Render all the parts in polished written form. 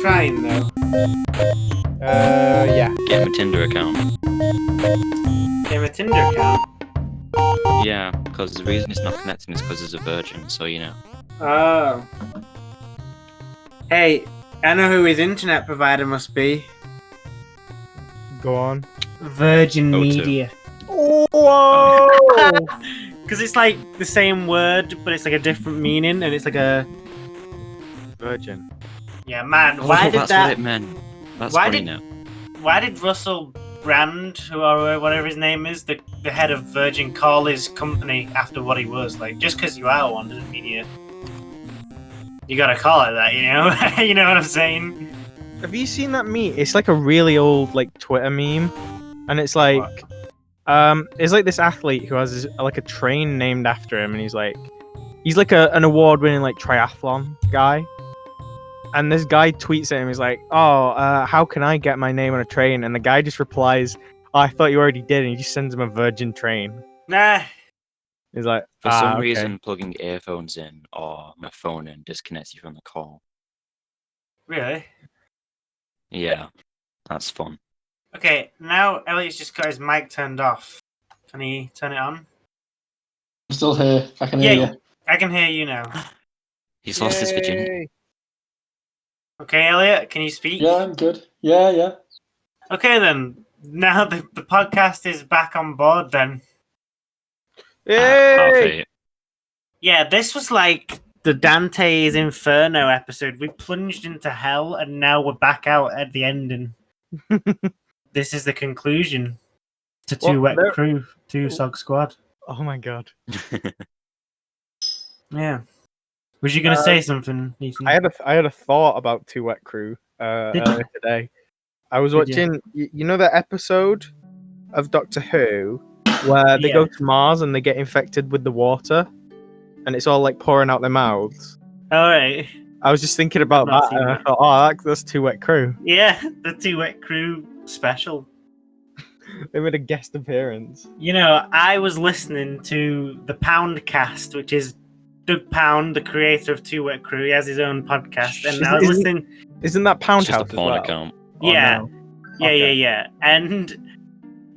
trying though? Yeah. Get him a Tinder account. Give him a Tinder account. Yeah, because the reason it's not connecting is because he's a virgin, so you know. Oh. Hey, I know who his internet provider must be. Go on. Virgin O2. Media. Whoa! Because it's like the same word, but it's like a different meaning, and it's like a... Virgin. Yeah, man, Oh, why did that's that... what it meant. That's Why funny did- now. Why did Russell Brand, or whatever his name is, the head of Virgin, call his company after what he was? Like, just because you are one doesn't mean you gotta call it that, you know? You know what I'm saying? Have you seen that meme? It's like a really old like Twitter meme, and it's like, it's like this athlete who has like a train named after him, and he's like an award-winning like triathlon guy. And this guy tweets at him, he's like, how can I get my name on a train? And the guy just replies, I thought you already did, and he just sends him a Virgin train. Nah. He's like, For some okay. reason, plugging earphones in or my phone in disconnects you from the call. Really? Yeah, that's fun. Okay, now Elliot's just got his mic turned off. Can he turn it on? I'm still here. I can hear you. I can hear you now. He's lost his virginity. Okay, Elliot, can you speak? Yeah, I'm good. Yeah. Okay, then. Now the podcast is back on board, then. Yay! Yeah, this was like the Dante's Inferno episode. We plunged into hell, and now we're back out at the ending. This is the conclusion to Two Wet Crew, Two Sog Squad. Oh my god. Yeah. Was you going to say something, Ethan? I had a thought about Two Wet Crew earlier today. I was watching, you know that episode of Doctor Who where they go to Mars and they get infected with the water, and it's all like pouring out their mouths. All right. I was just thinking about that, and I thought, that's Two Wet Crew. Yeah, the Two Wet Crew special. They made a guest appearance. You know, I was listening to the Poundcast, which is Doug Pound, the creator of Two Wet Crew. He has his own podcast, and I was listening. Isn't that Pound Just House a porn as well? account. Yeah, Oh, no. yeah. And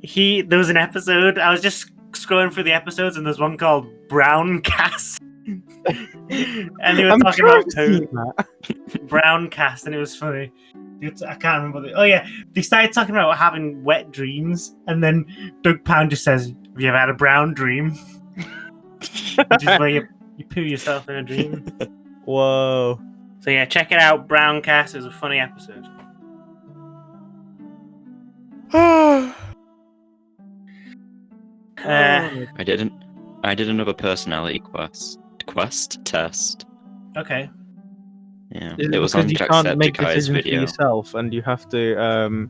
there was an episode. I was just scrolling through the episodes, and there's one called Browncast, and they were talking about Browncast, and it was funny. I can't remember. Oh yeah, they started talking about having wet dreams, and then Doug Pound just says, "Have you ever had a brown dream?" Which is where you poo yourself in a dream. Whoa. So yeah, check it out. Browncast is a funny episode. I did another personality quest test. Okay. Yeah, Is it was on because you can't make Jacksepticeye's decisions for video. yourself, and you have to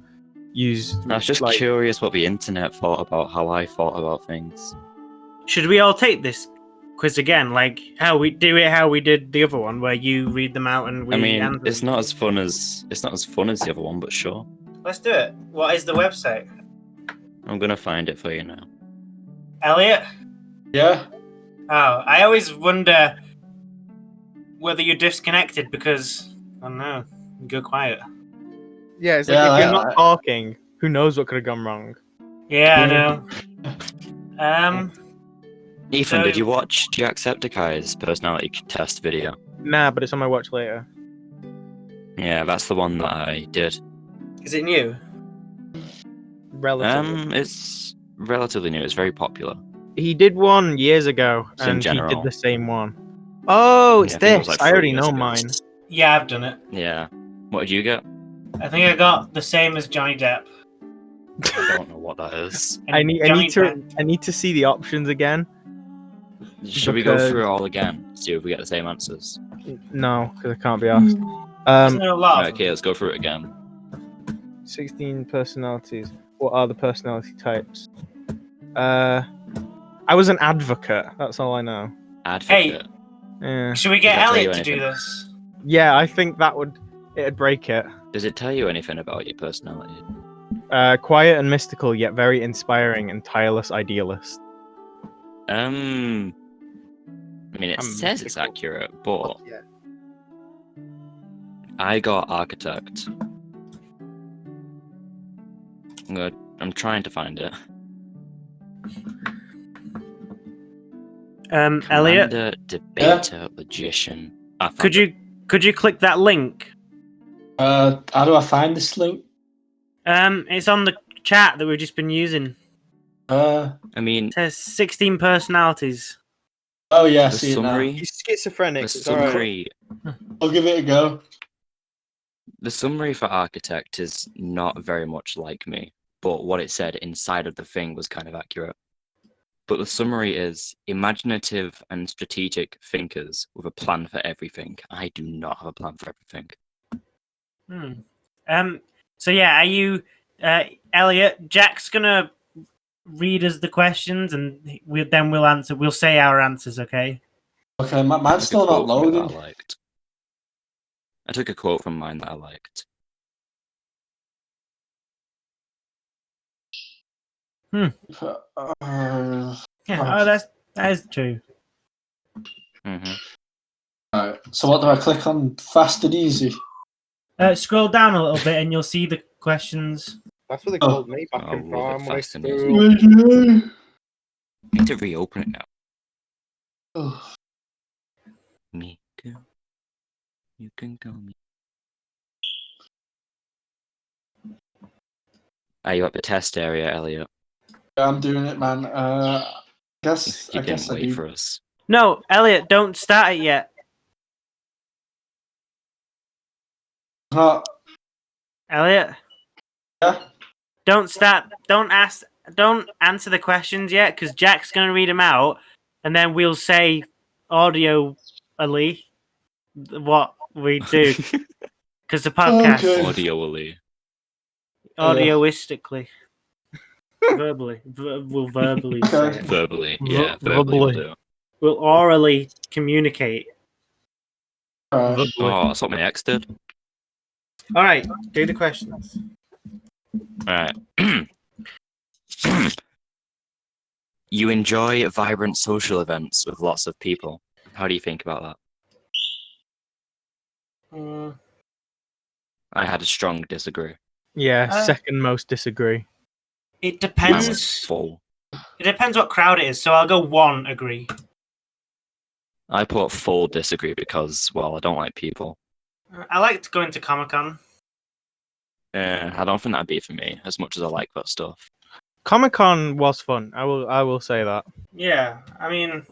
use. I was just curious what the internet thought about how I thought about things. Should we all take this quiz again, like how we did the other one, where you read them out and we? I mean, answer it's them? not as fun as the other one, but sure. Let's do it. What is the website? I'm gonna find it for you now. Elliot? Yeah. Oh, I always wonder whether you're disconnected because I don't know, you go quiet. Yeah, it's like if you're not talking, who knows what could have gone wrong? Yeah, I know. Ethan, did you watch Jacksepticeye's personality test video? Nah, but it's on my watch later. Yeah, that's the one that I did. Is it new? Relatively. It's relatively new. It's very popular. He did one years ago, It's in and he general. did the same one. Oh, it's Yeah, I think it this. was like I 3 already years know ago. mine. Yeah, I've done it. Yeah. What did you get? I think I got the same as Johnny Depp. I don't know what that is. I need to see the options again. Should we go through it all again? See if we get the same answers. No, because I can't be asked. Isn't there a lot? Right, okay, let's go through it again. 16 personalities. What are the personality types? I was an advocate. That's all I know. Advocate. Yeah. Should we get Does that tell you Elliot to do anything? this? Yeah, I think it'd break it. Does it tell you anything about your personality? Quiet and mystical, yet very inspiring and tireless idealist. I mean, it says it's mystical. accurate, but I got architect. I'm trying to find it. Elliot, Commander, debater, logician. I found could you click that link? How do I find this link? It's on the chat that we've just been using. I mean, It says 16 personalities. Oh yeah, I the see it now. summary. He's schizophrenic. The It's alright. summary. I'll give it a go. The summary for architect is not very much like me, but what it said inside of the thing was kind of accurate. But the summary is imaginative and strategic thinkers with a plan for everything. I do not have a plan for everything. So yeah, are you, Elliot? Jack's gonna read us the questions, and we'll answer. We'll say our answers. Okay. Okay, mine's still not loading. I took a quote from mine that I liked. Yeah. That is true. Right. So what do I click on? Fast and easy. Scroll down a little bit, and you'll see the questions. That's what they called me back in love it, primary fast and school. I need to reopen it now. Oh. Me too. You can call me. Are you at the test area, Elliot? Yeah, I'm doing it, man. I guess You I didn't wait do. for us. No, Elliot, don't start it yet. Elliot, Yeah. don't start. Don't answer the questions yet, because Jack's gonna read them out, and then we'll say audio-ally what we do, because the podcast Okay. Audioally. audioistically, verbally, we'll verbally say it. Verbally. Yeah, verbally will do. We'll orally communicate. Alright. Oh, that's what my ex did. All right, do the questions. Alright. You enjoy vibrant social events with lots of people. How do you think about that? I had a strong disagree. Yeah, second most disagree. It Mine was depends. full. It depends what crowd it is. So I'll go 1 agree. I put full disagree because, well, I don't like people. I like going to Comic-Con. I don't think that'd be for me as much as I like that stuff. Comic-Con was fun. I will say that. Yeah, I mean,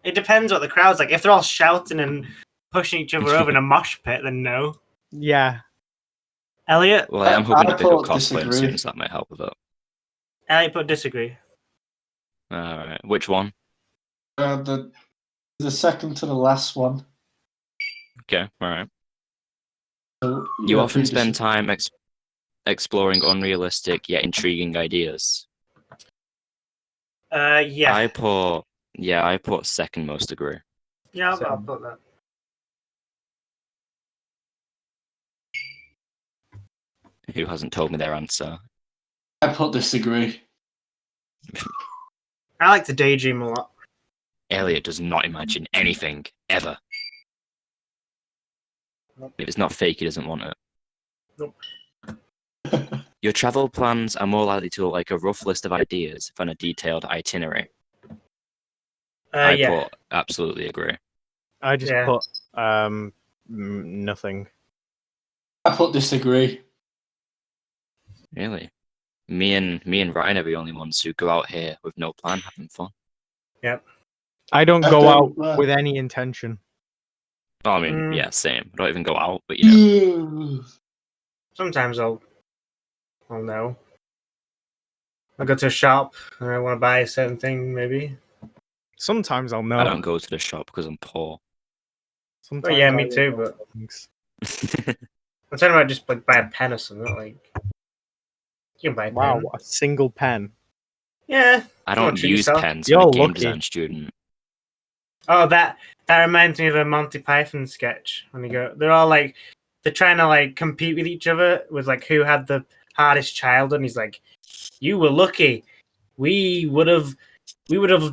it depends what the crowd's like. If they're all shouting and pushing each other over in a mosh pit, then no. Yeah. Elliot? Well, I'm hoping to pick up put cosplay disagree. soon, so that might help with it. Elliot put disagree. Alright, which one? The second to the last one. Okay, alright. So, You yeah, often we spend just- time exploring unrealistic yet intriguing ideas. Yeah. I put second most agree. Yeah, I'll put that. Who hasn't told me their answer? I put disagree. I like to daydream a lot. Elliot does not imagine anything, ever. Nope. If it's not fake, he doesn't want it. Nope. Your travel plans are more likely to look like a rough list of ideas than a detailed itinerary. I Yeah. put absolutely agree. I just Yeah. put nothing. I put disagree. Really? Me and Ryan are the only ones who go out here with no plan, having fun. Yep. I don't I go don't, out with any intention. Oh, I mean, Mm. yeah, same. I don't even go out, but you know. Sometimes I'll know. I'll go to a shop and I want to buy a certain thing, maybe. Sometimes I'll know. I don't go to the shop because I'm poor. Sometimes yeah, I me will too, know but- things. I'm talking about just like buy a pen or something. Like, you can buy a Wow, pen. what a single pen. Yeah. I Don't don't treat use yourself. pens. You're I'm a game lucky. design student. Oh, that reminds me of a Monty Python sketch. When you go, they're all like, they're trying to like compete with each other with like who had the hardest childhood. And he's like, "You were lucky. We would have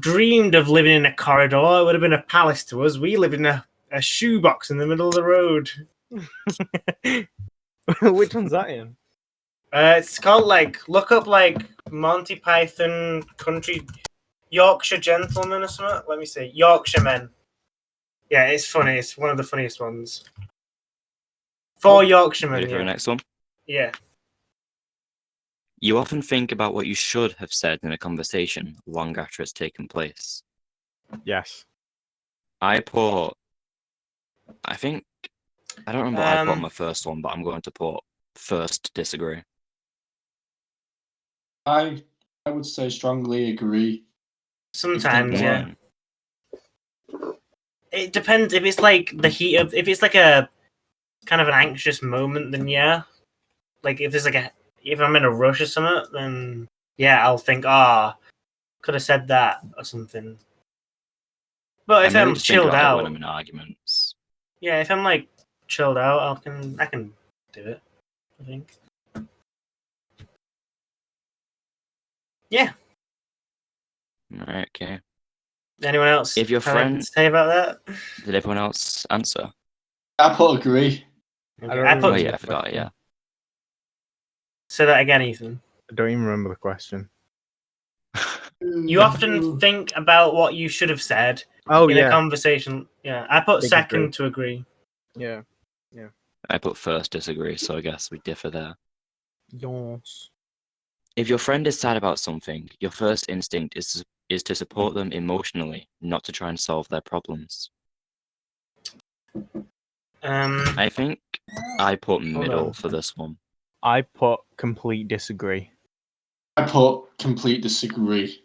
dreamed of living in a corridor. It would have been a palace to us. We live in a shoebox in the middle of the road." Which one's that in? It's called look up Monty Python Country Yorkshire Gentlemen or something. Let me see. Yorkshire Men. Yeah, it's funny. It's one of the funniest ones. For Yorkshiremen. Ready for the next one? Yeah. You often think about what you should have said in a conversation long after it's taken place. Yes. I don't remember what I put on my first one, but I'm going to put first disagree. I would say strongly agree. Sometimes, yeah. Mm. It depends if it's like the heat of if it's like a kind of an anxious moment, then yeah. Like if there's if I'm in a rush or something, then yeah, I'll think, could have said that or something. But if I really I'm just think chilled about it out, when I'm in arguments. yeah, if I'm like chilled out, I can do it. I think. Yeah. Right, okay. Anyone else? If your have anything friend- to say about that? Did everyone else answer? I put agree. Okay, don't I even put. Oh remember yeah, the I forgot. question. Yeah. Say that again, Ethan. I don't even remember the question. You often think about what you should have said Oh in a yeah. conversation. Yeah, I put Big second agree. to agree. Yeah. I put first disagree, so I guess we differ there. Yes. If your friend is sad about something, your first instinct is to support them emotionally, not to try and solve their problems. I think I put middle on. for this one. I put complete disagree. I put complete disagree.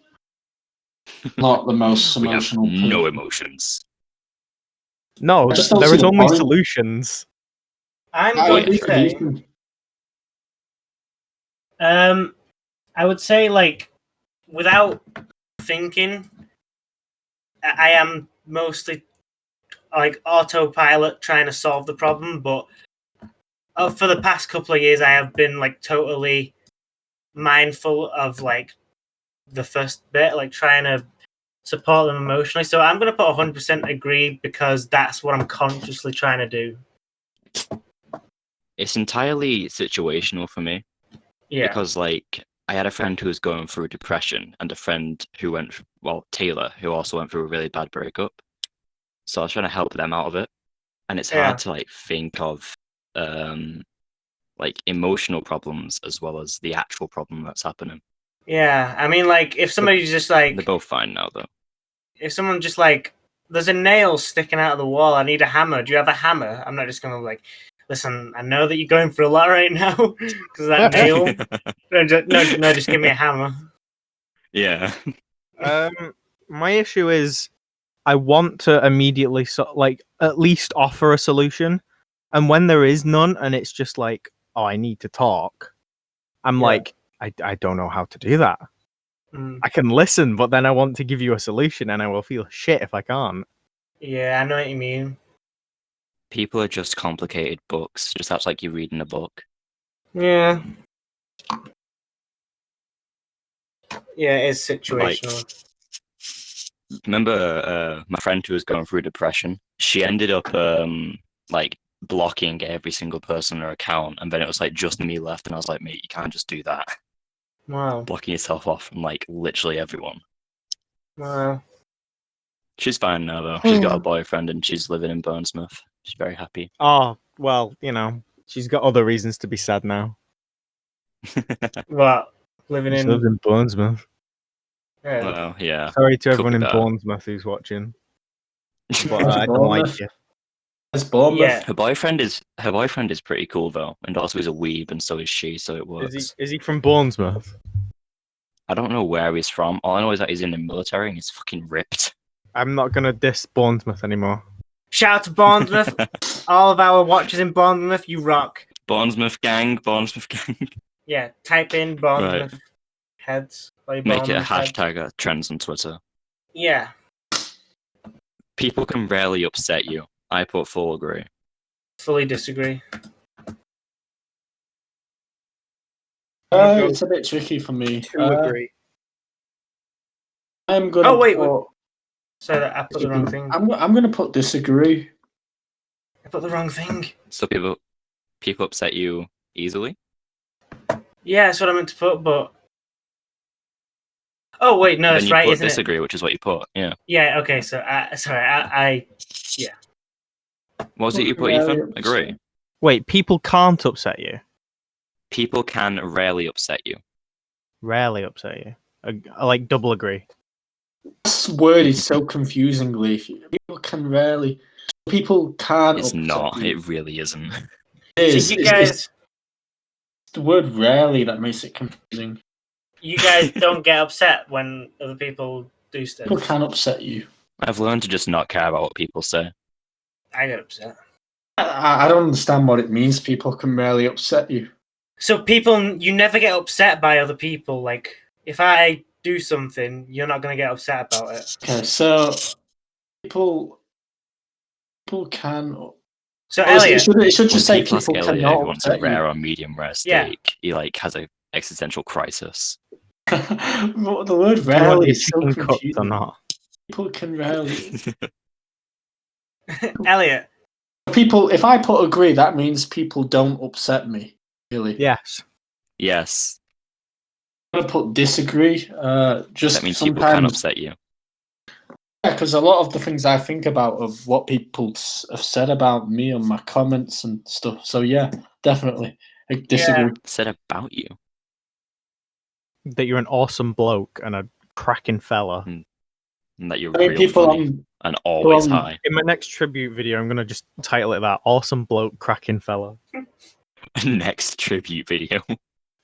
Not the most We have emotional. no person. emotions. No, I just don't there see is the only point. solutions. I'm I going agree to with say, Ethan. I would say without thinking, I am mostly like autopilot trying to solve the problem, but for the past couple of years, I have been like totally mindful of like the first bit, like trying to support them emotionally. So I'm going to put 100% agree because that's what I'm consciously trying to do. It's entirely situational for me Yeah. because, like, I had a friend who was going through depression and a friend who Taylor, who also went through a really bad breakup. So I was trying to help them out of it. And it's Yeah. hard to, like, think of, like, emotional problems as well as the actual problem that's happening. Yeah. I mean, like, if somebody's just like, They're both fine now, though. if someone just like, there's a nail sticking out of the wall, I need a hammer. Do you have a hammer? I'm not just going to like, listen, I know that you're going through a lot right now because of that nail. No, just give me a hammer. Yeah. My issue is I want to immediately at least offer a solution, and when there is none, and it's just like, oh, I need to talk. I'm Yeah. like, I don't know how to do that. Mm. I can listen, but then I want to give you a solution, and I will feel shit if I can't. Yeah, I know what you mean. People are just complicated books. Just acts like you're reading a book. Yeah. Yeah, it is situational. Remember my friend who was going through depression? She ended up like blocking every single person on her account, and then it was like just me left, and I was like, mate, you can't just do that. Wow. Blocking yourself off from like literally everyone. Wow. She's fine now though. She's got a boyfriend and she's living in Bournemouth. She's very happy. Oh, well, she's got other reasons to be sad now. What? Living She in. lives in Bournemouth. Yeah. Well, yeah. Sorry to Could everyone be in better. Bournemouth who's watching, but Where's I don't like Bournemouth? you. It's Bournemouth. Yeah. Her boyfriend is pretty cool though, and also he's a weeb, and so is she, so it works. Is he from Bournemouth? I don't know where he's from. All I know is that he's in the military and he's fucking ripped. I'm not gonna diss Bournemouth anymore. Shout out to Bournemouth. All of our watchers in Bournemouth, you rock. Bournemouth gang. Yeah, type in Bournemouth heads. Like Make it a Bournemouth heads. hashtag that trends on Twitter. Yeah. People can rarely upset you. I put full agree. Fully disagree. It's a bit tricky for me. Agree. I'm gonna. Oh, wait, put, So that I put the wrong thing. I'm gonna put disagree. I put the wrong thing. So people upset you easily? Yeah, that's what I meant to put, but... Oh, wait, no, Then that's you right, put isn't it? disagree, which is what you put. Yeah. Yeah, okay, so, sorry, What was it you put, Rarely Ethan? Agree. Wait, people can't upset you. People can rarely upset you. Rarely upset you. I like double agree. This word is so confusing, Leaf. People can't It's upset not. you. It really isn't. It See, is. you It's guys... the word rarely that makes it confusing. You guys don't get upset when other people do stuff. People can upset you. I've learned to just not care about what people say. I get upset. I don't understand what it means. People can rarely upset you. So you never get upset by other people. Like, if I do something, you're not going to get upset about it. Okay, so people can. So, Oh, Elliot, it should When just say people ask people Elliot if cannot he wants a upset you. rare or medium rare Yeah. steak, he like has a existential crisis. The word Do you want rarely your is so chicken cooked or confusing. not? People can rarely. Elliot, People, if I put agree, that means people don't upset me. Really. Yes. Yes. I'm gonna put disagree. Just That means people can sometimes, upset you. yeah, because a lot of the things I think about of what people have said about me on my comments and stuff. So yeah, definitely, I disagree. Said about you. That you're an awesome bloke and a cracking fella. And that you're I mean, real people funny and always on- high. In my next tribute video, I'm gonna just title it that. Awesome bloke, cracking fella. Next tribute video.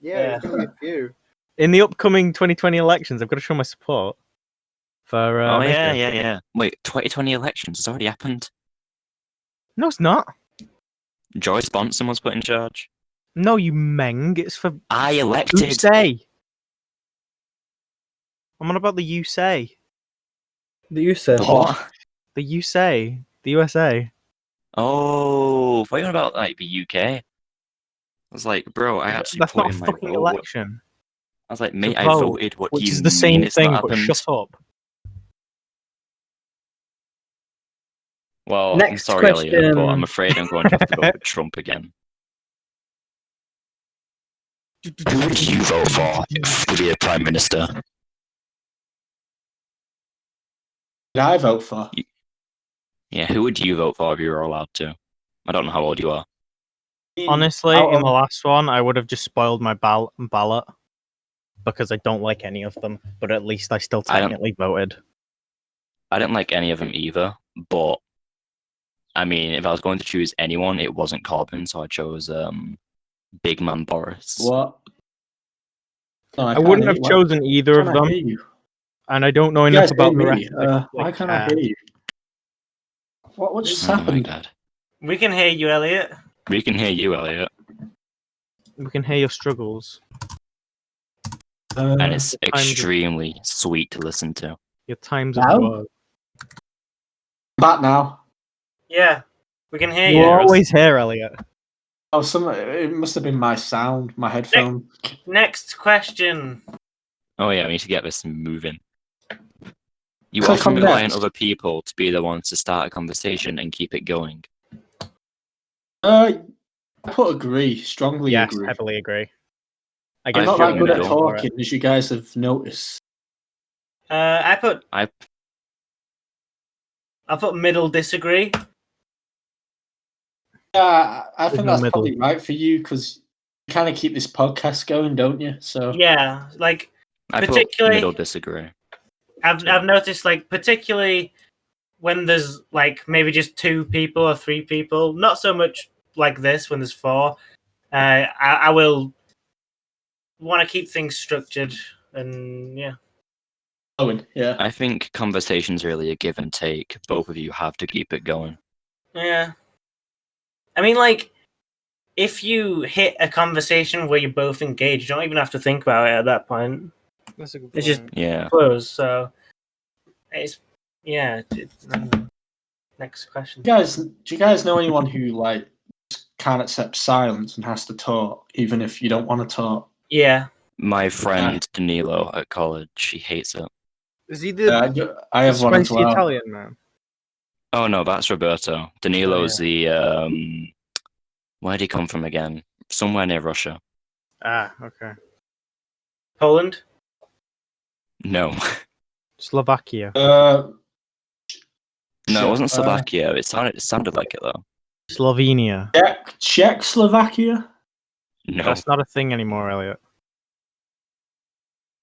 Yeah. there's gonna be a few. In the upcoming 2020 elections, I've got to show my support for. Oh Maker. yeah. Wait, 2020 elections has already happened. No, it's not. Joyce Bonson was put in charge. No, you meng. It's for I you elected. say. I'm on about the you say. The you said. What? The you say. The USA. Oh, I thought you were about like the UK. I was like, bro, I actually That's put not a in my fucking vote. election. I was like, To mate, I vote, voted. What do which you is the mean same it's thing, not but happened? shut up. Well, I'm Next sorry, Elliot, but question. I'm afraid I'm going to have to vote for Trump again. Who would you vote for to be a prime minister? Did I vote for? Yeah, who would you vote for if you were allowed to? I don't know how old you are. Honestly, Out in of- the last one, I would have just spoiled my ballot because I don't like any of them. But at least I still I don't- technically voted. I didn't like any of them either, but I mean, if I was going to choose anyone, it wasn't Corbyn, so I chose Big Man Boris. What? No, I can't wouldn't hear have you. Why chosen either of can't I them, hear you? and I don't know You enough guys about hear the me? rest of the Why can't I cast. hear you? What just Oh my happened? god. we can hear you, Elliot. We can hear you, Elliot, We can hear your struggles, and it's times of- extremely sweet to listen to. your times Now? of woe. Back now. Yeah, we can hear You you. are always here, Elliot. Oh, it must have been my sound, my headphone. Next question. Oh yeah, we need to get this moving. You Click often on rely on next. other people to be the ones to start a conversation and keep it going. I put agree, strongly Yes, agree. heavily agree. I I'm get I'm not feel that good at middle. talking, as you guys have noticed. I put I middle disagree. Yeah, I There's think no that's middle. probably right for you because you kind of keep this podcast going, don't you? So Yeah, like put Particularly- middle disagree. I've noticed, like particularly when there's like maybe just 2 people or 3 people, not so much like this when there's 4. I will want to keep things structured, and yeah. Owen, yeah. I think conversation's really a give and take. Both of you have to keep it going. Yeah. I mean, like, if you hit a conversation where you're both engaged, you don't even have to think about it at that point. That's a good It's just Yeah. close, so it's yeah. Next question. Do you guys know anyone who like can't accept silence and has to talk, even if you don't want to talk? Yeah. My friend Danilo at college, she hates it. Is he the I have one as spicy well. Italian man? Oh no, that's Roberto. Danilo's the where'd he come from again? Somewhere near Russia. Ah, okay. Poland? No. Slovakia. No, it Czech- wasn't Slovakia. It sounded like it though. Slovenia. Czechoslovakia? No. That's not a thing anymore, Elliot.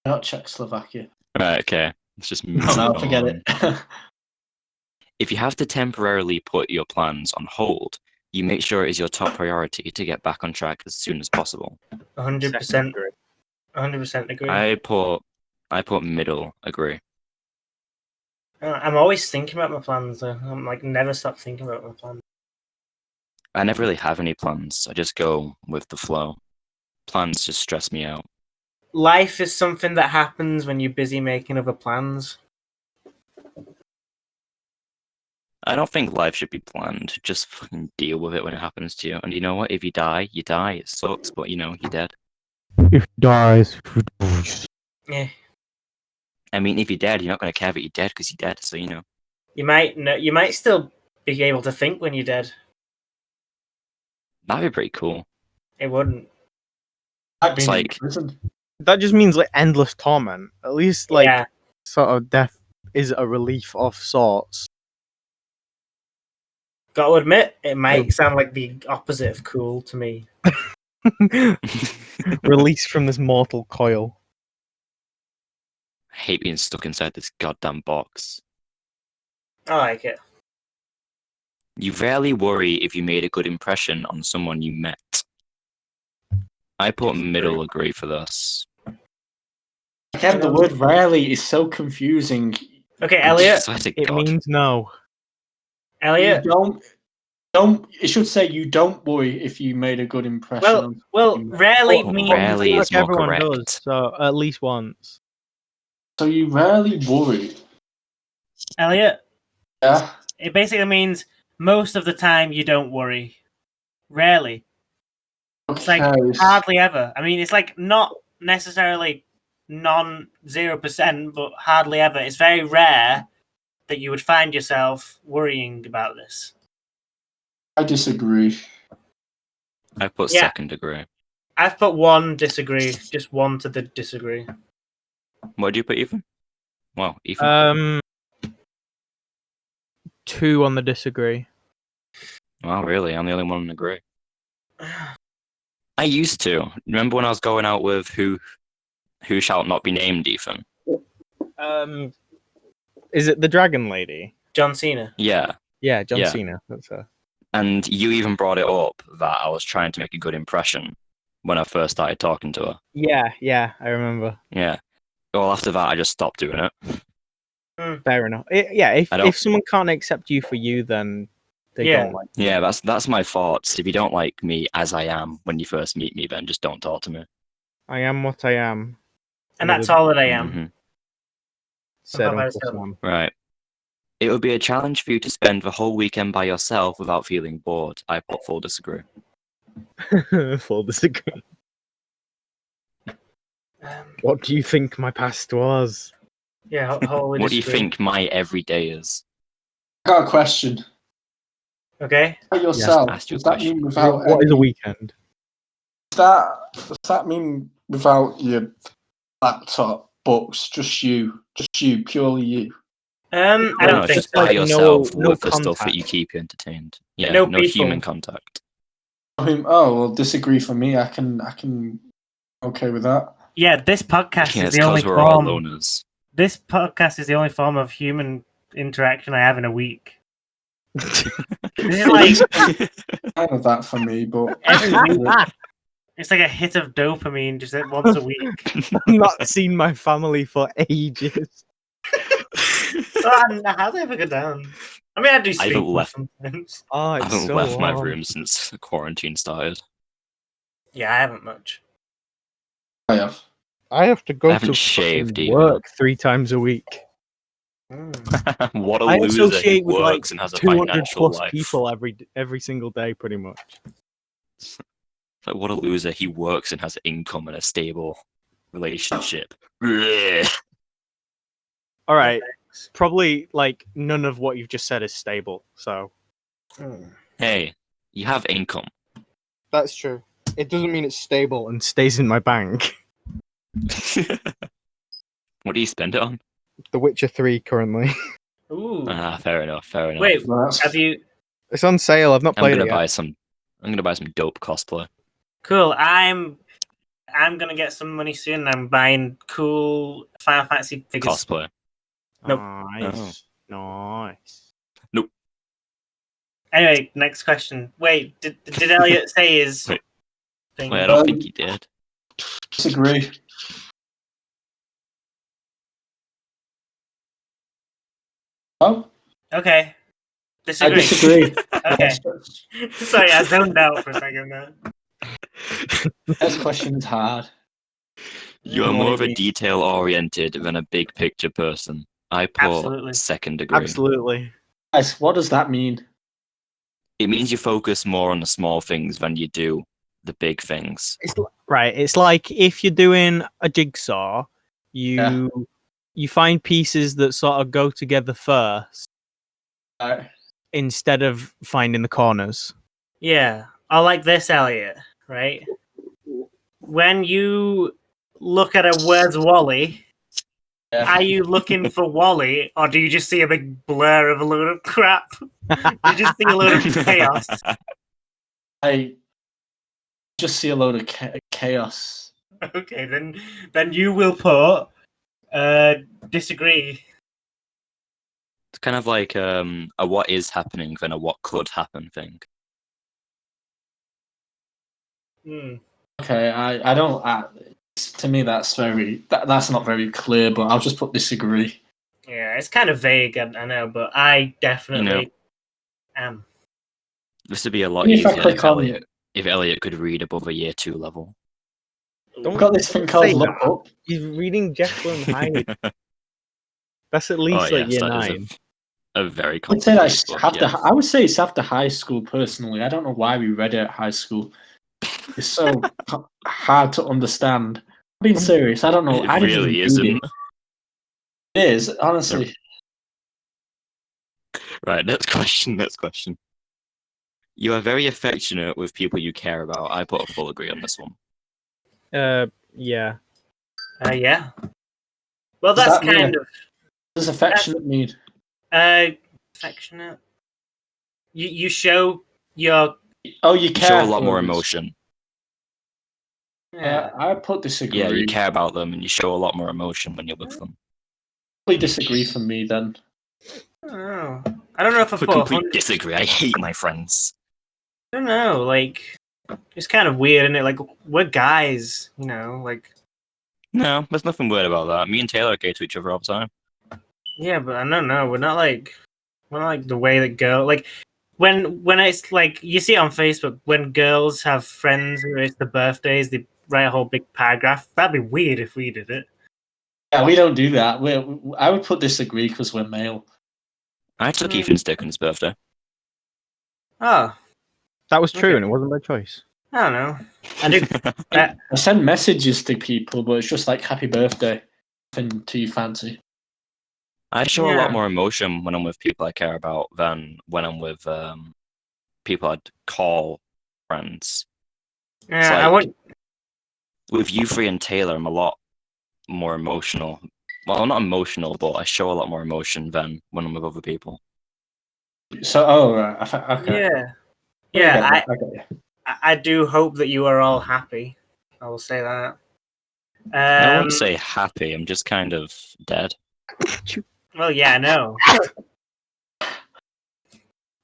Not Czechoslovakia. Right, okay. Let's just move No, on. forget it. If you have to temporarily put your plans on hold, you make sure it is your top priority to get back on track as soon as possible. 100%. 100% agree. I put middle, agree. I'm always thinking about my plans, though. I'm like, never stop thinking about my plans. I never really have any plans. I just go with the flow. Plans just stress me out. Life is something that happens when you're busy making other plans. I don't think life should be planned. Just fucking deal with it when it happens to you. And you know what? If you die, you die. It sucks, but you know, you're dead. If dies. Yeah. I mean, if you're dead, you're not going to care that you're dead because you're dead, so you know. You might still be able to think when you're dead. That'd be pretty cool. It wouldn't. I've been It's in like- prison. That just means like endless torment. At least like Yeah. sort of death is a relief of sorts. Got to admit, it might sound like the opposite of cool to me. Release from this mortal coil. I hate being stuck inside this goddamn box. I like it. You rarely worry if you made a good impression on someone you met. I put middle agree for this. Again, the word rarely is so confusing. Okay, Elliot. Swear to It God. means no. Elliot. You don't. It should say you don't worry if you made a good impression. Well, rarely Well, means rarely is Like more everyone correct. does, so at least once. So you rarely worry. Elliot. Yeah. It basically means most of the time you don't worry. Rarely. It's like Okay. hardly ever. I mean, it's like not necessarily 0%, but hardly ever. It's very rare that you would find yourself worrying about this. I disagree. I put Yeah. second agree. I've put one disagree, just one to the disagree. What did you put, Ethan? Well, Ethan. 2 on the disagree. Well, really, I'm the only one to agree. I used to. Remember when I was going out with who shall not be named, Ethan? Is it the Dragon Lady? John Cena. Yeah. Yeah, John Yeah. Cena. That's her. And you even brought it up that I was trying to make a good impression when I first started talking to her. Yeah, I remember. Yeah. Well, after that, I just stopped doing it. Fair enough. If I don't- if someone can't accept you for you, then they Yeah. don't like you. Yeah, that's my thoughts. If you don't like me as I am when you first meet me, then just don't talk to me. I am what I am. And that's all that I am. Mhm. Said How about Uncle yourself? Sam. Right. It would be a challenge for you to spend the whole weekend by yourself without feeling bored. I put full disagree. Full disagree. What do you think my past was? Yeah, wholly What do you disagree. think my everyday is? I got a question. Okay. About yourself, ask you a does that question. mean without What is a any- weekend? Does that mean without your laptop, books, just you, purely you? I No, don't it's think just so. by like yourself no with the stuff that contact. you keep you entertained. Yeah, No no people. human contact. I mean, oh well, disagree for me. I can okay with that. Yeah, this podcast Yeah, is it's the only because we're all form. loners. This podcast is the only form of human interaction I have in a week. This is like Kind of that for me, but every week. It's like a hit of dopamine just once a week. I've not seen my family for ages. How do I ever go down? I mean, I do I speak haven't left. sometimes. Oh, I it's haven't so left my warm. room since quarantine started. Yeah, I haven't much. I have. I have to I go haven't to shaved fucking either. work 3 times a week. What a I loser! associate He with like works and has a 200 financial plus life. people every single day, pretty much. Like, what a loser! He works and has income and a stable relationship. Blech. All right, things. Probably like none of what you've just said is stable. So Hey, you have income. that's true. It doesn't mean it's stable and stays in my bank. What do you spend it on? The Witcher 3 currently. Ooh. Fair enough. Fair enough. Wait, That's- have you? It's on sale. I've not I'm played gonna it yet. buy some. I'm gonna buy some dope cosplay. Cool. I'm gonna get some money soon. I'm buying cool Final Fantasy figures. Cosplay. Nope. Nice. Nice. Anyway, next question. Wait, did Elliot say his Wait. thing? Wait, I don't think he did. Disagree. Oh, Okay. I Disagree. disagree. Okay. Sorry, I zoned out for a second there. This question is hard. You are What more do of you a mean? detail-oriented than a big picture person. I put Absolutely. second degree. Absolutely. Guys, what does that mean? It means you focus more on the small things than you do the big things. Right. It's like if you're doing a jigsaw, you find pieces that sort of go together first instead of finding the corners. Yeah. I like this, Elliot, right? When you look at a where's Wally, are you looking for Wally, or do you just see a big blur of a load of crap? You just see a load of chaos. I just see a load of chaos. Okay, then you will put disagree. It's kind of like a what is happening than a what could happen thing. Hmm. Okay, I don't. To me, that's that's not very clear. But I'll just put disagree. Yeah, it's kind of vague, I know, but I definitely am. This would be a lot If I easier click on- if Elliot could read above a year 2 level. I've got this thing called say look that. up. He's reading Jekyll and Hyde. Oh, That's at least like yes, year that is 9. a very I would say complicated book, yes. I would say it's after high school. Personally, I don't know why we read it at high school. It's so hard to understand. I'm being serious. I don't know. It I didn't really even read isn't. It is honestly. Right, next question. You are very affectionate with people you care about. I put a full agree on this one. Yeah. Yeah. Well, Does that's that mean kind What does affectionate mean? of affectionate. You show your Oh, you You care. show a lot for more others. emotion. yeah. I put disagree. Yeah, you care about them and you show a lot more emotion when you're with them. Probably disagree from me then. Oh, I don't know if I For put complete 100. disagree, I hate my friends. I don't know, like it's kind of weird, isn't it? Like we're guys, like No, there's nothing weird about that. Me and Taylor are gay to each other all the time. yeah, but I don't know. We're not like the way that girl like when it's like you see it on Facebook when girls have friends who it's their birthdays, they write a whole big paragraph. That'd be weird if we did it. Yeah, we don't do that. I would put disagree because we're male. I took Ethan's dick on his birthday. Oh, That was true, Okay. and it wasn't by choice. I don't know. I did. I send messages to people, but it's just like happy birthday. Nothing too fancy. I show a Yeah. lot more emotion when I'm with people I care about than when I'm with people I'd call friends. Yeah, I like- want. With you three and Taylor, I'm a lot more emotional. Well, I'm not emotional, but I show a lot more emotion than when I'm with other people. So, right. Okay. Yeah. I get you. I do hope that you are all happy. I will say that. I won't say happy, I'm just kind of dead. Well, yeah, I know.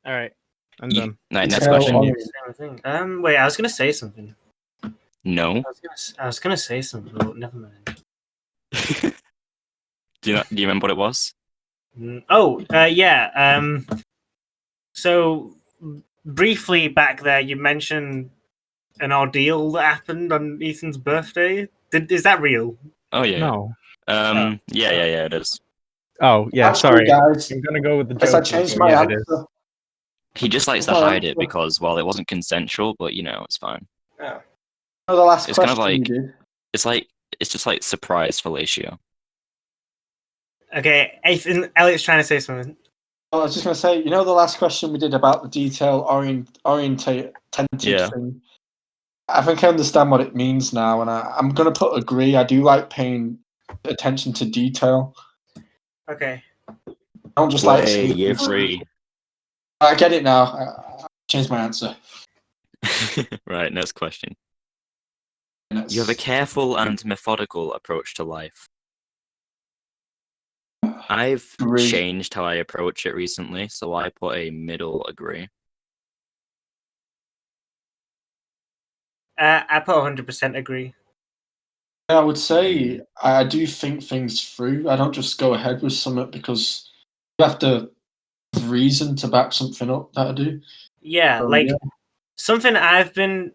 All right, I'm done. Right, next Tell question. on- Same thing. Wait, I was gonna say something. No. I was gonna say something, but never mind. Do you remember what it was? Yeah. So briefly back there, you mentioned an ordeal that happened on Ethan's birthday. Is that real? Oh yeah. No. Yeah, it is. Oh yeah. Actually, Sorry. guys. I'm gonna go with the Guess I joke. changed but my yeah, it is. answer. He just likes to Well, hide it because, well, it wasn't consensual, but it's fine. Oh, the last It's question kind of like- you did. It's just like surprise fellatio. Okay, Ethan, Elliot's trying to say something. Oh, I was just going to say, the last question we did about the detail oriented Yeah. thing. I think I understand what it means now, and I'm going to put agree. I do like paying attention to detail. Okay. I don't just like Way, seeing year things. 3. I get it now. I changed my answer. Right, next question. And it's- You have a careful and methodical approach to life. I've Agree. changed how I approach it recently, so I put a middle agree. I put 100% agree. I would say I do think things through. I don't just go ahead with something because you have to have reason to back something up that I do. Yeah, So, like yeah. something I've been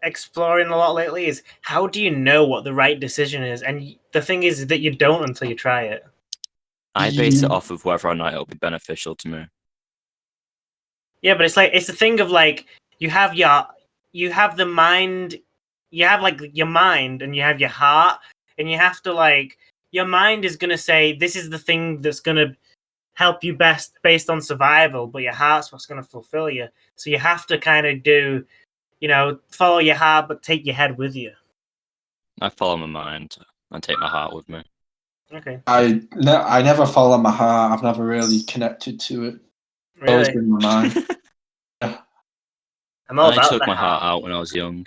exploring a lot lately is how do you know what the right decision is? And the thing is that you don't until you try it. I base it You- off of whether or not it'll be beneficial to me. Yeah, but it's the thing of like you have the mind, you have like your mind and you have your heart, and you have to like your mind is gonna say this is the thing that's gonna help you best based on survival, but your heart's what's gonna fulfill you. So you have to kind of do, follow your heart but take your head with you. I follow my mind and take my heart with me. Okay. I never follow my heart. I've never really connected to it. It's always Really? been my mind. I'm all I about took the my heart. heart out when I was young.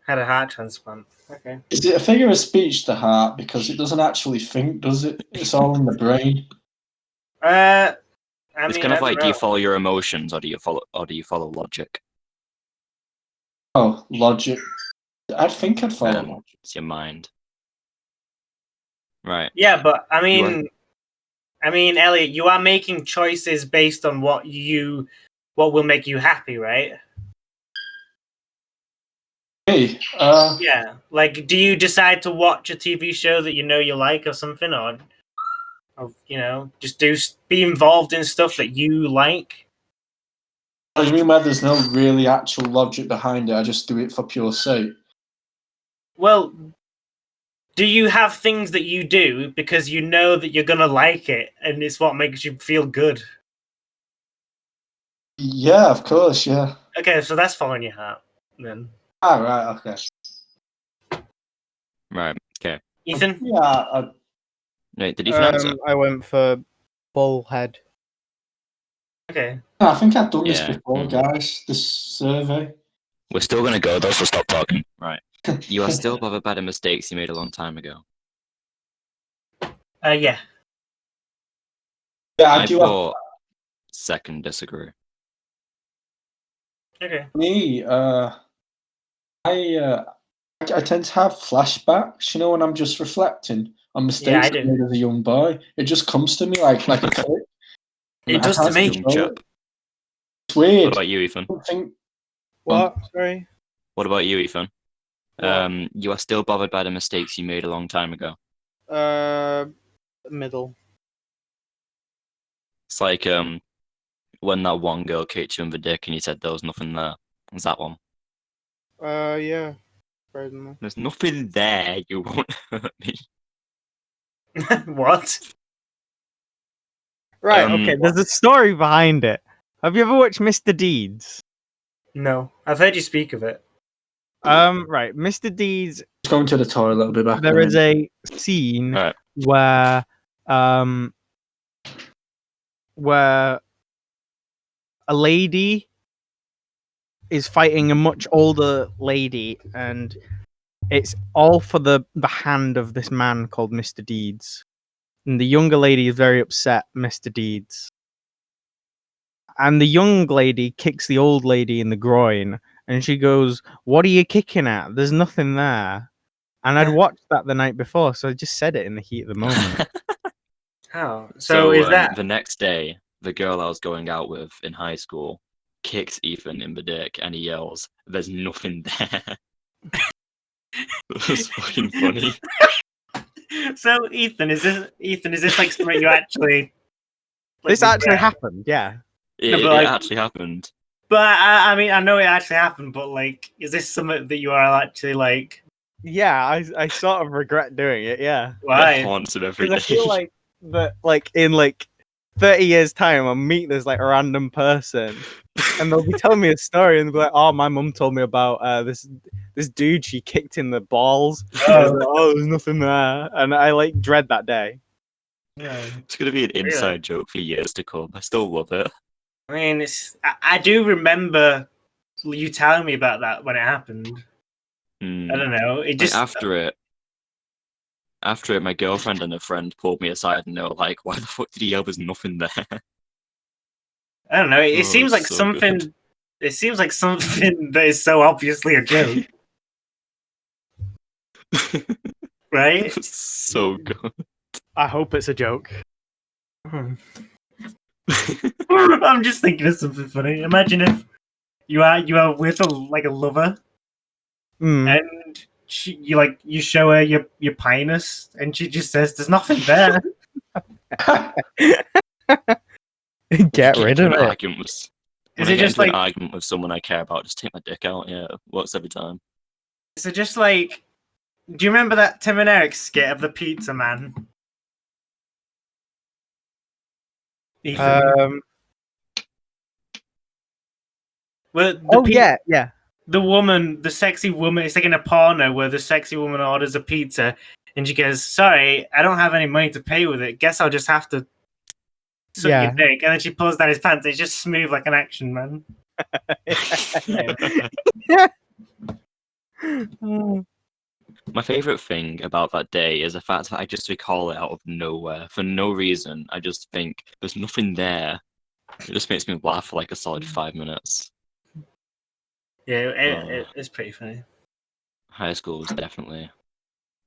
Had a heart transplant. Okay. Is it a figure of speech, the heart? Because it doesn't actually think, does it? It's all in the brain. I It's mean, kind I of don't like, do you know. follow your emotions or do you follow logic? Oh, logic. I'd think I'd follow Then logic. it's your mind. Right. Yeah, but I You mean, Elliot, you are making choices based on what will make you happy, right? Hey, Yeah. Like, do you decide to watch a TV show that you know you like or something, or just be involved in stuff that you like? what do you mean where there's no really actual logic behind it? I just do it for pure sake. Well, do you have things that you do because you know that you're gonna like it, and it's what makes you feel good? Yeah, of course, yeah. Okay, so that's following your heart, then. Ah, right, okay. Right. Okay. Ethan? Yeah, Wait, did Ethan answer? I went for bullhead. Okay. I think I've done this Yeah. before, guys. This survey. We're still gonna go though, so stop talking. Right. You are still bothered by the mistakes you made a long time ago. Yeah. Yeah, I I do have put second disagree. Okay. me. I tend to have flashbacks. When I'm just reflecting on mistakes I do. I made as a young boy. It just comes to me like a click. It I does can't to me. Young control it. chap. It's weird. What about you, Ethan? I don't think What? Sorry. What about you, Ethan? What? You are still bothered by the mistakes you made a long time ago. Middle. It's like when that one girl kicked you in the dick and you said there was nothing there. It's that one. Yeah. Certainly. There's nothing there. You won't hurt me. What? Right. Okay. There's a story behind it. Have you ever watched Mr. Deeds? No. I've heard you speak of it. Right. Mr. Deeds. just going to the toilet. I'll be back. There is a scene Right. where a lady is fighting a much older lady, and it's all for the hand of this man called Mr. Deeds. And the younger lady is very upset, Mr. Deeds. And the young lady kicks the old lady in the groin, and she goes, "What are you kicking at? There's nothing there." And I'd watched that the night before, so I just said it in the heat of the moment. Oh. So So is that the next day, the girl I was going out with in high school kicks Ethan in the dick and he yells, "There's nothing there." That's fucking funny. So Ethan, is this like something you actually This actually happened, yeah. No, It but, like- actually happened. But I mean, I know it actually happened, but like, is this something that you are actually like? Yeah, I sort of regret doing it, yeah. It Why? haunts him every Because day. I feel like that like in like 30 years time I'll meet this like random person and they'll be telling me a story and they'll be like, oh, my mum told me about this dude she kicked in the balls. I was like, oh, there's nothing there. And I like dread that day. Yeah. It's gonna be an inside joke for years to come. I still love it. I mean, I do remember you telling me about that when it happened. I don't know. It just After it, my girlfriend and a friend pulled me aside and they were like, "Why the fuck did he yell? There's nothing there." I don't know. It Oh, seems like so something. good. It seems like something that is so obviously a joke, right? So good. I hope it's a joke. I'm just thinking of something funny. Imagine if you are with a lover, and you show her your penis, and she just says, "There's nothing there." Get rid of it. Arguments. When Is I it get just into an like? argument with someone I care about, just take my dick out. Yeah, works every time. Is it just like? Do you remember that Tim and Eric skit of the pizza man? Ethan. Well, Yeah. The sexy woman, it's like in a porno where the sexy woman orders a pizza and she goes, "Sorry, I don't have any money to pay with it. Guess I'll just have to suck your dick." And then she pulls down his pants. It's just smooth like an action man. My favorite thing about that day is the fact that I just recall it out of nowhere for no reason. I just think there's nothing there. It just makes me laugh for like a solid 5 minutes. Yeah, it's pretty funny. High school was definitely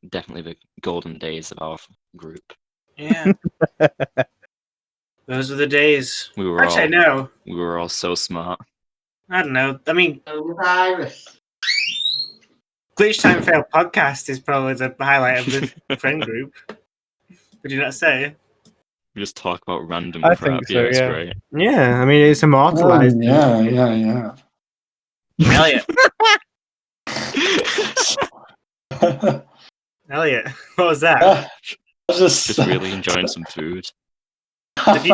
the golden days of our group. Yeah. Those were the days. We were Actually, no. We were all so smart. I don't know. I mean, Glitch Time Fail podcast is probably the highlight of the friend group. Would you not say? We just talk about random I crap. think so, It's yeah. great. Yeah, I mean, it's immortalized. Yeah. Elliot. Elliot, what was that? I was Just really enjoying some food. Did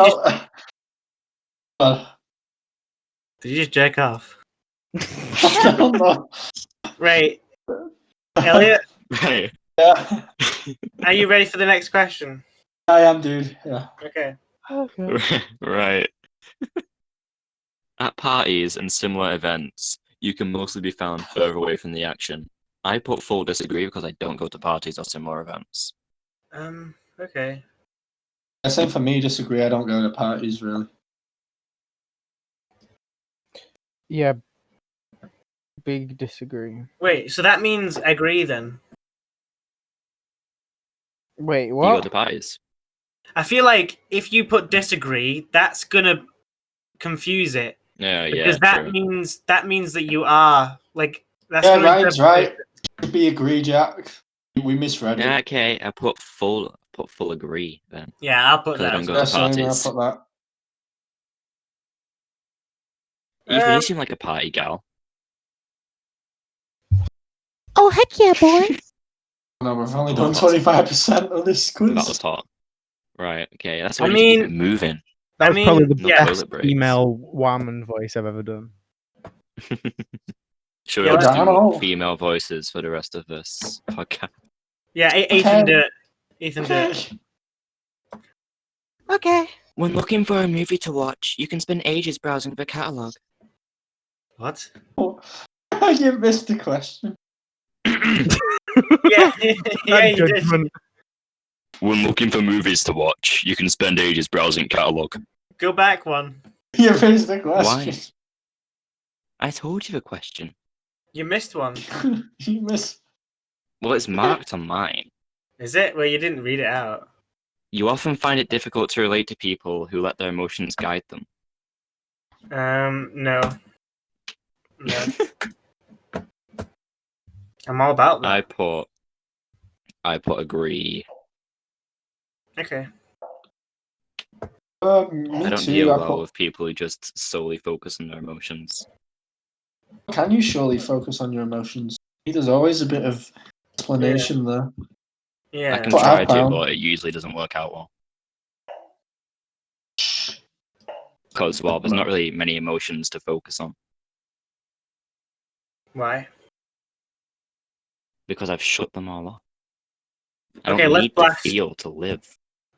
you just jerk off? I don't know. Right. Elliot, Right. Yeah, are you ready for the next question? I am, dude. Yeah. Okay. Right. At parties and similar events, you can mostly be found further away from the action. I put full disagree because I don't go to parties or similar events. Okay. Same for me. Disagree. I don't go to parties really. Yeah. Big disagree. Wait, so that means agree then? Wait, You go what? to parties. I feel like if you put disagree, that's gonna confuse it. Yeah, Because true. that means that you are like that's Yeah, gonna Ryan's right. Should be agree, Jack. We misread Yeah, it. okay. I put full agree then. Yeah, I'll put 'Cause I that. don't as go well. to Same, I parties. put that. Ethan, you seem like a party gal. Oh, heck yeah, boy. No, we've only Oh, done that's- 25% of this quiz. That was hot. Right. Okay. That's I what mean- keep it moving. That was probably the No yeah. best toilet breaks. female woman voice I've ever done. Should we Yeah, all just I don't know. do female voices for the rest of this podcast? Yeah, Ethan Okay. do it. Ethan do it. Okay. When looking for a movie to watch, you can spend ages browsing the catalogue. What? You missed the question. Yeah, yeah, you did. Judgment. When looking for movies to watch, you can spend ages browsing catalogue. Go back one. You missed the question. I told you the question. You missed one. You missed. Well, it's marked on mine. Is it? Well, you didn't read it out. You often find it difficult to relate to people who let their emotions guide them. No. No. I'm all about that. I put agree. Okay. Me I don't too. deal I well put, with people who just solely focus on their emotions. can you surely focus on your emotions? There's always a bit of explanation there. Yeah. I can But try I to, found- but it usually doesn't work out well. Because, well, there's not really many emotions to focus on. Why? Because I've shut them all off. I Okay, don't let's need blast. to feel to live.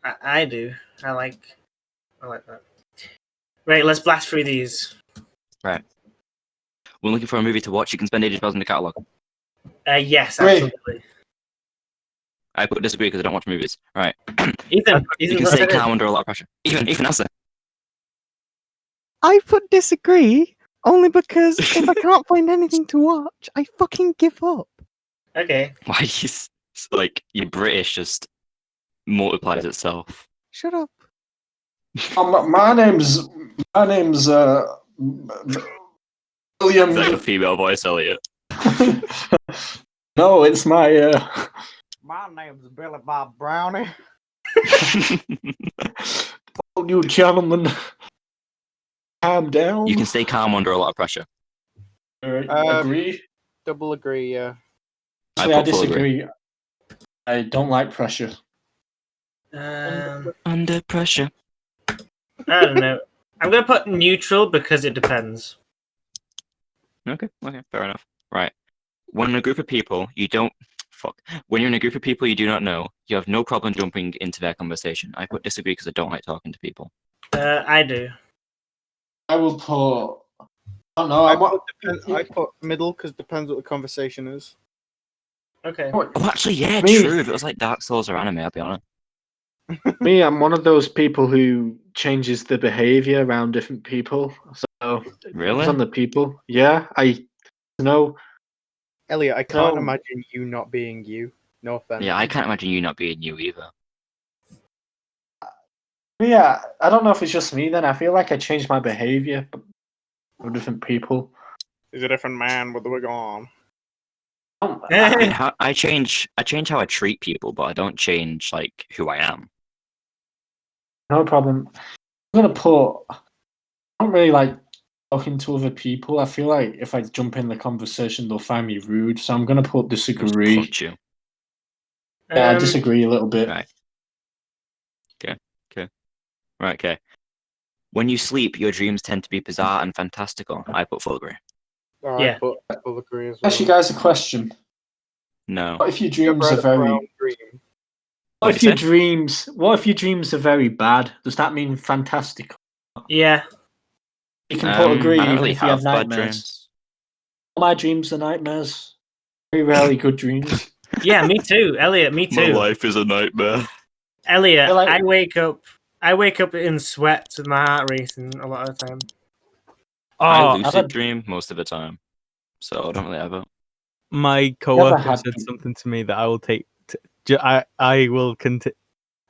I do. I like that. Right, let's blast through these. Right. When looking for a movie to watch, you can spend ages browsing the catalogue. Yes, Great. absolutely. I put disagree because I don't watch movies. Right. Ethan, You can let's stay do it. calm under a lot of pressure. Ethan, answer. I put disagree only because if I can't find anything to watch, I fucking give up. Okay. Why you like your British just multiplies itself? Shut up. My name's William. Is that your female voice, Elliot? No, it's my. My name's Billy Bob Brownie. Oh, you gentlemen, calm down. You can stay calm under a lot of pressure. Agree. Double agree, yeah. Actually, I put full agree. disagree. I don't like pressure. Under pressure. I don't know. I'm gonna put neutral because it depends. Okay, fair enough. Right. When a group of people you don't when you're in a group of people you do not know, you have no problem jumping into their conversation. I put disagree because I don't like talking to people. I do. I will put. I don't know. I put middle because depends what the conversation is. Okay. Oh, actually, yeah, Me. true. If it was like Dark Souls or anime, I'll be honest. Me, I'm one of those people who changes the behavior around different people. So Really? it's on the people. Yeah, I know. Elliot, I can't No. imagine you not being you. No offense. Yeah, I can't imagine you not being you either. Yeah, I don't know if it's just me. Then I feel like I changed my behavior with different people. He's a different man with the wig on. I change how I treat people, but I don't change like who I am. No problem. I'm gonna put. I don't really like talking to other people. I feel like if I jump in the conversation, they'll find me rude. So I'm gonna put Just disagree. punch you. Yeah, I disagree a little bit. Right. Right, okay. When you sleep, your dreams tend to be bizarre and fantastical. I put full agree. Alright, Yeah. but full agree as well. Ask you guys a question. No. What if your dreams are very? Dream. What if What'd your you say? dreams? What if your dreams are very bad? Does that mean fantastical? Yeah. You can put agree I don't even really if you have have bad nightmares. dreams. All my dreams are nightmares. Very rarely good dreams. Yeah, me too. Elliot, me too. life is a nightmare. Elliot, You're like- I wake up in sweats with my heart racing a lot of the time. I Oh, lucid had- dream most of the time, so I don't really have it. my coworker had said to- something to me that I will take. I will continue.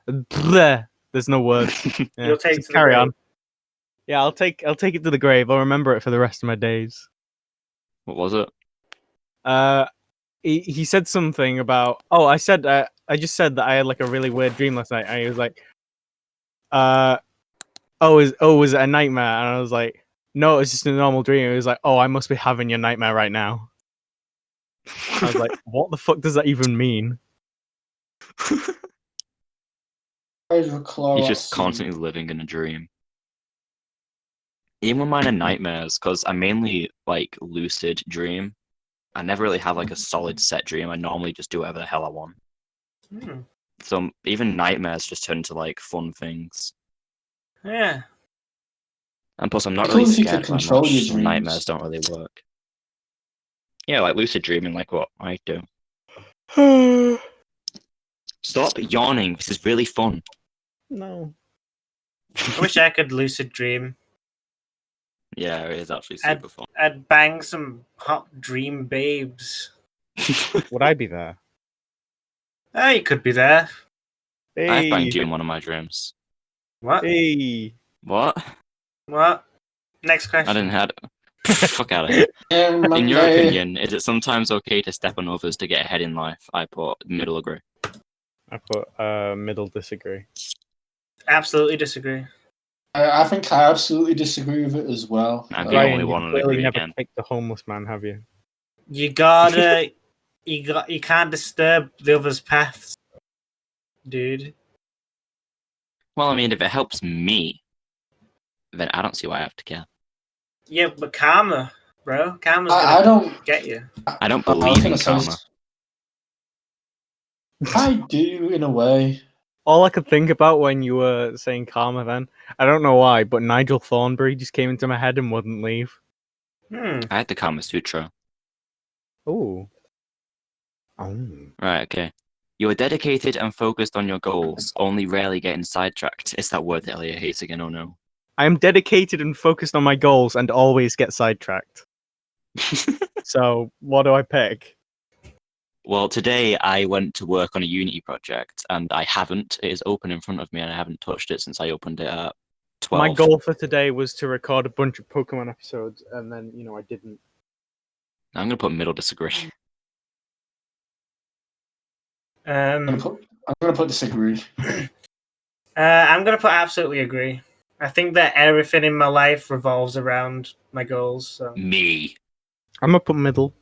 There's no words. Yeah, You'll take just to the carry grave. on. Yeah, I'll take it to the grave. I'll remember it for the rest of my days. What was it? He said something about. Oh, I just said that I had like a really weird dream last night. And he was like, was it a nightmare? And I was like, no, it's just a normal dream. He was like, oh, I must be having your nightmare right now. I was like, what the fuck does that even mean? He's just constantly living in a dream. Even when mine are nightmares, because I mainly like lucid dream. I never really have like a solid set dream. I normally just do whatever the hell I want. Hmm. So even nightmares just turn into like fun things. Yeah. And plus, I'm not As really long as you can scared that control much, your so dreams. nightmares don't really work. Yeah, like lucid dreaming, like what I do. Stop yawning. This is really fun. No. I wish I could lucid dream. Yeah, it is actually super fun. I'd bang some hot dream babes. Would I be there? Oh, you could be there. I banged you in one of my dreams. What? Hey. What? What? Next question. I didn't have. Fuck out of here. In your opinion, is it sometimes okay to step on others to get ahead in life? I put middle agree. I put middle disagree. Absolutely disagree. I think I absolutely disagree with it as well. I'm the Ryan, only you've one that clearly agree never again. kicked the homeless man, have you? You gotta, you can't disturb the other's paths, dude. Well, I mean, if it helps me, then I don't see why I have to care. Yeah, but karma, bro. Karma's gonna I don't. get you. I don't I was believe gonna in say karma. I do in a way. All I could think about when you were saying karma then, I don't know why, but Nigel Thornberry just came into my head and wouldn't leave. Hmm. I had the Kama Sutra. Ooh. Oh. Right, okay. You are dedicated and focused on your goals, only rarely getting sidetracked. It's that word that Elliot hates again, oh no. I am dedicated and focused on my goals and always get sidetracked. So, what do I pick? Well, today I went to work on a Unity project, and I haven't. It is open in front of me, and I haven't touched it since I opened it at 12. My goal for today was to record a bunch of Pokemon episodes, and then, I didn't. I'm going to put middle disagree. I'm gonna put disagree. I'm gonna put absolutely agree. I think that everything in my life revolves around my goals. So. Me. I'm gonna put middle.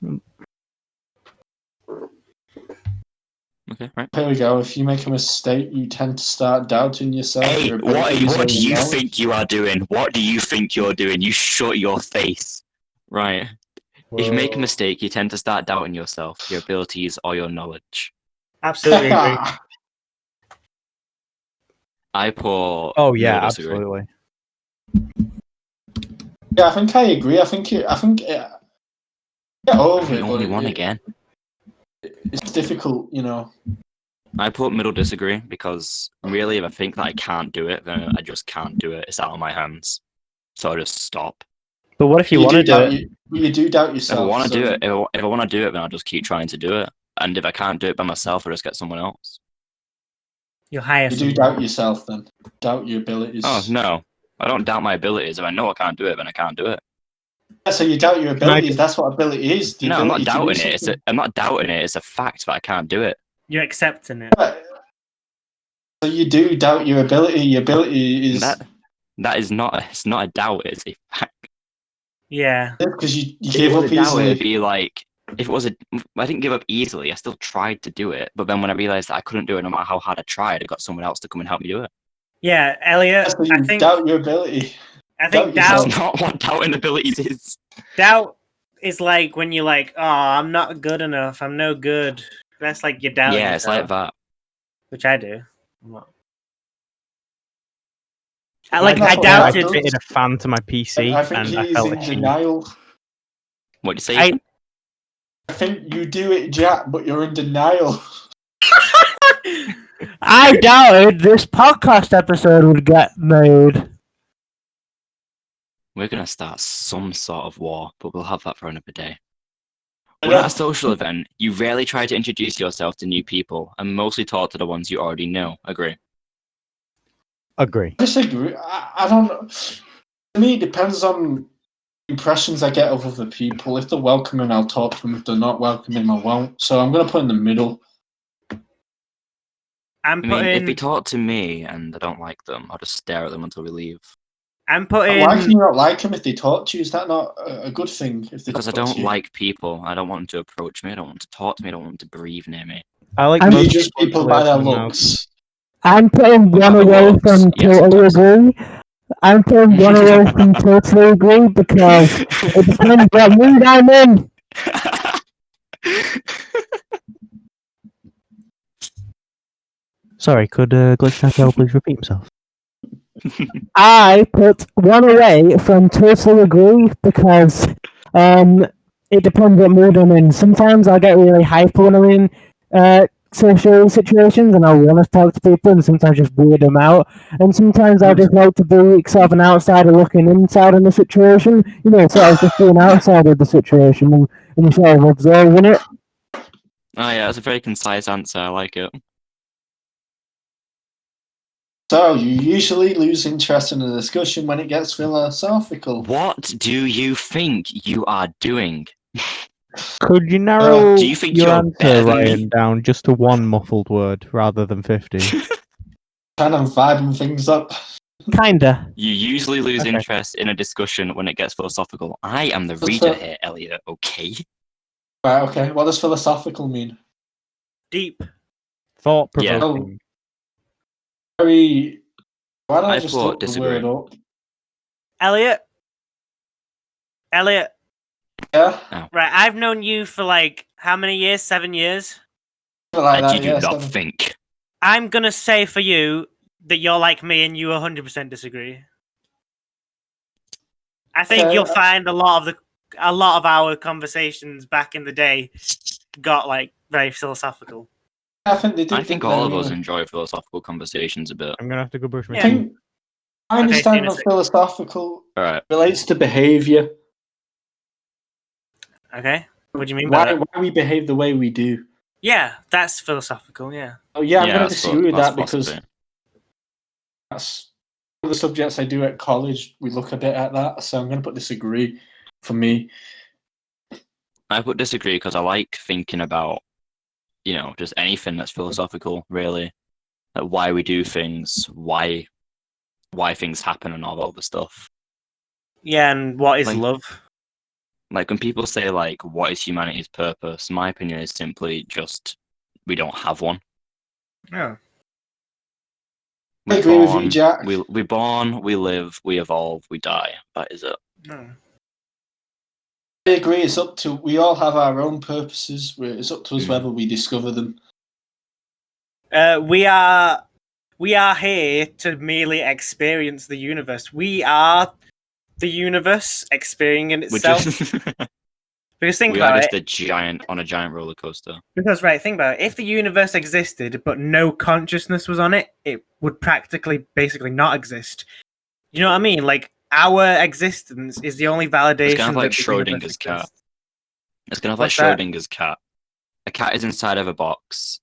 Okay, right. Here we go. If you make a mistake, you tend to start doubting yourself. Hey, your what abilities, or do your you knowledge. think you are doing? What do you think you're doing? You shut your face. Right. If you make a mistake, you tend to start doubting yourself, your abilities, or your knowledge. Absolutely agree. I put. Oh yeah, middle disagree. absolutely. Yeah, I think I agree. I think get over it. Only but one again. It's difficult, I put middle disagree because really, if I think that I can't do it, then I just can't do it. It's out of my hands, so I just stop. But what if you want to do it? You do doubt If I yourself. want to do it, if I want to do it, then I'll just keep trying to do it. And if I can't do it by myself, I'll just get someone else. You'll hire You do someone. doubt yourself, then doubt your abilities. Oh no, I don't doubt my abilities. If I know I can't do it, then I can't do it. Yeah, so you doubt your abilities. That's what ability is. The No, I'm not ability to do doubting it. something. I'm not doubting it. It's a fact that I can't do it. You're accepting it. So you do doubt your ability. Your ability is That is not. It's not a doubt. It's a fact. Yeah. because you If give it was up a doubt, it'd easily. be like if it was a. I didn't give up easily. I still tried to do it, but then when I realized that I couldn't do it, no matter how hard I tried, I got someone else to come and help me do it. Yeah, Elliot. So you doubt your ability. I think That's doubt. not what doubting abilities is. Doubt is like when you're like, "Oh, I'm not good enough. I'm no good." That's like you're doubting Yeah, it's like that. which I do. I I doubted. fitted a fan to my PC, I think and I he's felt in ashamed. denial. What do you say? I think you do it, Jack, but you're in denial. I doubted this podcast episode would get made. We're gonna start some sort of war, but we'll have that for another day. When at a social event, you rarely try to introduce yourself to new people and mostly talk to the ones you already know. Agree? Agree. I disagree. I don't know. To me, it depends on impressions I get of other people. If they're welcoming, I'll talk to them. If they're not welcoming, I won't. So I'm going to put in the middle. I mean, if they talk to me and I don't like them, I'll just stare at them until we leave. Why can you not like them if they talk to you? Is that not a good thing? Because I don't like people. I don't want them to approach me. I don't want them to talk to me. I don't want them to breathe near me. I like you judge people by their looks. I'm putting one away from totally agree. I'm putting one away from totally agree because it depends what mood I'm in. Sorry, could GLITCHTIMEFAIL please repeat himself? I put one away from totally agree because it depends what mood I'm in. Sometimes I'll get really hyper when I'm in social situations and I want to talk to people and sometimes just weird them out. And sometimes I just like to be sort of an outsider looking inside in the situation, sort of just being outside of the situation and sort of observing it. Oh yeah, that's a very concise answer. I like it. So you usually lose interest in a discussion when it gets philosophical. What do you think you are doing? Could you narrow do you think your you're answer, better than Ryan, me? down just to one muffled word rather than 50? Kind of vibing things up. Kinda. You usually lose interest in a discussion when it gets philosophical. I am the reader here, Elliot, okay? Right, okay. What does philosophical mean? Deep. Thought-provoking. Very... Why don't I I just thought look the disagree. word up? Elliot. Yeah. Right, I've known you for like how many years? 7 years. Something like And that, you do yeah, not 7. think. I'm gonna say for you that you're like me and you 100% disagree. I think Okay, you'll find a lot of our conversations back in the day got like very philosophical. I think they did. I think didn't all they, of us really? enjoy philosophical conversations a bit. I'm gonna have to go brush my Yeah. I teeth. think my Okay, see you in understanding a of sec. philosophical All right. relates to behavior. Okay, what do you mean by Why that? we behave the way we do. Yeah, that's philosophical. Yeah. Oh yeah, I'm Yeah, going to that's disagree with that's that because philosophy. that's one of the subjects I do at college. We look a bit at that, so I'm going to put disagree for me. I would disagree because I like thinking about, just anything that's philosophical, really. Like why we do things, why things happen, and all that other stuff. Yeah, and what is Like- love? Like when people say like, "What is humanity's purpose?" My opinion is simply just we don't have one. Oh. I agree with you, Jack. We're born, we live, we evolve, we die. That is it. No. I agree. It's up to we all have our own purposes. It's up to us Mm. whether we discover them. We are here to merely experience the universe. We are the universe experiencing We're itself. just Because think we are about just it. on a giant roller coaster. Because right, think about it. If the universe existed but no consciousness was on it, it would practically, basically, not exist. You know what I mean? Like our existence is the only validation. It's kind of like that the universe Schrodinger's cat. exists. It's kind of like What's that? Schrodinger's cat. A cat is inside of a box,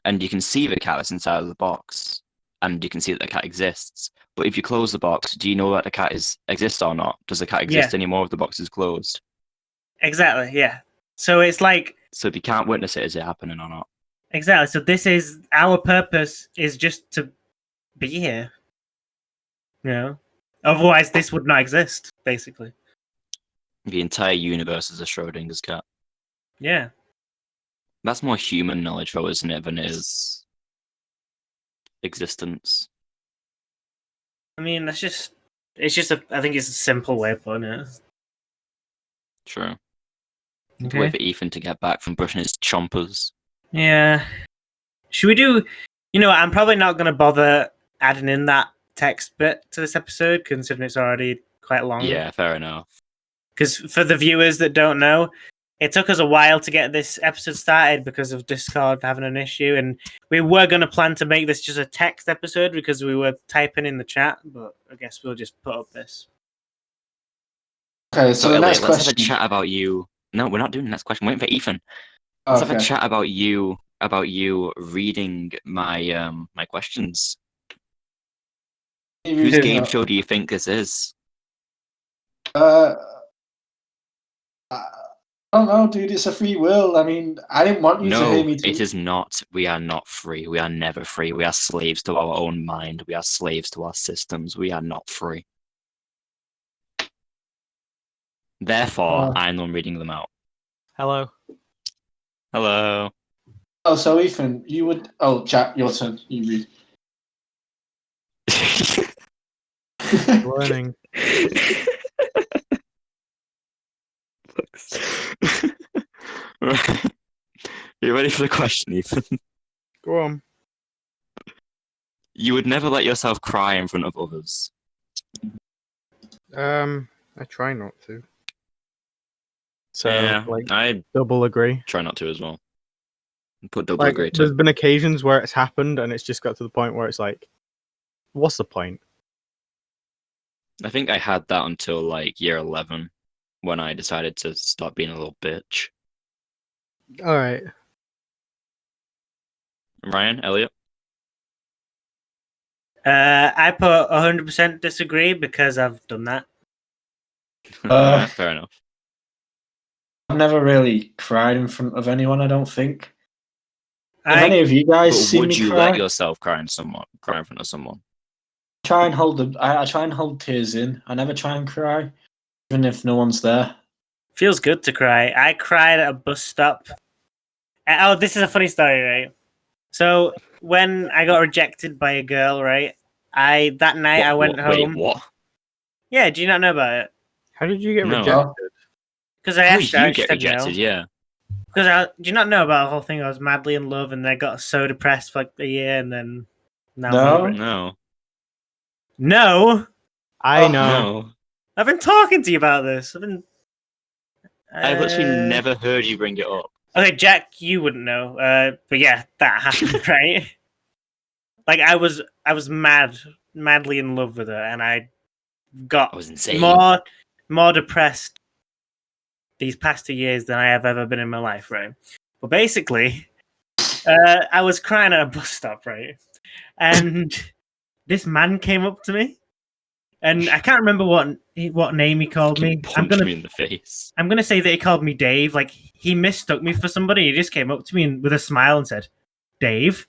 and you can see the cat that's inside of the box, and you can see that the cat exists. But if you close the box, do you know that the cat exists or not? Does the cat exist anymore if the box is closed? Exactly. Yeah. So it's like So if you can't witness it, is it happening or not? exactly. So this is our purpose is just to be here. You know. Otherwise, this would not exist. Basically. The entire universe is a Schrodinger's cat. Yeah. That's more human knowledge, though, isn't it, than it is existence. I mean, it's just I think it's a simple way of putting it. True. Okay. Wait for Ethan to get back from brushing his chompers. Yeah. Should we do? You know, I'm probably not going to bother adding in that text bit to this episode, considering it's already quite long. Yeah, fair enough. Because for the viewers that don't know, it took us a while to get this episode started because of Discord having an issue, and we were going to plan to make this just a text episode because we were typing in the chat, but I guess we'll just put up this. Okay, so the Elliot, next let's have a question. chat about you. No, we're not doing the next question. We're waiting for Ethan. Oh, Let's have a chat about you reading my my questions. Whose game show do you think this is? I don't know, dude. It's a free will. I mean, I didn't want you to hear No, me. it is not. We are not free. We are never free. We are slaves to our own mind. We are slaves to our systems. We are not free. Therefore, I'm the one reading them out. Hello. Hello. Oh, so Ethan, you would. Oh, Jack, your turn. You read. Learning. Right. You ready for the question, Ethan? Go on. You would never let yourself cry in front of others. I try not to. So, Yeah, like, I double agree. try not to as well. Put double Like, agree there's too. been occasions where it's happened and it's just got to the point where it's like, what's the point? I think I had that until like year 11 when I decided to stop being a little bitch. All right. Ryan, Elliot? I put 100% disagree because I've done that. Fair enough. I've never really cried in front of anyone. I don't think. Have I any of you guys But seen would me you cry? let yourself cry in front of someone? Try and hold the. I try and hold tears in. I never try and cry, even if no one's there. feels good to cry. I cried at a bus stop. Oh, this is a funny story, right? So when I got rejected by a girl, right? That night I went home. Wait, what? Yeah, do you not know about it? How did you get No. rejected? Because I How asked did her, you and she get said rejected? no. Yeah. Because do you not know about the whole thing? I was madly in love, and I got so depressed for like a year, and then now I'm No. over it. No. No, I Oh, know. No. I've been talking to you about this. I've literally never heard you bring it up. Okay, Jack, you wouldn't know, but yeah, that happened, right? Like I was madly in love with her, and I got I was insane. more depressed these past 2 years than I have ever been in my life, right? But basically, I was crying at a bus stop, right? And this man came up to me, and I can't remember what name he called me. Punch me in the face. I'm gonna say that he called me Dave. Like he mistook me for somebody. He just came up to me with a smile and said, "Dave,"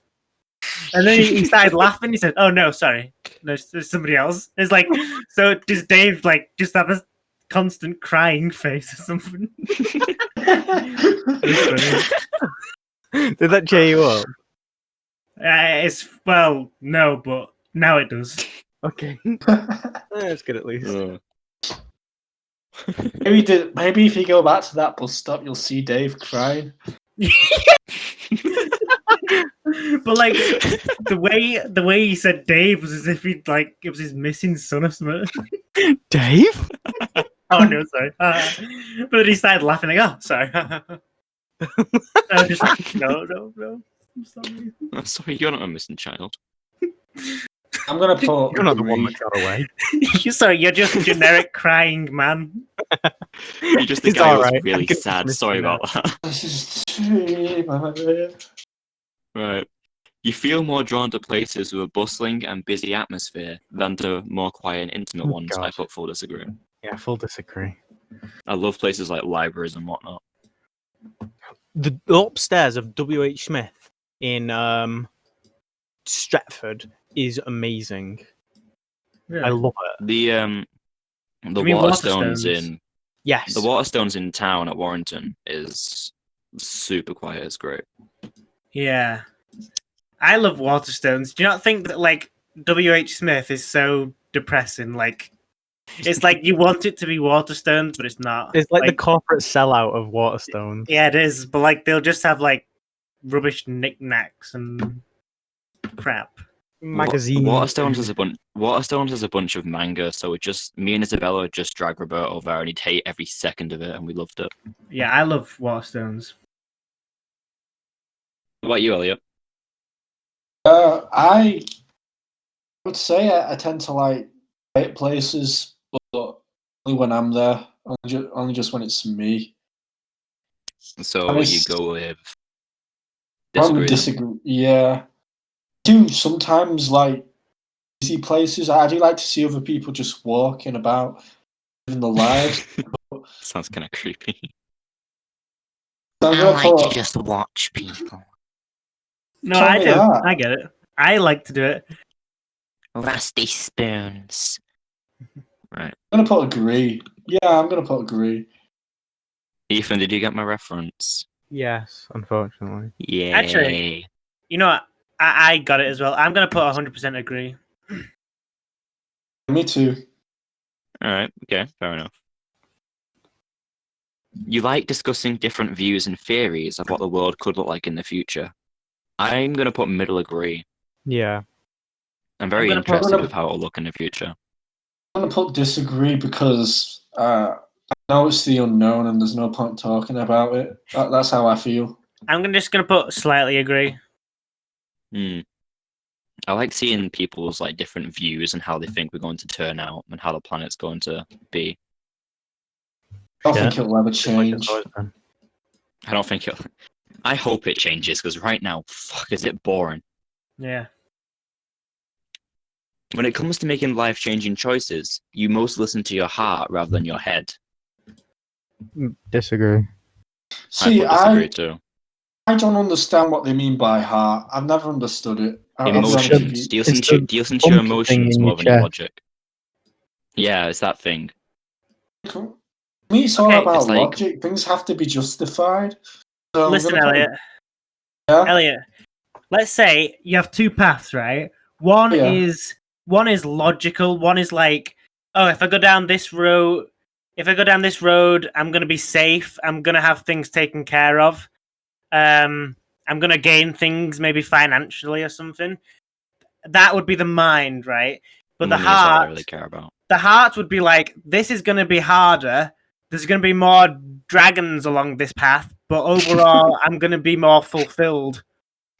and then he started laughing. He said, "Oh no, sorry, there's somebody else." It's like, so does Dave like just have a constant crying face or something? It's funny. Did that cheer you up? It's well, no, but now it does. Okay. That's good at least. Ugh. Maybe if you go back to that bus stop, you'll see Dave crying. But like the way he said Dave was as if he'd like it was his missing son or something. Dave? Oh no, sorry. But then he started laughing. Like, oh, sorry. I was just like, no. I'm sorry. I'm sorry, you're not a missing child. I'm gonna put. You're not the one agree. that got away. Sorry, you're just a generic crying man. You're just the It's guy who was alright. I really can sad. dismiss Sorry you about that. This is too Right. You feel more drawn to places with a bustling and busy atmosphere than to more quiet and intimate Oh, ones. I God. put full disagree. Yeah, full disagree. I love places like libraries and whatnot. The upstairs of W.H. Smith in Stratford is amazing. I love it. The You mean Waterstones Waterstones? in Yes. the Waterstones in town at Warrington is super quiet. It's great. Yeah. I love Waterstones. Do you not think that like W.H. Smith is so depressing? Like it's like you want it to be Waterstones, but it's not. It's like the corporate sellout of Waterstones. Yeah, it is. But like they'll just have like rubbish knickknacks and crap. Magazine. Waterstones is a bunch of manga, so me and Isabella would just drag Roberto over and he'd hate every second of it, and we loved it. Yeah, I love Waterstones. What about you, Elliot? I would say I tend to like quiet places, but only when I'm there. Only just when it's me. So And you it's- go with Probably disagree. disagree. Yeah. I do sometimes like busy places. I do like to see other people just walking about, living their lives. Sounds kind of creepy. So I'm gonna put- just watch people. No, Tell I me do. that. I get it. I like to do it. Rusty spoons. Right. I'm gonna put agree. Yeah, I'm gonna put agree. Ethan, did you get my reference? Yes, unfortunately. Yeah. Actually- You know what? I got it as well. I'm gonna put 100% agree. Me too. Alright, okay, fair enough. You like discussing different views and theories of what the world could look like in the future. I'm going to put middle agree. Yeah. I'm very I'm gonna put- interested with how it'll look in the future. I'm gonna put disagree because I know it's the unknown and there's no point talking about it. That's how I feel. I'm just gonna put slightly agree. I like seeing people's like different views and how they think we're going to turn out and how the planet's going to be. I don't Yeah. think it'll ever Just like change. it's always been. I don't think it'll... I hope it changes because right now, fuck, is it boring. Yeah. When it comes to making life-changing choices, you most listen to your heart rather than your head. Disagree. See, I disagree too. I don't understand what they mean by heart. I've never understood it. Emotions. Do you listen It's to, the do you listen to your bumpy thing emotions in more your than your chest. logic? Yeah, it's that thing. To me, it's all Okay, about it's like- logic. Things have to be justified. So I'm Listen, gonna put- Elliot. Yeah? Elliot, let's say you have two paths, right? One Yeah. is logical, one is like oh, if I go down this road, I'm gonna be safe. I'm gonna have things taken care of. I'm gonna gain things, maybe financially or something. That would be the mind, right? But Money is all I really care about. the heart would be like, this is gonna be harder. There's gonna be more dragons along this path, but overall, I'm gonna be more fulfilled.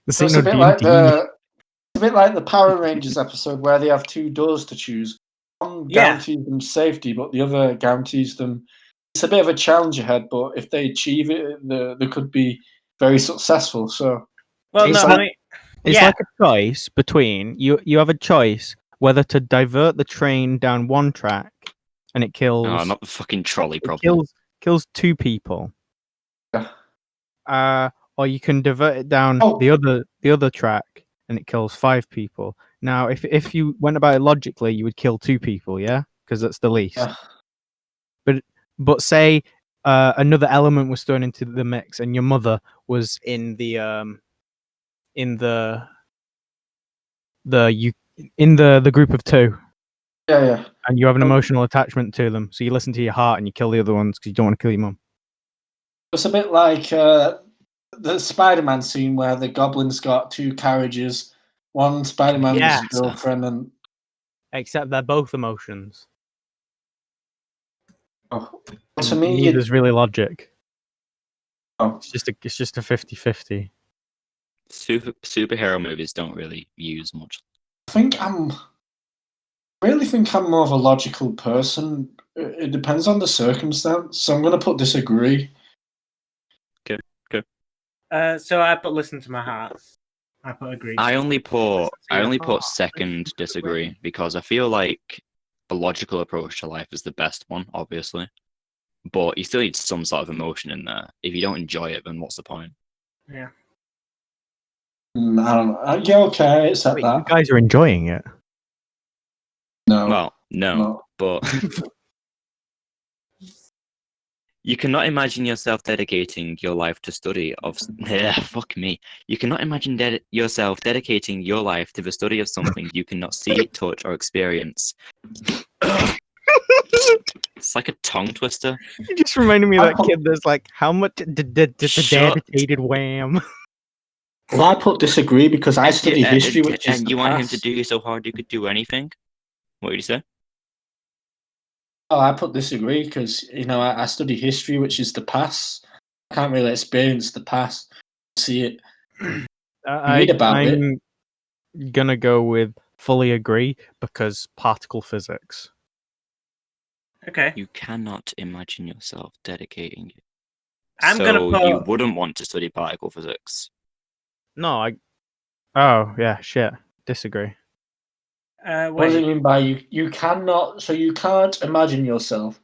This ain't It's a no bit like D&D. the Power Rangers episode where they have two doors to choose. One Yeah. guarantees them safety, but the other guarantees them. It's a bit of a challenge ahead, but if they achieve it, they could be very successful. So, Well, It's no, like- I mean, It's yeah. like a choice between you have a choice whether to divert the train down one track and it kills Oh, not the fucking trolley it problem. kills 2 people. Yeah. Or you can divert it down Oh. the other track and it kills 5 people. Now, if you went about it logically, you would kill 2 people, yeah, because that's the least. Yeah. But say another element was thrown into the mix and your mother was in the group of 2. yeah. And you have an Oh. emotional attachment to them, so you listen to your heart and you kill the other ones because you don't want to kill your mum. It's a bit like the Spider-Man scene where the Goblin's got 2 carriages. One Spider-Man's Yes. girlfriend, and Except they're both emotions. to me, Neither's really logic. Oh. It's just a 50-50. Superhero movies don't really use much. I really think I'm more of a logical person. It depends on the circumstance. So I'm going to put disagree. So I put listen to my heart. I put agree. I only put heart. second disagree because I feel like a logical approach to life is the best one, obviously. But you still need some sort of emotion in there. If you don't enjoy it, then what's the point? Yeah. I don't know. Yeah, okay, I accept Wait, you that. guys are enjoying it. No. Well, no, but you cannot imagine yourself dedicating your life to study of. Fuck me. You cannot imagine yourself dedicating your life to the study of something you cannot see, touch, or experience. It's like a tongue twister. You just reminded me of that kid that's like, how much dedicated wham? Well, I put disagree because I study history, which is and the you want him to past. do so hard you could do anything. What did you say? Oh, I put disagree because I study history, which is the past. I can't really experience the past, see it. Read about it. I'm gonna go with fully agree because particle physics. Okay. You cannot imagine yourself dedicating it. I'm so gonna put. you wouldn't want to study particle physics. No, Oh yeah, shit. Disagree. What does it Wait. mean by you cannot? So you can't imagine yourself.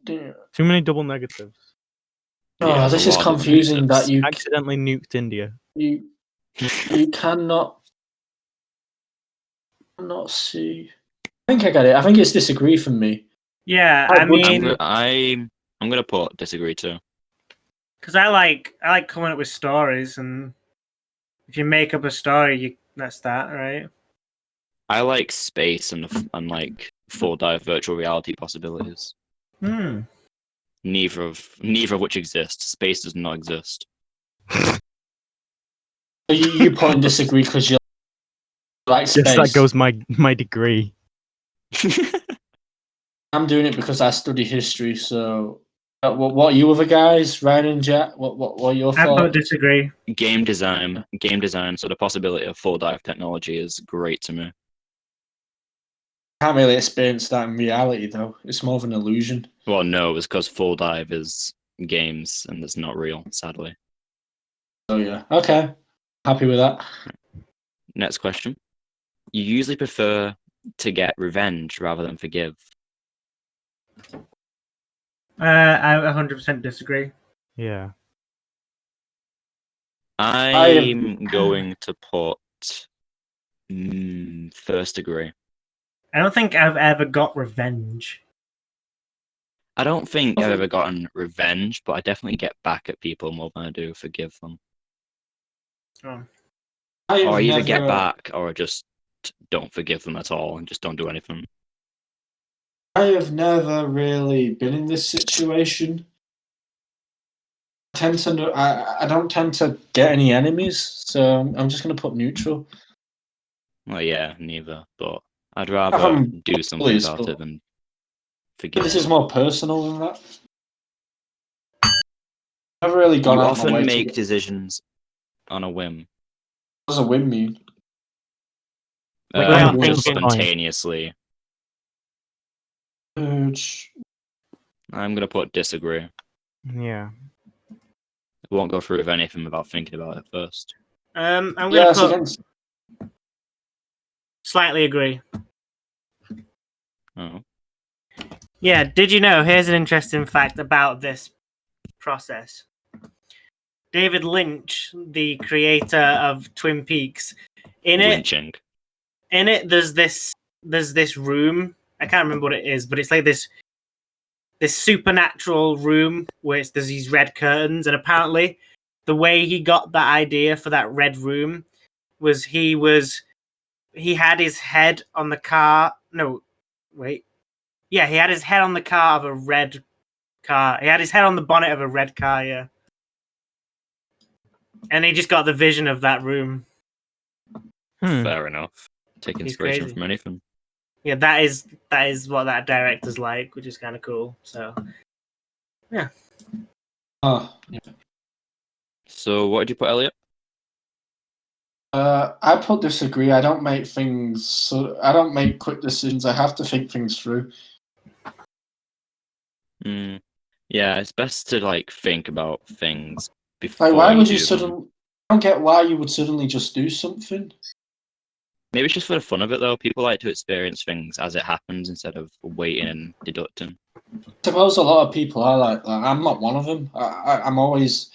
Too many double negatives. Oh, Yeah, this a is lot of confusing. That negatives. Accidentally nuked India. you cannot see. I think I get it. I think it's disagree from me. Yeah, I I would- mean, I'm gonna put disagree too. because I like coming up with stories, and if you make up a story, that's that, right? I like space and like full dive virtual reality possibilities. Hmm. Neither of which exist. Space does not exist. You put in disagree because you like space. Yes, that goes my degree. I'm doing it because I study history. So, what are you other guys, Ryan and Jack? What are your I put thoughts? disagree. Game design. So the possibility of full dive technology is great to me. Can't really experience that in reality, though. It's more of an illusion. Well, no, it's because full dive is games and it's not real, sadly. So yeah, okay, happy with that. Next question. You usually prefer to get revenge rather than forgive. I 100% disagree. Yeah. I'm going to put first degree. I don't think I've ever got revenge. I don't think I've ever gotten revenge, but I definitely get back at people more than I do forgive them. Oh. Or either get back or just don't forgive them at all and just don't do anything. I have never really been in this situation. I don't tend to get any enemies, so I'm just going to put neutral. Well, yeah, neither. But I'd Have rather them do something bullies, about but it than forgive this is them. more personal than that. I've never really gone You out my often way make to decisions on a whim. what does a win mean? Like, without Just thinking. spontaneously. Urge. I'm gonna put disagree. Yeah. I won't go through with anything without thinking about it first. I'm gonna Yes, put against slightly agree. Oh. Yeah, did you know? Here's an interesting fact about this process. David Lynch, the creator of Twin Peaks, in Lynching. it there's this room. I can't remember what it is, but it's like this supernatural room where there's these red curtains, and apparently the way he got that idea for that red room was he had his head on the car. No, wait. Yeah, he had his head on the car of a red car. He had his head on the bonnet of a red car, yeah. And he just got the vision of that room. Fair enough. Take He's inspiration crazy. from anything. Yeah, that is what that director's like, which is kind of cool. So, yeah. So what did you put, Elliot? I put disagree. I don't make things. I don't make quick decisions. I have to think things through. Yeah, it's best to like think about things before Like, why would you do them. suddenly? I don't get why you would suddenly just do something. Maybe it's just for the fun of it, though. People like to experience things as it happens instead of waiting and deducting. I suppose a lot of people are like that. I'm not one of them. I'm always.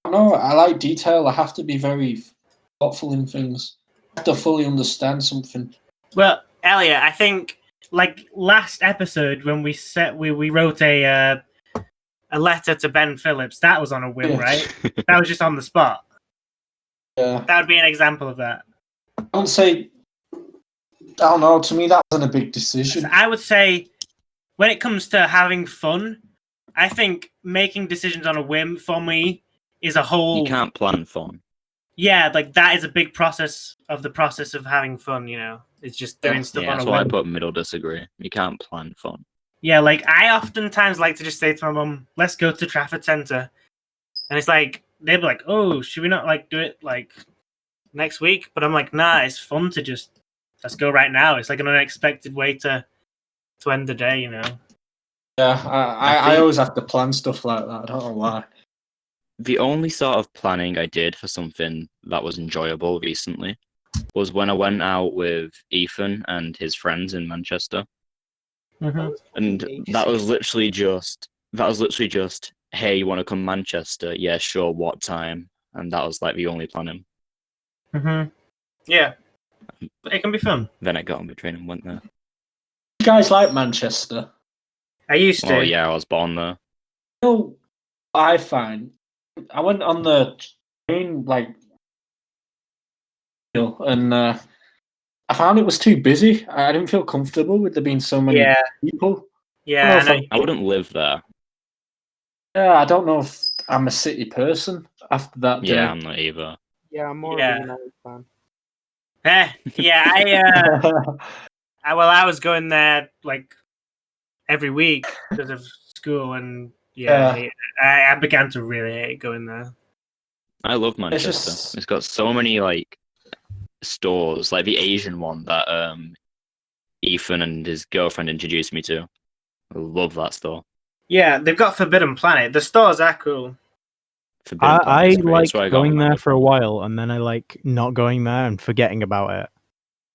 No, I like detail. I have to be very thoughtful in things. I have to fully understand something. Well, Elliot, I think like last episode when we wrote a letter to Ben Phillips, that was on a whim, Yeah. right? That was just on the spot. Yeah. That would be an example of that. I don't say. I don't know. To me, that wasn't a big decision. So I would say when it comes to having fun, I think making decisions on a whim for me is a whole. You can't plan fun. Yeah, like that is a big process of having fun. You know, it's just doing stuff Yeah, on a that's why I whim. put middle disagree. You can't plan fun. Yeah, like I oftentimes like to just say to my mum, "Let's go to Trafford Centre," and it's like they'd be like, "Oh, should we not like do it like next week?" But I'm like, "Nah, it's fun to just let's go right now." It's like an unexpected way to end the day, you know. Yeah, I think- always have to plan stuff like that. I don't know why. The only sort of planning I did for something that was enjoyable recently was when I went out with Ethan and his friends in Manchester. Mm-hmm. And that was literally just, hey, you want to come Manchester? Yeah, sure, what time? And that was like the only planning. Mm-hmm. Yeah, but it can be fun. Then I got on the train and went there. You guys like Manchester? I used to. Oh yeah, I was born there. You know, I find I went on the train like, and I found it was too busy. I didn't feel comfortable with there being so many Yeah. people. Yeah, I don't know if I wouldn't live there. I don't know if I'm a city person after that day. Yeah, I'm not either. Yeah, I'm more Yeah. of a United fan. Yeah, I was going there like every week because of school, and I began to really hate going there. I love Manchester. just- It's got so many like stores, like the Asian one that Ethan and his girlfriend introduced me to. I love that store. Yeah, they've got Forbidden Planet. The stores are cool. Forbidden I Planet's great. like That's where I got going there Orlando for a from. while, and then I like not going there and forgetting about it.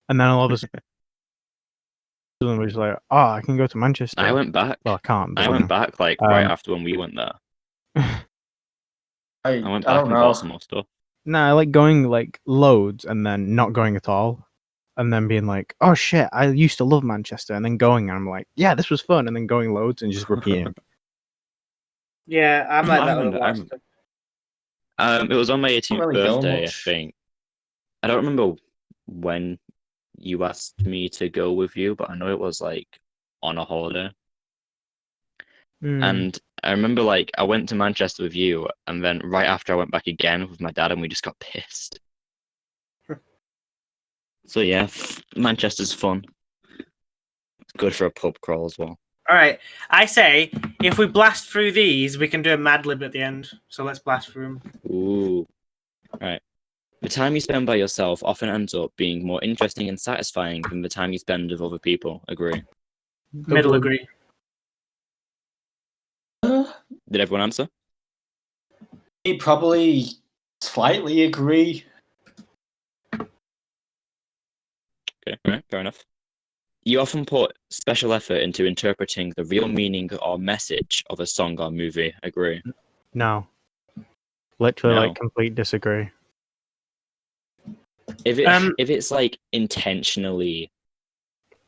And then all of a sudden, we're just like, oh, I can go to Manchester. I went back. Well, I can't. I But went back like right Um, after when we went there. I I went I back don't and know. bought some more stuff. No, I like going like loads and then not going at all. And then being like, oh shit, I used to love Manchester. And then going and I'm like, yeah, this was fun. And then going loads and just repeating. Yeah, I'm like I that with remember- a I lot of remember- stuff. It was on my 18th really go birthday, I much. think. I don't remember when you asked me to go with you, but I know it was like on a holiday. Hmm. And I remember like I went to Manchester with you, and then right after I went back again with my dad, and we just got pissed. So yeah, Manchester's fun. It's good for a pub crawl as well. All right. I say if we blast through these, we can do a Mad Lib at the end. So let's blast through them. Ooh. Right. The time you spend by yourself often ends up being more interesting and satisfying than the time you spend with other people. Agree. Middle agree. Did everyone answer? I probably slightly agree. Okay, right, fair enough. You often put special effort into interpreting the real meaning or message of a song or movie. Agree. No. Literally, No. like, complete disagree. If it's like intentionally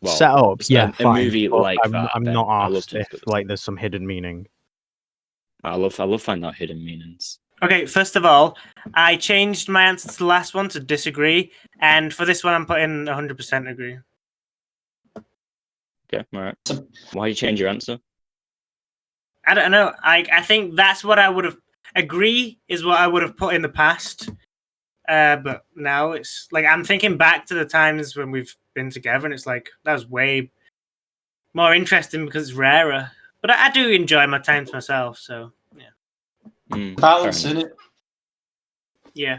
Set up, yeah, a fine. movie but like that, I'm then not I love asked to if discuss like it. there's some hidden meaning. I love finding out hidden meanings. Okay, first of all, I changed my answer to the last one to disagree, and for this one, I'm putting 100% agree. Okay, all right. Why you change your answer? I don't know. I think that's what I would have. Agree is what I would have put in the past, but now it's like I'm thinking back to the times when we've been together, and it's like that was way more interesting because it's rarer. But I do enjoy my time to myself, so yeah. Balance fair in enough. it. Yeah.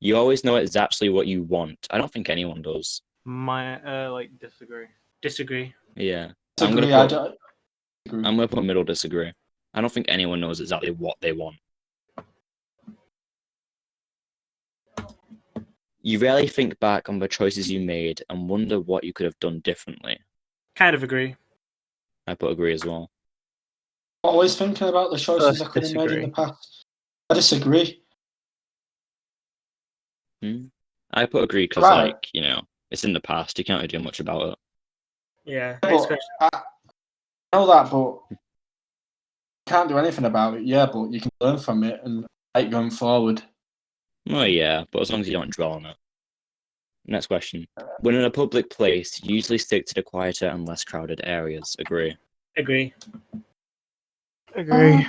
You always know exactly what you want. I don't think anyone does. My like disagree. Disagree. Yeah. Disagree. I'm I don't agree. gonna put middle disagree. I don't think anyone knows exactly what they want. You rarely think back on the choices you made and wonder what you could have done differently. Kind of agree. I put agree as well. Always thinking about the choices I First, could have made in the disagree. past. I disagree. I put agree because, Right. like, you know, it's in the past. You can't really do much about it. Yeah. Next question. I know that, but can't do anything about it. Yeah, but you can learn from it and like going forward. Well, yeah, but as long as you don't dwell on it. Next question. When in a public place, usually stick to the quieter and less crowded areas. Agree. Agree. Agree.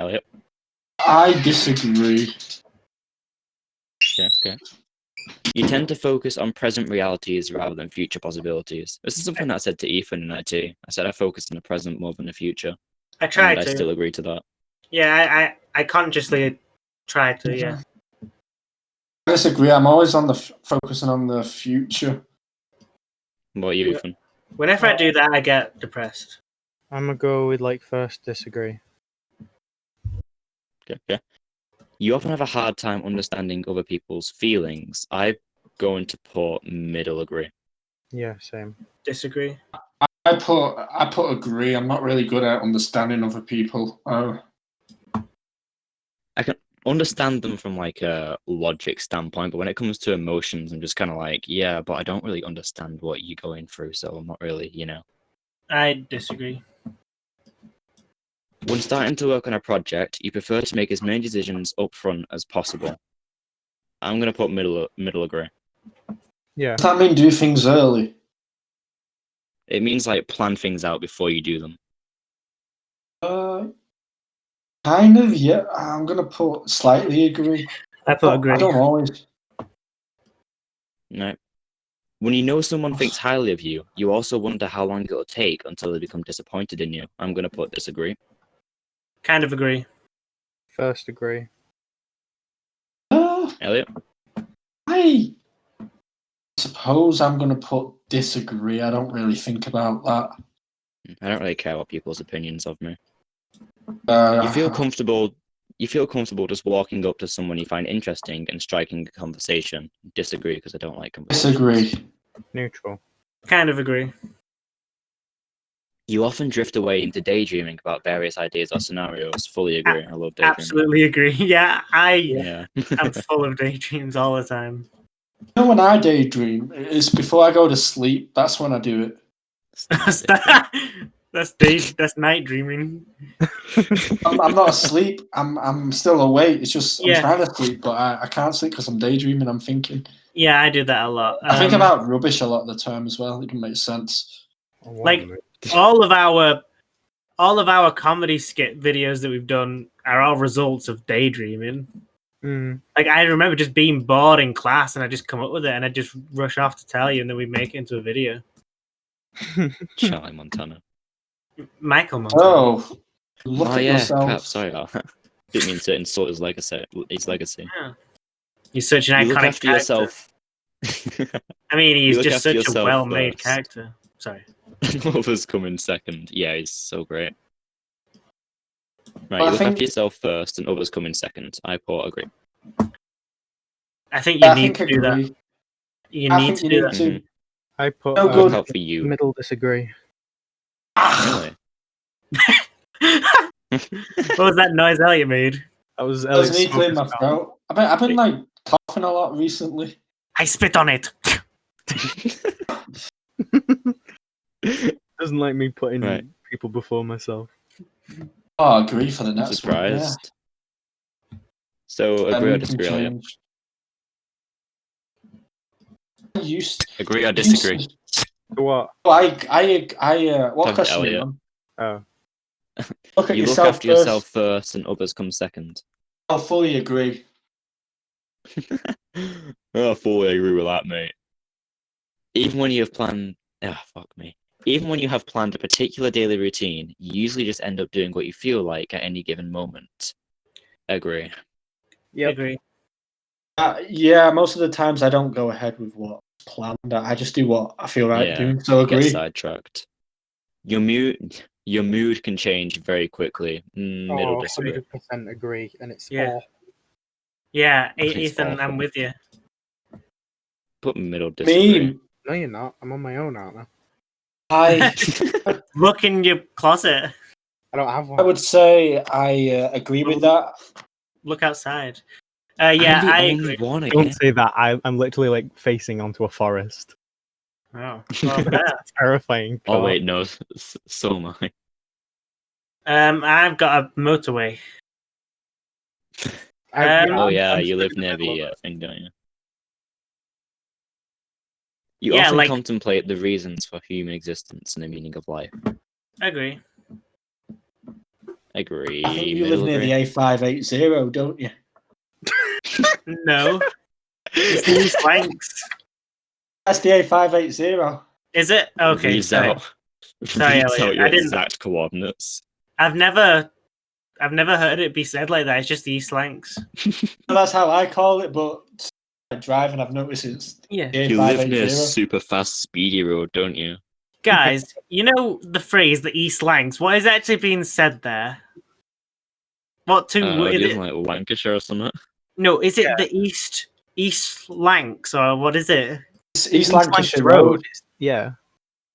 Elliot? I disagree. Okay. You tend to focus on present realities rather than future possibilities. This is something that I said to Ethan in IT. I said I focus on the present more than the future. I try And to. I still agree to that. Yeah, I consciously try to. Yeah. I disagree. I'm always on the focusing on the future. What about you, Ethan? Whenever I do that, I get depressed. I'm gonna go with like first disagree. Okay. You often have a hard time understanding other people's feelings. I'm going to put middle agree. Yeah, same. Disagree. I put agree. I'm not really good at understanding other people. I can understand them from like a logic standpoint, but when it comes to emotions, I'm just kind of like, yeah, but I don't really understand what you're going through, so I'm not really, you know. I disagree. When starting to work on a project, you prefer to make as many decisions up front as possible. I'm going to put middle agree. Yeah. Does that mean do things early? It means like plan things out before you do them. Kind of, yeah. I'm gonna put slightly agree. I put agree. I don't always. No. When you know someone thinks highly of you, you also wonder how long it'll take until they become disappointed in you. I'm going to put disagree. Kind of agree. First agree. Elliot? I suppose I'm gonna put disagree. I don't really think about that. I don't really care about people's opinions of me. You feel comfortable just walking up to someone you find interesting and striking a conversation. Disagree because I don't like conversations. Disagree. Neutral. Kind of agree. You often drift away into daydreaming about various ideas or scenarios. Fully agree. I love daydreaming. Absolutely agree. Yeah, Yeah. I'm full of daydreams all the time. You know, when I daydream, it's before I go to sleep. That's when I do it. That's night dreaming. I'm not asleep. I'm still awake. It's just Yeah. I'm trying to sleep, but I can't sleep because I'm daydreaming. I'm thinking. Yeah, I do that a lot. I think about rubbish a lot of the time as well. It doesn't make sense. Like all of our comedy skit videos that we've done are all results of daydreaming. Like I remember just being bored in class and I just come up with it and I just rush off to tell you and then we make it into a video. Charlie Montana. Michael Montana. Oh, look at yeah, yourself. crap. Sorry, didn't mean to insult his legacy. Yeah. He's such an You look iconic after character. yourself. I mean, he's look just after such a yourself well-made first. character. Sorry. Others come in second. Yeah, he's so great. Right, Well, you I look think- after yourself first, and others come in second. I agree. I think you I need think to do that. agree. You I need think to you do need that. to. I put No Look good. out for you. middle disagree. Ah, Really? What was that noise Elliot made? That was there's Elliot's an clear in my focus throat. I've been like coughing a lot recently. I spit on it. Doesn't like me putting Right. people before myself. Oh, I agree for the I'm next one. Yeah. surprised. So agree or We can disagree, Elliot? change. I used. Agree or I used disagree? to- What? Oh, what Talk to question are you Elliot. on? Oh. Look at You look yourself after first. yourself first, and others come second. I'll fully agree. I fully agree with that, mate. Even when you have planned, Even when you have planned a particular daily routine, you usually just end up doing what you feel like at any given moment. Agree. Yep. Agree. Yeah, most of the times I don't go ahead with what's planned. I just do what I feel right Yeah, doing. So Get agree. sidetracked. Your mood can change very quickly. Middle disagree. 100% agree, and it's Yeah. all. Yeah, It's Ethan, awful. I'm with you. Put middle disagree. Me, No, you're not. I'm on my own, aren't I? I Look in your closet. I don't have I one. would say I agree with that. Look outside. Yeah, I'm the I only agree. one again. Don't say that. I'm literally like facing onto a forest. Oh, well, fair. Terrifying. Oh God. wait, no. So am I. I've got a motorway. Oh yeah, I'm you live screwed near in the middle the of it. thing, don't you? You Yeah, often like- contemplate the reasons for human existence and the meaning of life. Agree. Agree. I think you middle live near agree. the A580, don't you? No. It's the East Lancs. That's the A580. Is it? Okay, Reads sorry. out, Sorry, reads Elliot, out your I didn't- exact coordinates. I've never heard it be said like that. It's just the East Lancs. Well, that's how I call it, but driving, I've noticed it's Yeah. the You live near a A580. super fast speedy road, don't you? Guys, you know the phrase the East Lancs? What is actually being said there? What I two don't know, is do you it? like Lancashire or something? No, is it the East Lancs or what is it? It's East Lancashire Road. Yeah.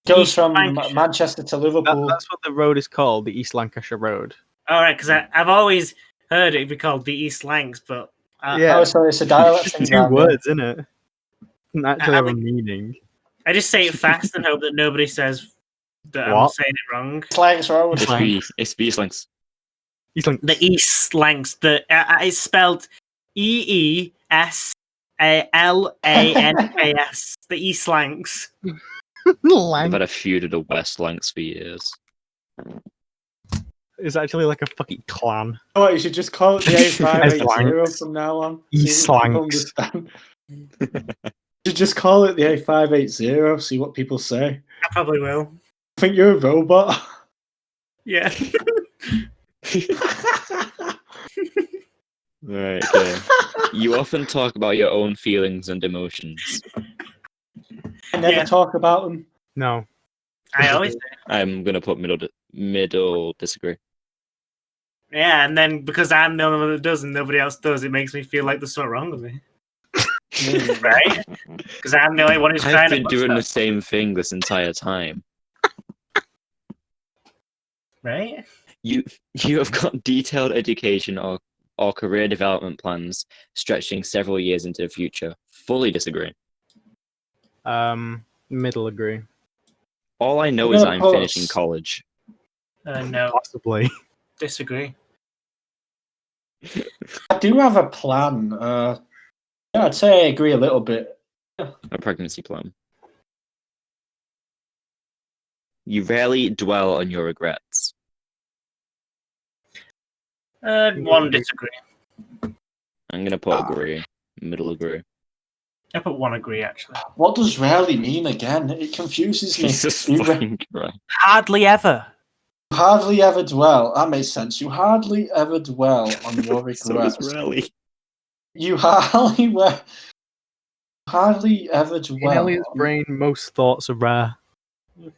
Goes East from Lancashire. Manchester to Liverpool. That's what the road is called, the East Lancashire Road. All right, because I've always heard it be called the East Lancs, but Yeah. Oh, so it's a dialect Just thing. two down there. words, isn't it? Doesn't actually have a meaning. I just say it fast and hope that nobody says that I'm What? saying it wrong. East Lancs Road. It's Beast Links. East Lang- The East Lancs. It's spelled EESLANKS. The East Lancs. I've had a feud with the West Lanks for years. It's actually like a fucking clan. Oh, you should just call it the A580 Lancs. from now on. East See what people Lancs. understand. You should just call it the A580. See what people say. I probably will. I think you're a robot. Yeah. Right, okay. You often talk about your own feelings and emotions. I never Yeah. talk about them. No. I always do. I'm gonna put middle disagree. Yeah, and then because I'm the only one that does and nobody else does, it makes me feel like there's something wrong with me. Right? Because I'm the only one who's I've trying been to doing push the same thing this entire time. that, right? You have got detailed education or career development plans stretching several years into the future. Fully disagree. Middle agree. All I know I'm is gonna I'm put- finishing college. No, Possibly. disagree. I do have a plan. Yeah, I'd say I agree a little bit. A pregnancy plan. You rarely dwell on your regrets. One disagree. I'm gonna put agree. Middle agree. I put one agree actually. What does rarely mean again? It confuses me. Jesus You fucking Christ. Hardly ever. hardly ever dwell. That makes sense. You hardly ever dwell on your So does regrets. rarely. You hardly ever In dwell. Elliot's brain, most thoughts are rare. You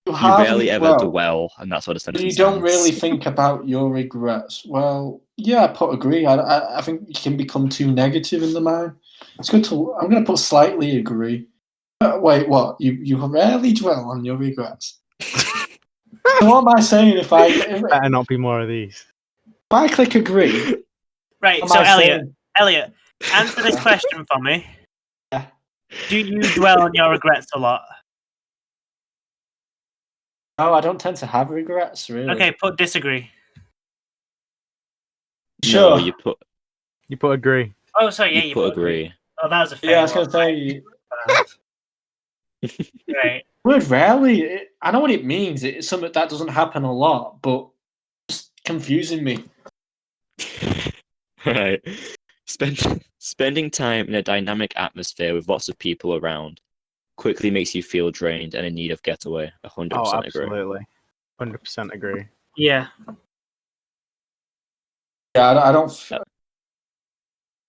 You hardly rarely ever dwell, and that's what a sentence You don't ends. really think about your regrets. Well, yeah, I put agree. I think you can become too negative in the mind. It's good to. I'm going to put slightly agree. Wait, what? You rarely dwell on your regrets. So what am I saying if Better not be more of these. I click agree? Right. Am So I Elliot, saying- answer this question for me. Yeah. Do you dwell on your regrets a lot? No, I don't tend to have regrets. Really. Okay, put disagree. Sure. No, you put agree. Oh, sorry. Yeah, you you put agree. Oh, that was a fail. Yeah, I was going to say. Right. Word rarely. I know what it means. It's something that doesn't happen a lot, but it's confusing me. Right. Spending time in a dynamic atmosphere with lots of people around quickly makes you feel drained and in need of getaway. 100% Oh, agree. absolutely. 100% agree. Yeah. Yeah, I don't. Yeah.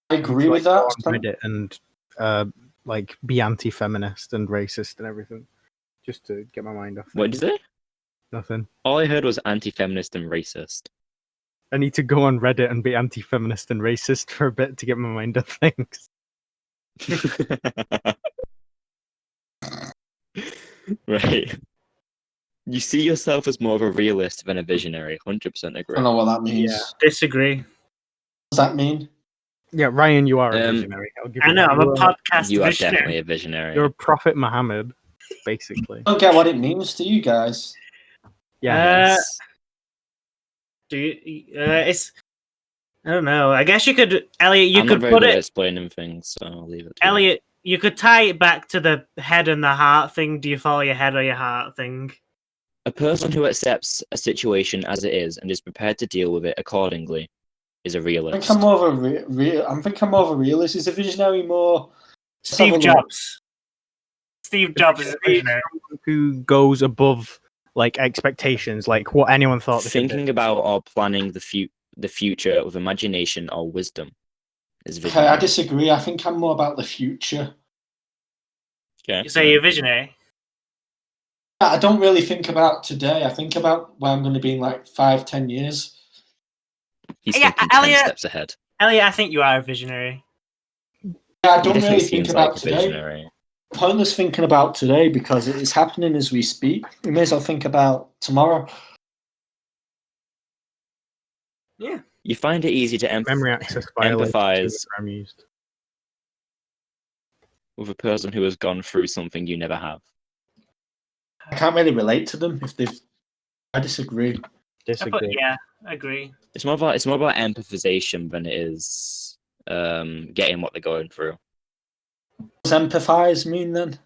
I agree with that. Go on Reddit and like be anti-feminist and racist and everything, just to get my mind off. What did you say? Nothing. All I heard was anti-feminist and racist. I need to go on Reddit and be anti-feminist and racist for a bit to get my mind off things. Right. You see yourself as more of a realist than a visionary. 100% agree. I don't know what that means. Yeah. Disagree. What does that mean? Yeah, Ryan, you are a Um, visionary. I'll give I you know. that. I'm a podcast You are visionary. definitely a visionary. You're a Prophet Muhammad, basically. I don't get what it means to you guys. Yeah. Yes. Do you? It's. I don't know. I guess you could, Elliot. You I'm could not very put good at it, explaining things, so I'll leave it to you. Elliot. You could tie it back to the head and the heart thing. Do you follow your head or your heart thing? A person who accepts a situation as it is and is prepared to deal with it accordingly is a I realist. think I'm more of a I think I'm more of a realist. Is a visionary more? Steve have a look. Jobs. Steve Jobs is a visionary. Who goes above like expectations, like what anyone thought they could do. Thinking about or planning the future with imagination or wisdom is Okay, visionary. I disagree. I think I'm more about the future. Okay. You say you're a visionary. I don't really think about today. I think about where I'm going to be in like 5-10 years. He's Yeah, thinking Elliot. 10 steps ahead. Elliot, I think you are a visionary. Yeah, I He don't definitely really think seems about like a today. visionary. Pointless thinking about today because it is happening as we speak. We may as well think about tomorrow. You find it easy to Memory access empathize I'm used. with a person who has gone through something you never have. I can't really relate to them if they've. I disagree. Disagree. Yeah, I agree. It's more about empathization than it is getting what they're going through. What does empathize mean then?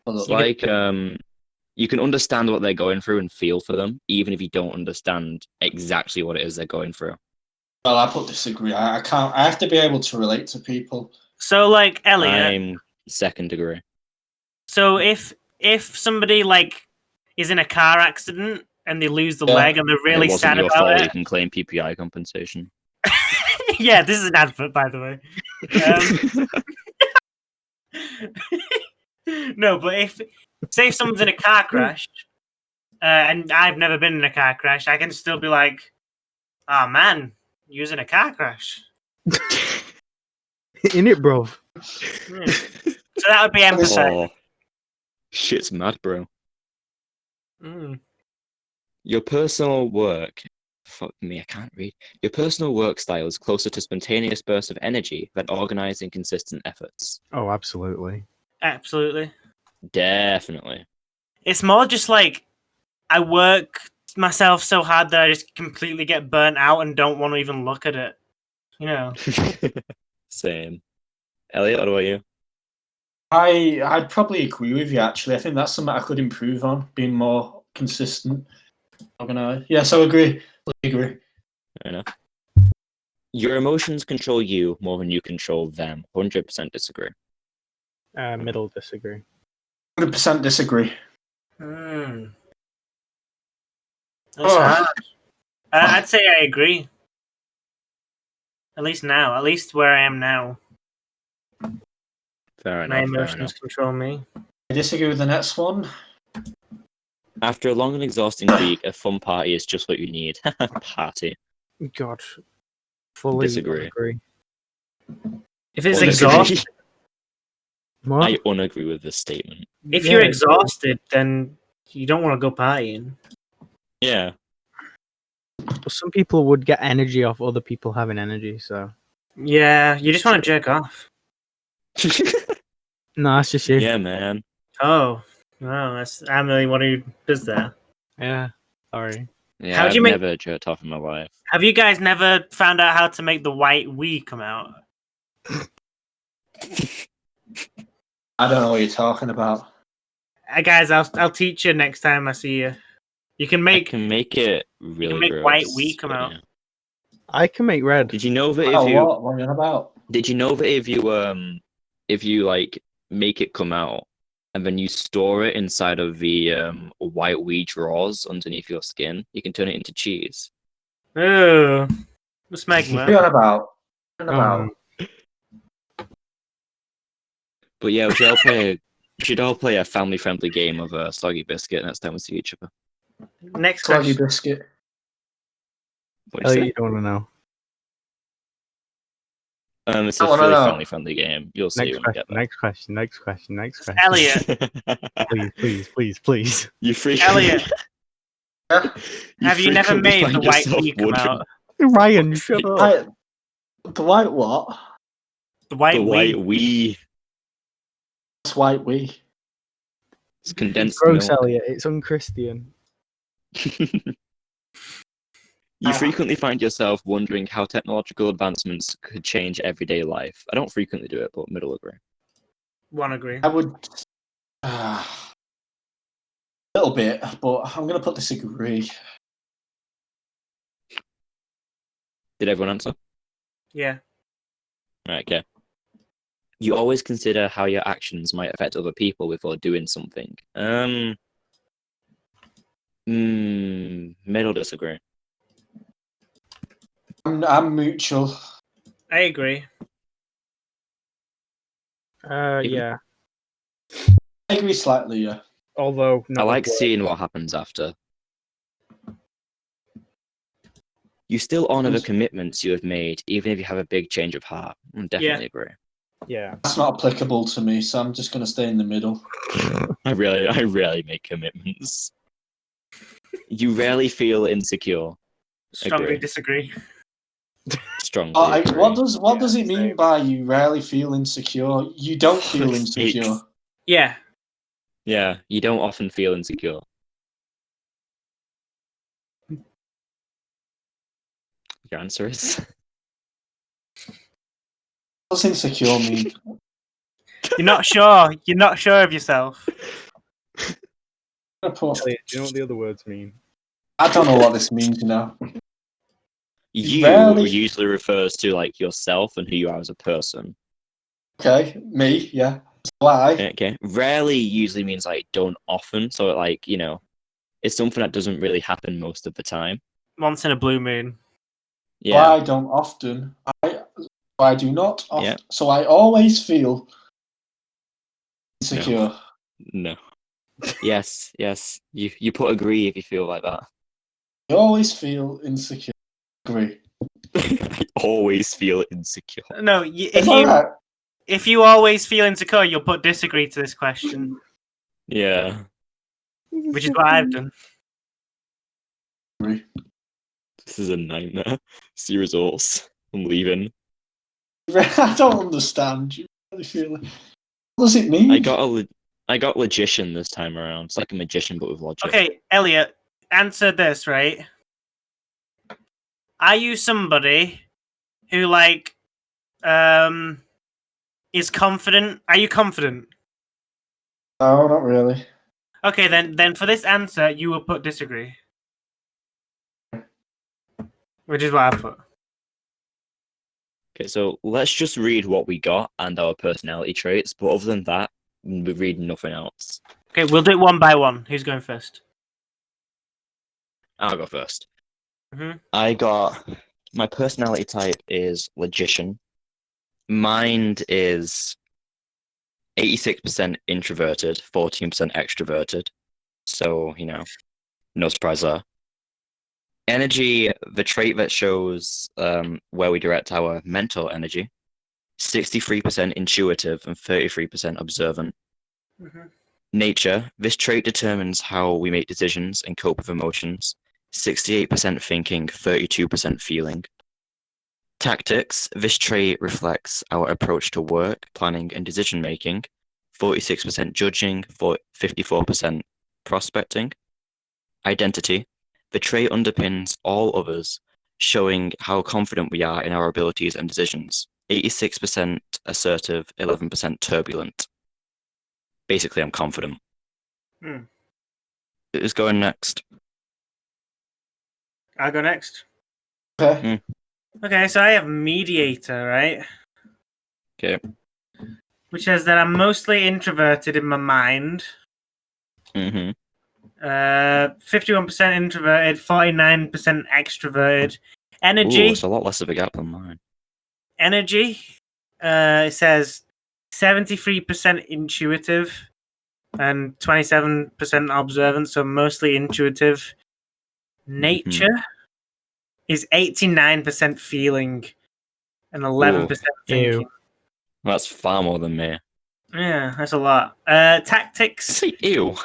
It's like you can understand what they're going through and feel for them, even if you don't understand exactly what it is they're going through. Well, I put disagree. I can't. I have to be able to relate to people. So, like Elliot. I'm second degree. So if somebody like is in a car accident and they lose the Yeah. leg and they're really it wasn't sad your about fault. it. You can claim PPI compensation. Yeah, this is an advert, by the way. No, but if someone's in a car crash, and I've never been in a car crash, I can still be like, "Oh man, you was in a car crash." In it, bro. Yeah. So that would be empathy. Oh, shit's mad, bro. Mm. Your personal work. Fuck me, I can't read. Your personal work style is closer to spontaneous bursts of energy than organized and consistent efforts. Oh, absolutely. Absolutely. Definitely. It's more just like I work myself so hard that I just completely get burnt out and don't want to even look at it. You know. Same. Elliot, what about you? I'd probably agree with you. Actually, I think that's something I could improve on, being more consistent. So I agree. I agree. Fair enough. Your emotions control you more than you control them. 100% disagree. Middle disagree. 100% disagree. That's Ugh. hard. I'd say I agree. At least now. At least where I am now. Fair My enough. Fair emotions enough. control me. I disagree with the next one. After a long and exhausting week, a fun party is just what you need. Party. God, fully Disagree. agree. If it's Disagree. exhausted, What? I unagree with this statement. if you're exhausted, then you don't want to go partying. Yeah. But some people would get energy off other people having energy, so. Yeah, you just want to jerk off. No, that's just you. Yeah, man. Oh, no, I'm the only one who does that. Yeah, sorry. Yeah, How'd I've you make- never jerked off in my life. Have you guys never found out how to make the white "we" come out? I don't know what you're talking about. Guys, I'll teach you next time I see you. You can I make can make it really make gross, white wheat come but out. yeah. I can make red. Did you know that if Oh, you what? What are you on about? did you know that if you like make it come out and then you store it inside of the white wheat drawers underneath your skin, you can turn it into cheese. Ooh, what's What are you magma? on about? What are you on about? But yeah, we should all play a family-friendly game of Soggy Biscuit next time we see each other. Next Soggy question. biscuit. What do Oh, you say? you don't want to know. It's I a wanna fully know. family-friendly game. You'll see Next when we get question, next question, next question, next question. Elliot, Please, please. You freak. Elliot, Yeah. have you never frequently made find the white yourself "we" come wondering- out? Ryan, shut up. The white what? The white The "we." white wee. What's white we? It's It's condensed gross, milk. Elliot. It's unchristian. You frequently find yourself wondering how technological advancements could change everyday life. I don't frequently do it, but middle agree. One agree. I would. A little bit, but I'm going to put disagree. Did everyone answer? Yeah. Right, okay. You always consider how your actions might affect other people before doing something. Middle disagree. I'm mutual. I agree. Yeah. I agree slightly, yeah. Although, I not like with work. seeing what happens after. You still honor the commitments you have made, even if you have a big change of heart. Definitely agree. Yeah. That's not applicable to me, so I'm just going to stay in the middle. I rarely make commitments. You rarely feel insecure. Strongly Agree. disagree. Strongly agree. What does it same. mean by you rarely feel insecure? You don't feel insecure. Yeah. Yeah, you don't often feel insecure. Your answer is? What does insecure mean? You're not sure. You're not sure of yourself. Elliot, do you know what the other words mean? I don't know what this means, you know. You Rarely- usually refers to like yourself and who you are as a person. Okay, me, yeah. Why? Okay. Rarely usually means like don't often. So like, you know, it's something that doesn't really happen most of the time. Once in a blue moon. Yeah. I don't often. I do not often. Yeah. So I always feel insecure. No. Yes. You put agree if you feel like that. I always feel insecure. Agree. I always feel insecure. No, It's alright. if you always feel insecure, you'll put disagree to this question, Yeah. which is what I've done. Agree. This is a nightmare. See results. I'm leaving. I don't understand. You really feel it. What does it mean? I got logician this time around. It's like a magician but with logic. Okay, Elliot, answer this, right? Are you somebody who is confident? Are you confident? No, not really. Okay, then for this answer, you will put disagree. Which is what I put. Okay, so let's just read what we got and our personality traits. But other than that, we read nothing else. Okay, we'll do it one by one. Who's going first? I'll go first. Mhm. I got my personality type is logician. Mind is 86% introverted, 14% extroverted. So, no surprise there. Energy, the trait that shows where we direct our mental energy, 63% intuitive and 33% observant. Mhm. Nature, this trait determines how we make decisions and cope with emotions, 68% thinking, 32% feeling. Tactics, this trait reflects our approach to work, planning, and decision making, 46% judging, 54% prospecting. Identity, the trait underpins all others, showing how confident we are in our abilities and decisions, 86% assertive, 11% turbulent. Basically, I'm confident. Hmm. Who's going next? I'll go next. Okay. Okay, so I have mediator, right? Okay. Which says that I'm mostly introverted in my mind. Mm-hmm. 51% introverted, 49% extroverted. Energy. Ooh, it's a lot less of a gap than mine. Energy. It says 73% intuitive and 27% observant, so mostly intuitive. Nature is 89% feeling and 11% thinking. Ew. That's far more than me. Yeah, that's a lot. Tactics. Say ew.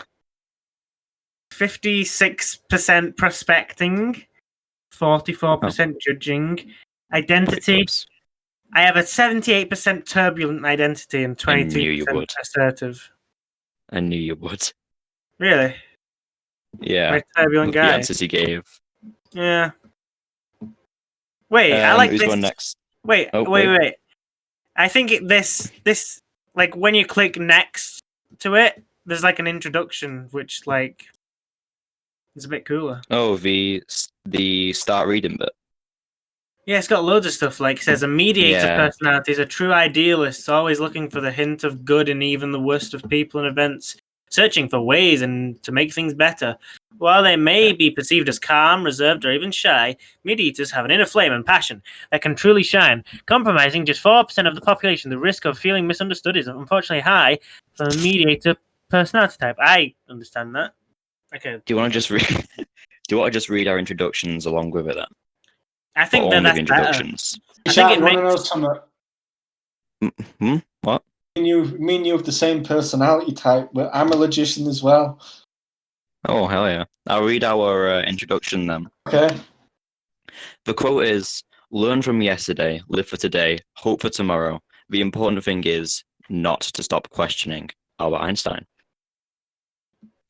56% prospecting, 44% judging. Identity, Close. I have a 78% turbulent identity and I knew you 22% would. assertive. I knew you would. Really? Yeah. My turbulent Look at the guy. answers he gave. Yeah. Wait, I like Who's this. going next? Wait, Oh, wait. I think this like when you click next to it, there's like an introduction which like is a bit cooler. Oh, the start reading bit. Yeah, it's got loads of stuff. Like it says, a mediator Yeah. personality is a true idealist, always looking for the hint of good in even the worst of people and events, searching for ways and to make things better. While they may be perceived as calm, reserved, or even shy, mediators have an inner flame and passion that can truly shine. Compromising just 4% of the population, the risk of feeling misunderstood is unfortunately high for a mediator personality type. I understand that. Okay. Do you want to just read? Do you want to just read our introductions along with it then? I Or think that only the that's better. introductions? I think it You want to know makes... something? What? Me and you have the same personality type, but I'm a logician as well. Oh, hell yeah. I'll read our introduction then. Okay. The quote is, learn from yesterday, live for today, hope for tomorrow. The important thing is not to stop questioning. Albert Einstein.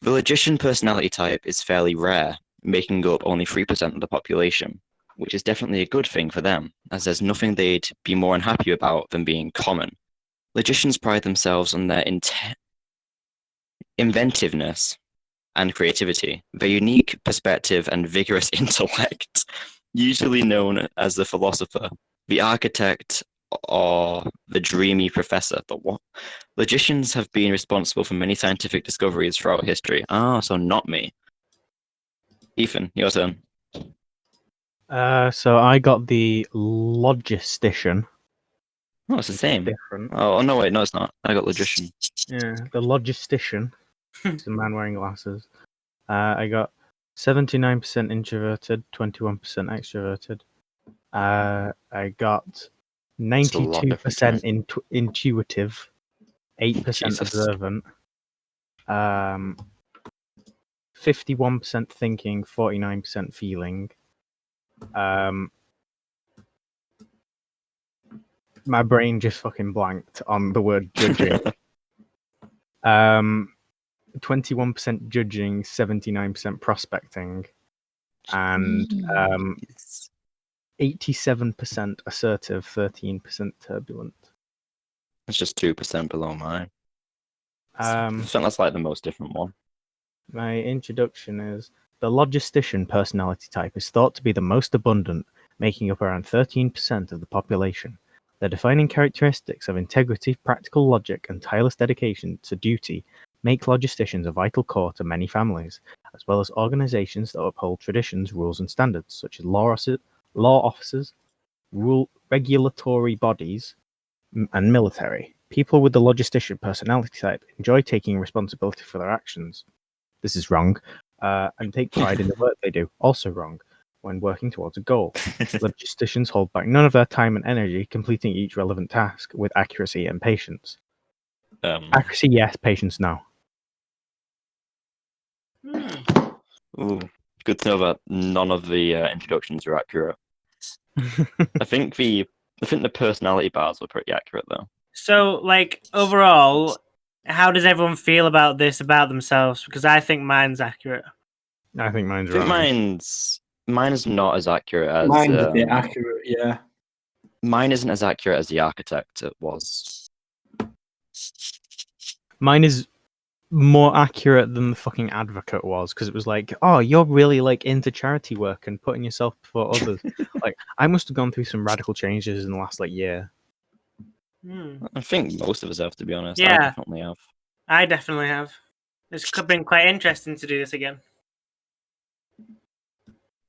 The logician personality type is fairly rare, making up only 3% of the population, which is definitely a good thing for them, as there's nothing they'd be more unhappy about than being common. Logicians pride themselves on their inventiveness and creativity, their unique perspective and vigorous intellect, usually known as the philosopher, the architect, or the dreamy professor. The what? Logicians have been responsible for many scientific discoveries throughout history. Ah, so not me. Ethan, your turn. So I got the logistician. Oh, it's the same. Different. Oh, no, wait, no, it's not. I got logician. Yeah, the logistician. It's the man wearing glasses. I got 79% introverted, 21% extroverted. I got It's a lot different to 92% intuitive, 8% Jesus. observant, 51% thinking, 49% feeling. My brain just fucking blanked on the word judging. 21% judging, 79% prospecting, and 87% assertive, 13% turbulent. It's just 2% below mine. I Um, think that's like the most different one. My introduction is the logistician personality type is thought to be the most abundant, making up around 13% of the population. The defining characteristics of integrity, practical logic, and tireless dedication to duty make logisticians a vital core to many families, as well as organizations that uphold traditions, rules, and standards, such as law officers, regulatory bodies, and military. People with the logistician personality type enjoy taking responsibility for their actions. This is wrong, and take pride in the work they do. Also wrong, when working towards a goal. Logisticians hold back none of their time and energy completing each relevant task with accuracy and patience. Accuracy, yes. Patience, no. Ooh, good to know that none of the introductions are accurate. I think the personality bars were pretty accurate though. So, like, overall, how does everyone feel about this about themselves? Because I think mine's accurate. I think mine's I think wrong. mine is not as accurate as Mine's a bit accurate, yeah. mine isn't as accurate as the architect it was. Mine is more accurate than the fucking advocate was, because it was like, oh, you're really like into charity work and putting yourself before others. Like, I must have gone through some radical changes in the last like year. I think most of us have, to be honest. Yeah. I definitely have. I definitely have. It's been quite interesting to do this again.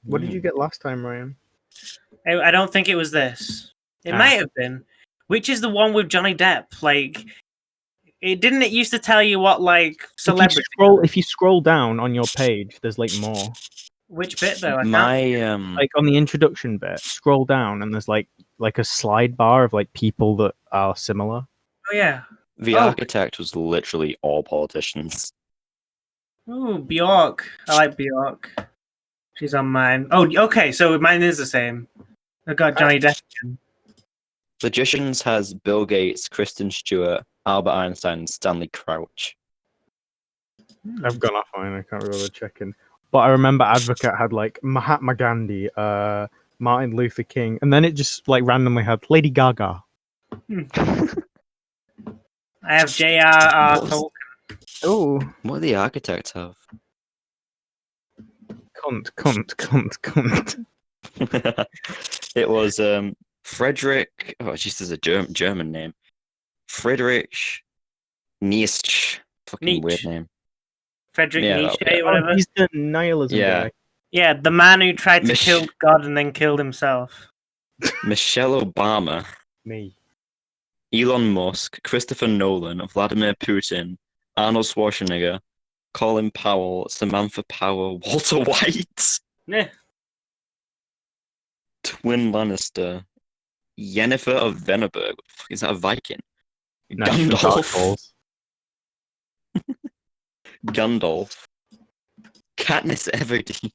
What did you get last time, Ryan? I don't think it was this. It might have been. Which is the one with Johnny Depp? Like, it used to tell you what like celebrity. If you scroll down on your page, there's like more. Which bit though? I can't. Like on the introduction bit, scroll down and there's like a slide bar of like people that are similar. Oh yeah. The architect was literally all politicians. Ooh, Bjork. I like Bjork. She's on mine. Oh, okay. So mine is the same. I got Johnny Depp. Logicians has Bill Gates, Kristen Stewart, Albert Einstein, and Stanley Crouch. I've gone off mine. I can't remember checking. But I remember Advocate had like Mahatma Gandhi, Martin Luther King, and then it just like randomly had Lady Gaga. I have J.R.R. Tolkien. Oh, what do the architects have? Cunt. It was Frederick. Oh, jeez, there's a German name. Friedrich Nietzsche. Fucking weird name. Friedrich Nietzsche, okay. whatever. He's the nihilism guy. Yeah, the man who tried to kill God and then killed himself. Michelle Obama. Me. Elon Musk, Christopher Nolan, Vladimir Putin, Arnold Schwarzenegger, Colin Powell, Samantha Power, Walter White. Yeah. Twin Lannister, Yennefer of Venneberg. What the fuck is that, a Viking? No, Gandalf. Gandalf. Katniss Everdeen.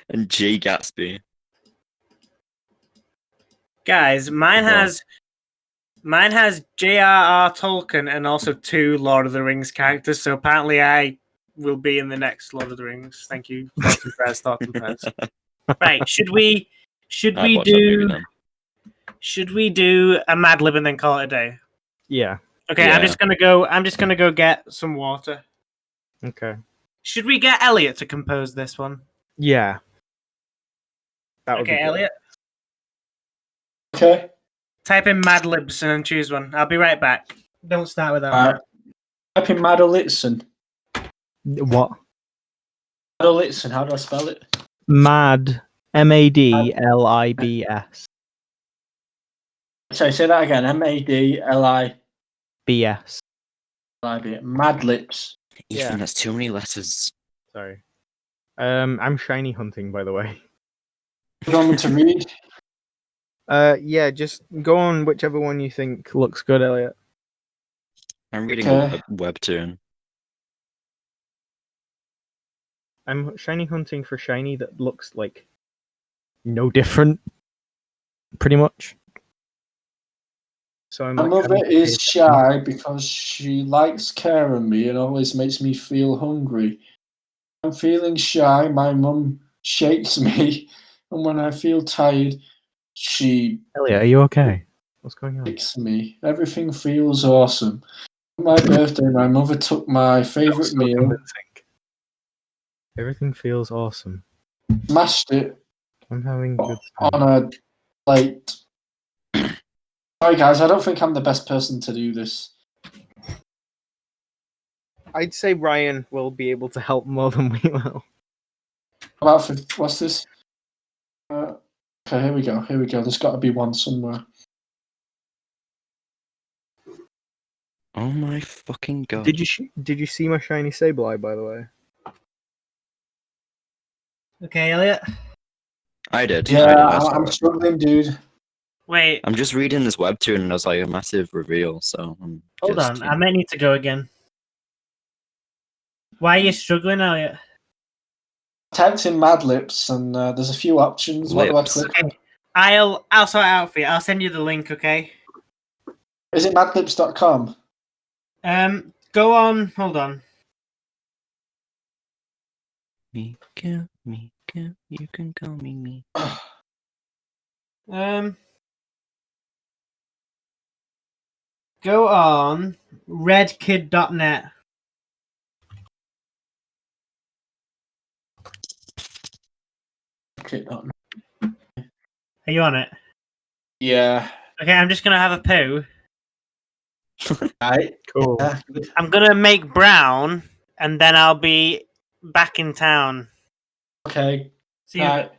And Jay Gatsby. Guys, mine has J.R.R. Tolkien and also 2 Lord of the Rings characters. So apparently, I will be in the next Lord of the Rings. Thank you. Thoughts and prayers. Right? Should we do a Mad Lib and then call it a day? Yeah. Okay. Yeah. I'm just gonna go get some water. Okay. Should we get Elliot to compose this one? Yeah. That would be good. Elliot. Okay. Type in Mad Libs and then choose one. I'll be right back. Don't start with that. Type in Madelitzen. What? Madelitzen, how do I spell it? Mad. MADLIBS. Sorry, say that again. MADLIBS. BS. Mad Lips. Ethan, that's too many letters. Sorry. I'm shiny hunting, by the way. Do you want me to read? Yeah, just go on whichever one you think looks good, Elliot. I'm reading a webtoon. I'm shiny hunting for shiny that looks like no different, pretty much. So I'm My like, mother having to is pay shy because she likes care of me and always makes me feel hungry. I'm feeling shy. My mum shakes me, and when I feel tired, she Elliot, are you okay? What's going on? shakes me. Everything feels awesome. On my birthday, my mother took my favourite So meal, convincing. Everything feels awesome. smashed it I'm having a good time. on a plate. Sorry, guys, I don't think I'm the best person to do this. I'd say Ryan will be able to help more than we will. What's this? Okay, here we go. Here we go. There's got to be one somewhere. Oh my fucking god. Did you see my shiny Sableye, by the way? Okay, Elliot. I did. Yeah, I saw I'm it. struggling, dude. Wait, I'm just reading this webtoon and there's like a massive reveal, so I'm hold just, on. you I know. might need to go again. Why are you struggling, Elliot? Typed in Mad Lips, and there's a few options. What do I Lips. click? Okay, I'll sort it out for you. I'll send you the link. Okay. Is it madlips.com? Go on. Hold on. Mika, Mika, you can call me me. Go on redkid.net. Okay, no. Are you on it? Yeah. Okay, I'm just gonna have a poo. Right. Cool. Yeah, good. I'm gonna make brown, and then I'll be back in town. Okay. See you. Right.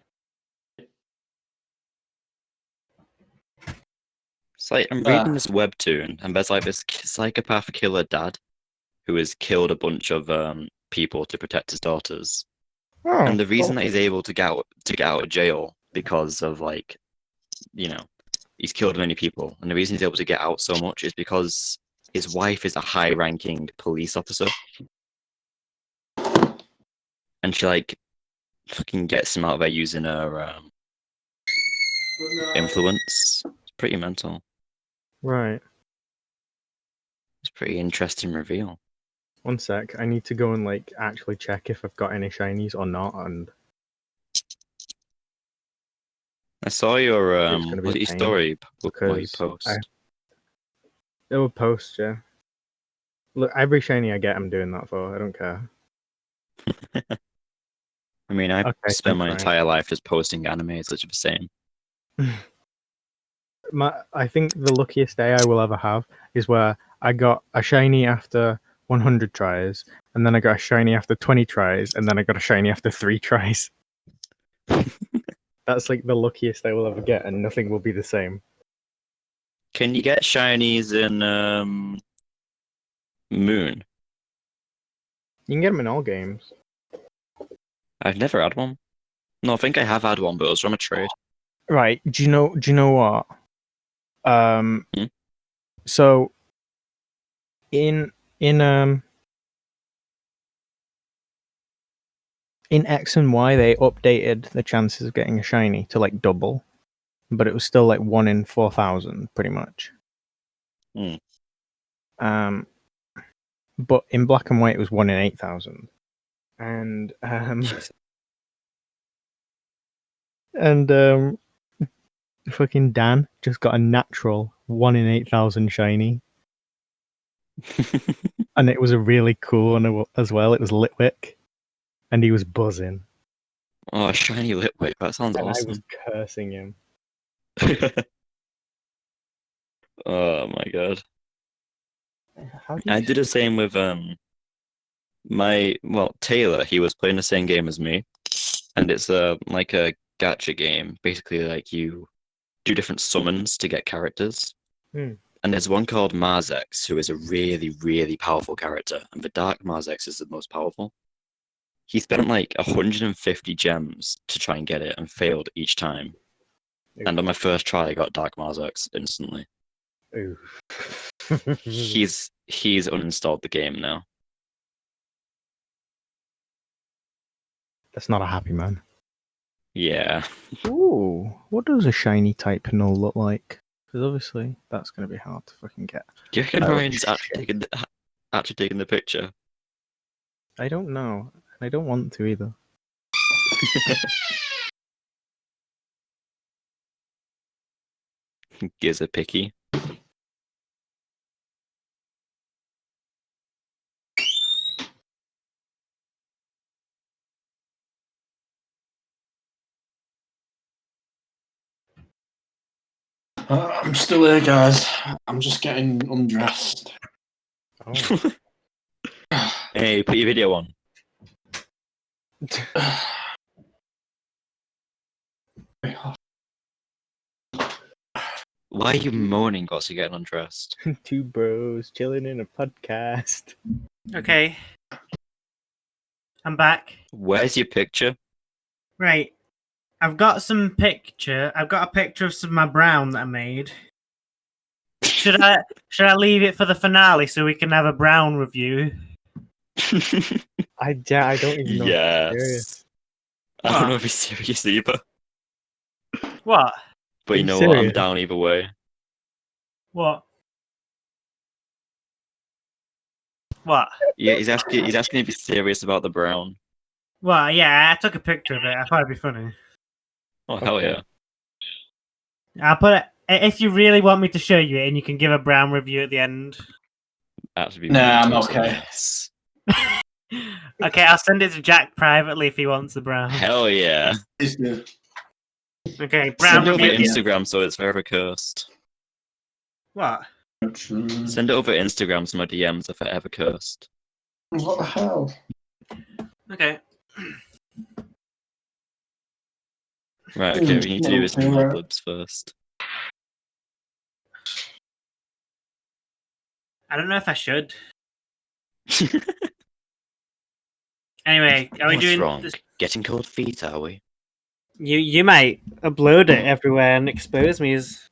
It's like I'm reading this webtoon and there's like this psychopath killer dad who has killed a bunch of people to protect his daughters. Oh, And the reason cool. that he's able to get out of jail because of like, he's killed many people, and the reason he's able to get out so much is because his wife is a high-ranking police officer, and she like fucking gets him out of there using her influence. It's pretty mental. Right. It's a pretty interesting reveal. One sec. I need to go and like actually check if I've got any shinies or not, and I saw your It's gonna be was a it your pain, story? What you because post? it will post, yeah. Look, every shiny I get, I'm doing that for. I don't care. I mean, I Okay, spent my thanks, entire life just posting anime. It's literally the same. I think the luckiest day I will ever have is where I got a shiny after 100 tries, and then I got a shiny after 20 tries, and then I got a shiny after 3 tries. That's like the luckiest I will ever get, and nothing will be the same. Can you get shinies in Moon? You can get them in all games. I've never had one. No, I think I have had one, but it was from a trade. Right? Do you know what? Hmm? So in X and Y, they updated the chances of getting a shiny to like double, but it was still like 1 in 4,000, pretty much. Hmm. But in Black and White, it was 1 in 8,000, and fucking Dan just got a natural 1 in 8,000 shiny, and it was a really cool one as well. It was Litwick, and he was buzzing, Oh, a shiny Litwick. That sounds and I was awesome. cursing him. Oh my god. How do I you? did the same with Taylor. He was playing the same game as me, and it's like a gacha game. Basically, like you do different summons to get characters. Hmm. And there's one called Marzex, who is a really, really powerful character, and the Dark Marzex is the most powerful. He spent like 150 gems to try and get it and failed each time. And on my first try, I got Dark Marzex instantly. Ooh. He's uninstalled the game now. That's not a happy man. Yeah. Ooh, what does a shiny type null look like? Because obviously that's going to be hard to fucking get. Do you reckon Oh, Ryan's shit. actually taking the picture? I don't know. I don't want to either. Gives a picky. I'm still here, guys. I'm just getting undressed. Oh. Hey, put your video on. Why are you moaning whilst you're getting undressed? Two bros chilling in a podcast. Okay. I'm back. Where's your picture? Right. I've got a picture of some of my brown that I made. Should I leave it for the finale so we can have a brown review? I don't even know. Yes. I What? don't know if he's serious either. What? But Are you you know what? I'm serious? down either way. What? What? Yeah, he's asking if he's serious about the brown. Well, yeah, I took a picture of it. I thought it'd be funny. Oh hell yeah. I'll put it if you really want me to show you it, and you can give a brown review at the end. Actually, Nah, I'm okay. Yes. Okay, I'll send it to Jack privately if he wants the brown. Hell yeah. Okay, brown Send it over review. Instagram so it's forever cursed. What? Send it over Instagram so my DMs are forever cursed. What the hell? Okay. Right, okay, we need to do this with Mad Libs first. I don't know if I should. Anyway, are we What's doing wrong? this? Getting cold feet, are we? You might upload it everywhere and expose me as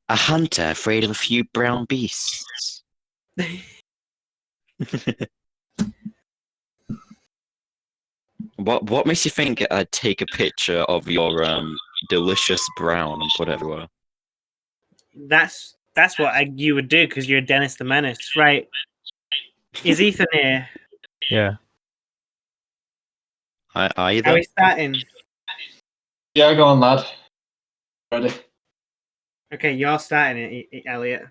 A hunter afraid of a few brown beasts. What makes you think I'd take a picture of your delicious brown and put it everywhere? that's what you would do because you're Dennis the Menace, right? Is Ethan here? Yeah. Are you Are there? we starting? Yeah, go on, lad. Ready? Okay, you're starting it, Elliot.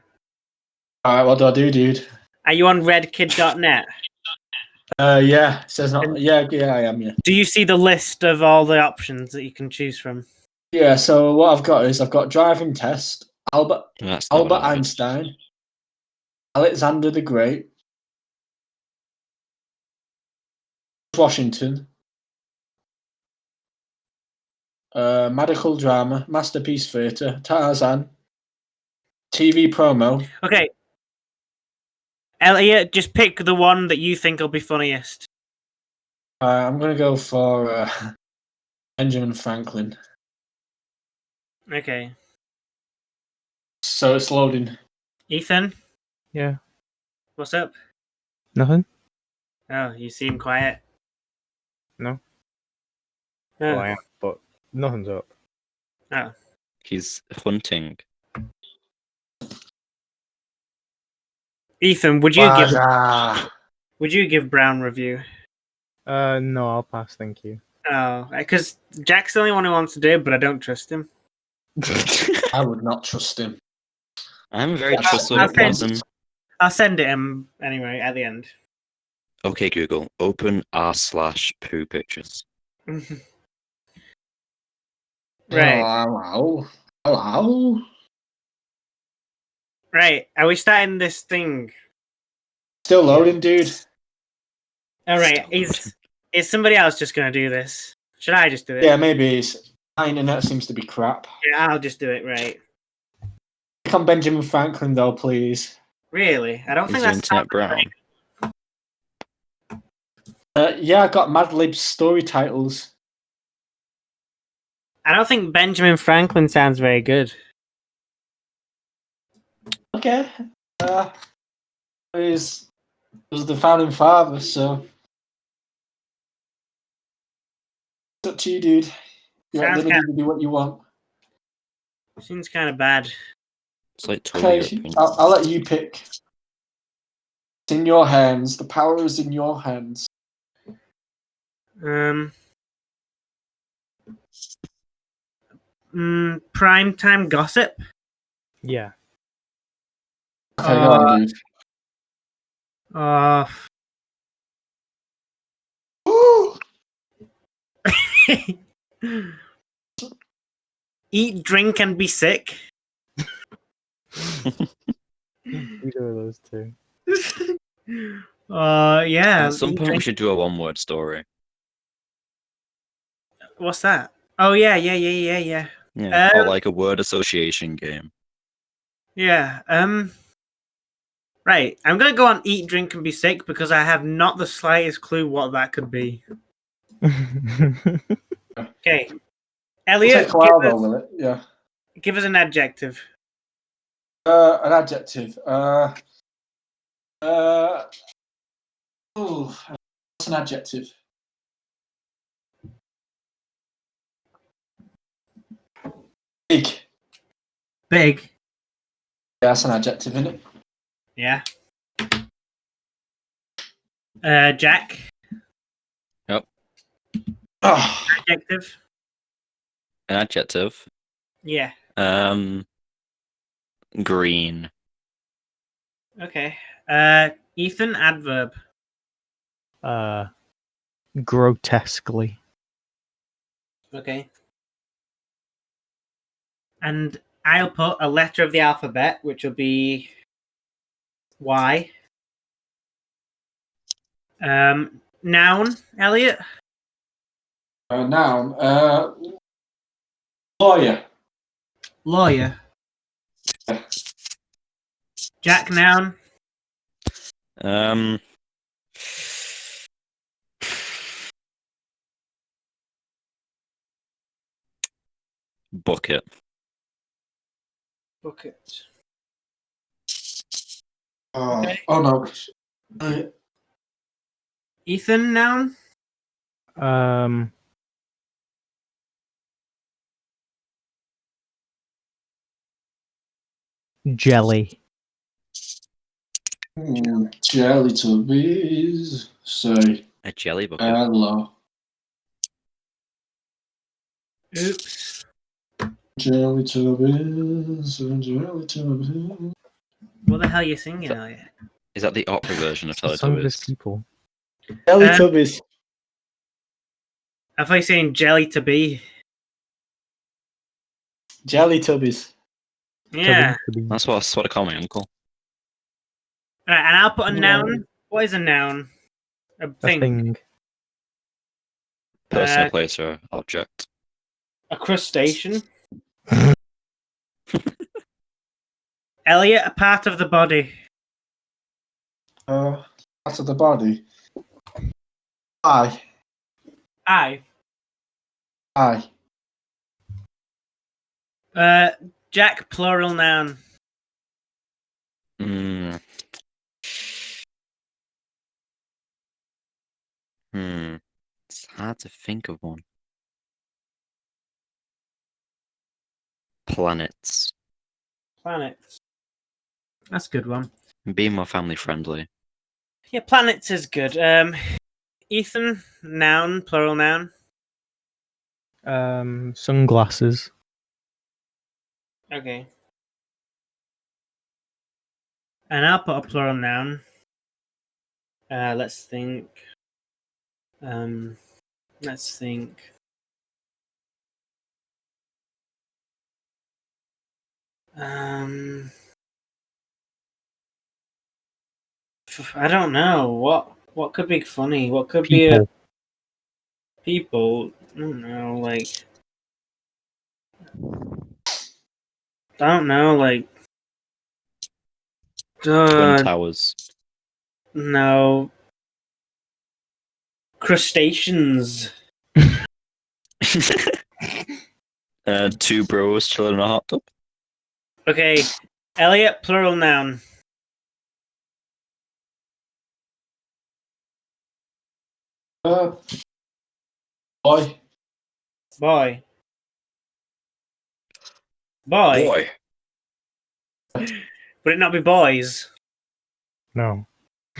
Alright, what do I do, dude? Are you on redkid.net? Yeah, it says not. Yeah, I am, yeah. Do you see the list of all the options that you can choose from? Yeah, so what I've got driving test, Albert That's not hard. Einstein, Alexander the Great, Washington, medical drama, masterpiece theatre, Tarzan, TV promo. Okay. Elliot, just pick the one that you think will be funniest. I'm gonna go for Benjamin Franklin. Okay. So it's loading. Ethan, Yeah. what's up? Nothing? Oh, you seem quiet. No. Oh. Well, I am, but nothing's up. Oh. He's hunting. Ethan, would you give Brown review? No, I'll pass, thank you. Oh, because Jack's the only one who wants to do it, but I don't trust him. I would not trust him. I'm a very I'll trustworthy person. I'll send it him anyway at the end. Okay, Google, open r/poo pictures. Right. Oh, hello. Right. Are we starting this thing? Still loading, dude. All right. Is somebody else just gonna do this? Should I just do it? Yeah, maybe. My internet seems to be crap. Yeah, I'll just do it. Right. Click on Benjamin Franklin, though, please. Really? I don't Is think your that's internet brown? Yeah, I got Mad Lib's story titles. I don't think Benjamin Franklin sounds very good. Okay. He was the founding father, so it's up to you, dude. You're at Sounds liberty to do what you want. Seems kind of bad. It's like totally your Okay, opinion. I'll let you pick. It's in your hands. The power is in your hands. Primetime gossip. Yeah. Okay, go on, dude. Eat, drink, and be sick. Either of those two. Yeah. At some eat, point, we drink- should do a one-word story. What's that? Oh yeah. Yeah, or like a word association game. Yeah. Right. I'm gonna go on eat, drink, and be sick because I have not the slightest clue what that could be. Okay. It'll Elliot, take a while, though, will it? Yeah. give us an adjective. An adjective. What's an adjective? Big. Big. Yeah, that's an adjective, isn't it? Yeah. Jack. Oh, Adjective. An adjective. Yeah. Green. Okay. Ethan, adverb. Grotesquely. Okay. And I'll put a letter of the alphabet, which will be Y. Noun, Elliot. noun. Lawyer. Lawyer. Jack, noun. Bucket. Bucket. Oh, Okay. oh no. Ethan, noun. Jelly. Jelly Tubbies. Say A jelly bucket. hello. Oops. Jelly Tubbies. Jelly Tubbies. What the hell are you singing, Elliot? Is that the opera version of It's the song of his Teletubbies? people. Jelly Tubbies. I thought you were saying jelly to be. Jelly Tubbies. Yeah. That's what I call my uncle. Alright, and I'll put a Yeah. noun. What is a noun? A A thing. thing. Person, Uh, place, or object. A crustacean. Elliot, a part of the body. Part of the body. Eye. Eye. Eye. Jack, plural noun. It's hard to think of one. Planets. Planets. That's a good one. Being more family friendly. Yeah, planets is good. Ethan, noun, plural noun. Sunglasses. Okay. And I'll put a plural noun. Let's think. Let's think. I don't know what could be funny. What could be a people? I don't know, like. I don't know, like. Twin Towers. No. Crustaceans. Two bros chilling in a hot tub. Okay. Elliot, plural noun. Boy. Boy. Boy. Boy. Would it not be boys? No.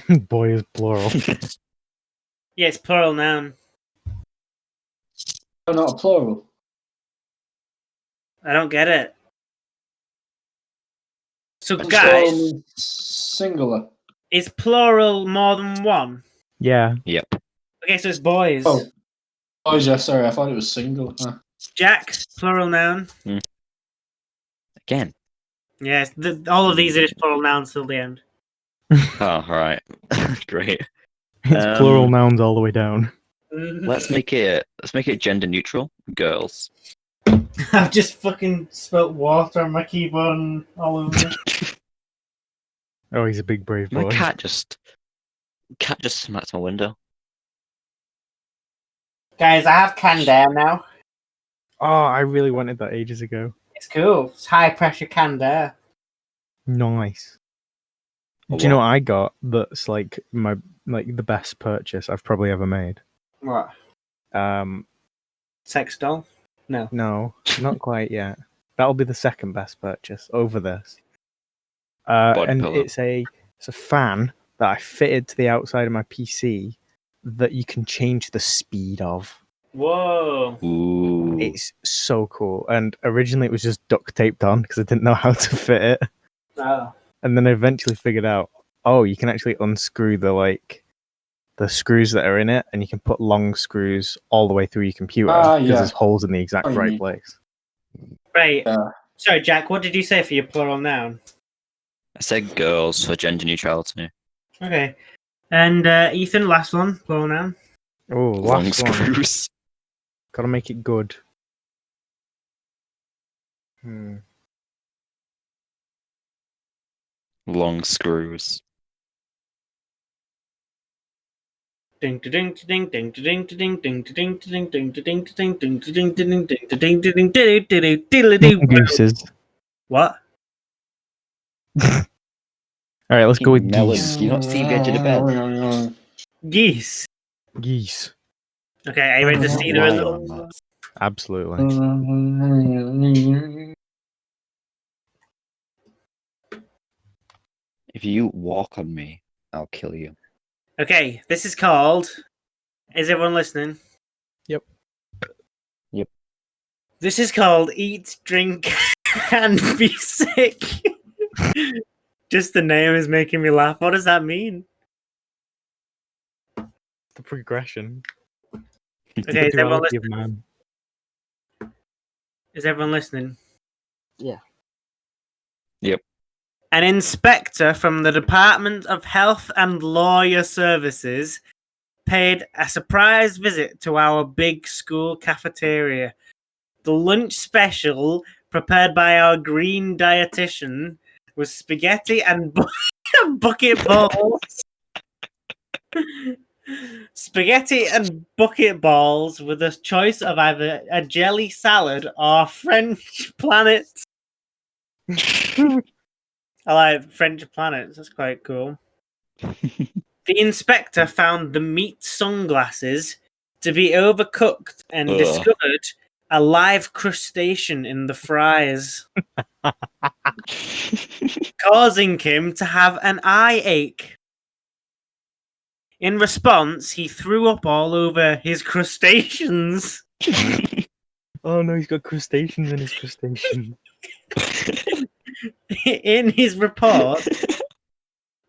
Boy is plural. Yeah, it's plural noun. Oh, not a plural. I don't get it. So, Plural guys, Plural singular. is plural more than one? Yeah. Yep. Okay, so it's boys. Oh. Oh, yeah, sorry, I thought it was single. Jack, plural noun. Again. Yes, all of these are just plural nouns till the end. Oh, all right. Great. It's plural nouns all the way down. Let's make it gender neutral. Girls. I've just fucking spilt water on my keyboard and all over it. Oh, he's a big brave My boy. cat just smacked my window. Guys, I have canned air now. Oh, I really wanted that ages ago. It's cool. It's high pressure canned air. Nice. A Do you know what? what I got that's like the best purchase I've probably ever made? What? Sex doll? No. No, not quite yet. That'll be the second best purchase over this. Body And pillow. it's a fan that I fitted to the outside of my PC that you can change the speed of. Whoa. Ooh. It's so cool. And originally it was just duct taped on because I didn't know how to fit it. Oh. And then I eventually figured out, oh, you can actually unscrew the screws that are in it, and you can put long screws all the way through your computer because yeah. there's holes in the exact Oh, you right mean- place. Right. Yeah. Sorry, Jack, what did you say for your plural noun? I said girls for gender neutrality. Okay. And Ethan, last one, plural noun. Oh, Long last one. screws. Gotta make it good. Long screws. Ding ding ding ding ding ding ding ding ding ding ding ding ding ding ding ding ding ding ding ding. Gooses. What? Alright, let's go with Melons. geese. You not see the edge of the bed. Geese. Geese. Okay, are you ready to see the result? Absolutely. If you walk on me, I'll kill you. Okay, this is called. Is everyone listening? Yep. Yep. This is called Eat, Drink, and Be Sick. Just the name is making me laugh. What does that mean? The progression. Okay, is The everyone duality of listening? man. Is everyone listening? Yeah. Yep. An inspector from the Department of Health and Lawyer Services paid a surprise visit to our big school cafeteria. The lunch special, prepared by our green dietitian, was spaghetti and bucket balls. Spaghetti and bucket balls with a choice of either a jelly salad or French planets. I like French planets. That's quite cool. The inspector found the meat sunglasses to be overcooked and Ugh. discovered a live crustacean in the fries, causing him to have an eye ache. In response, he threw up all over his crustaceans. Oh no, he's got crustaceans in his crustacean. In his report,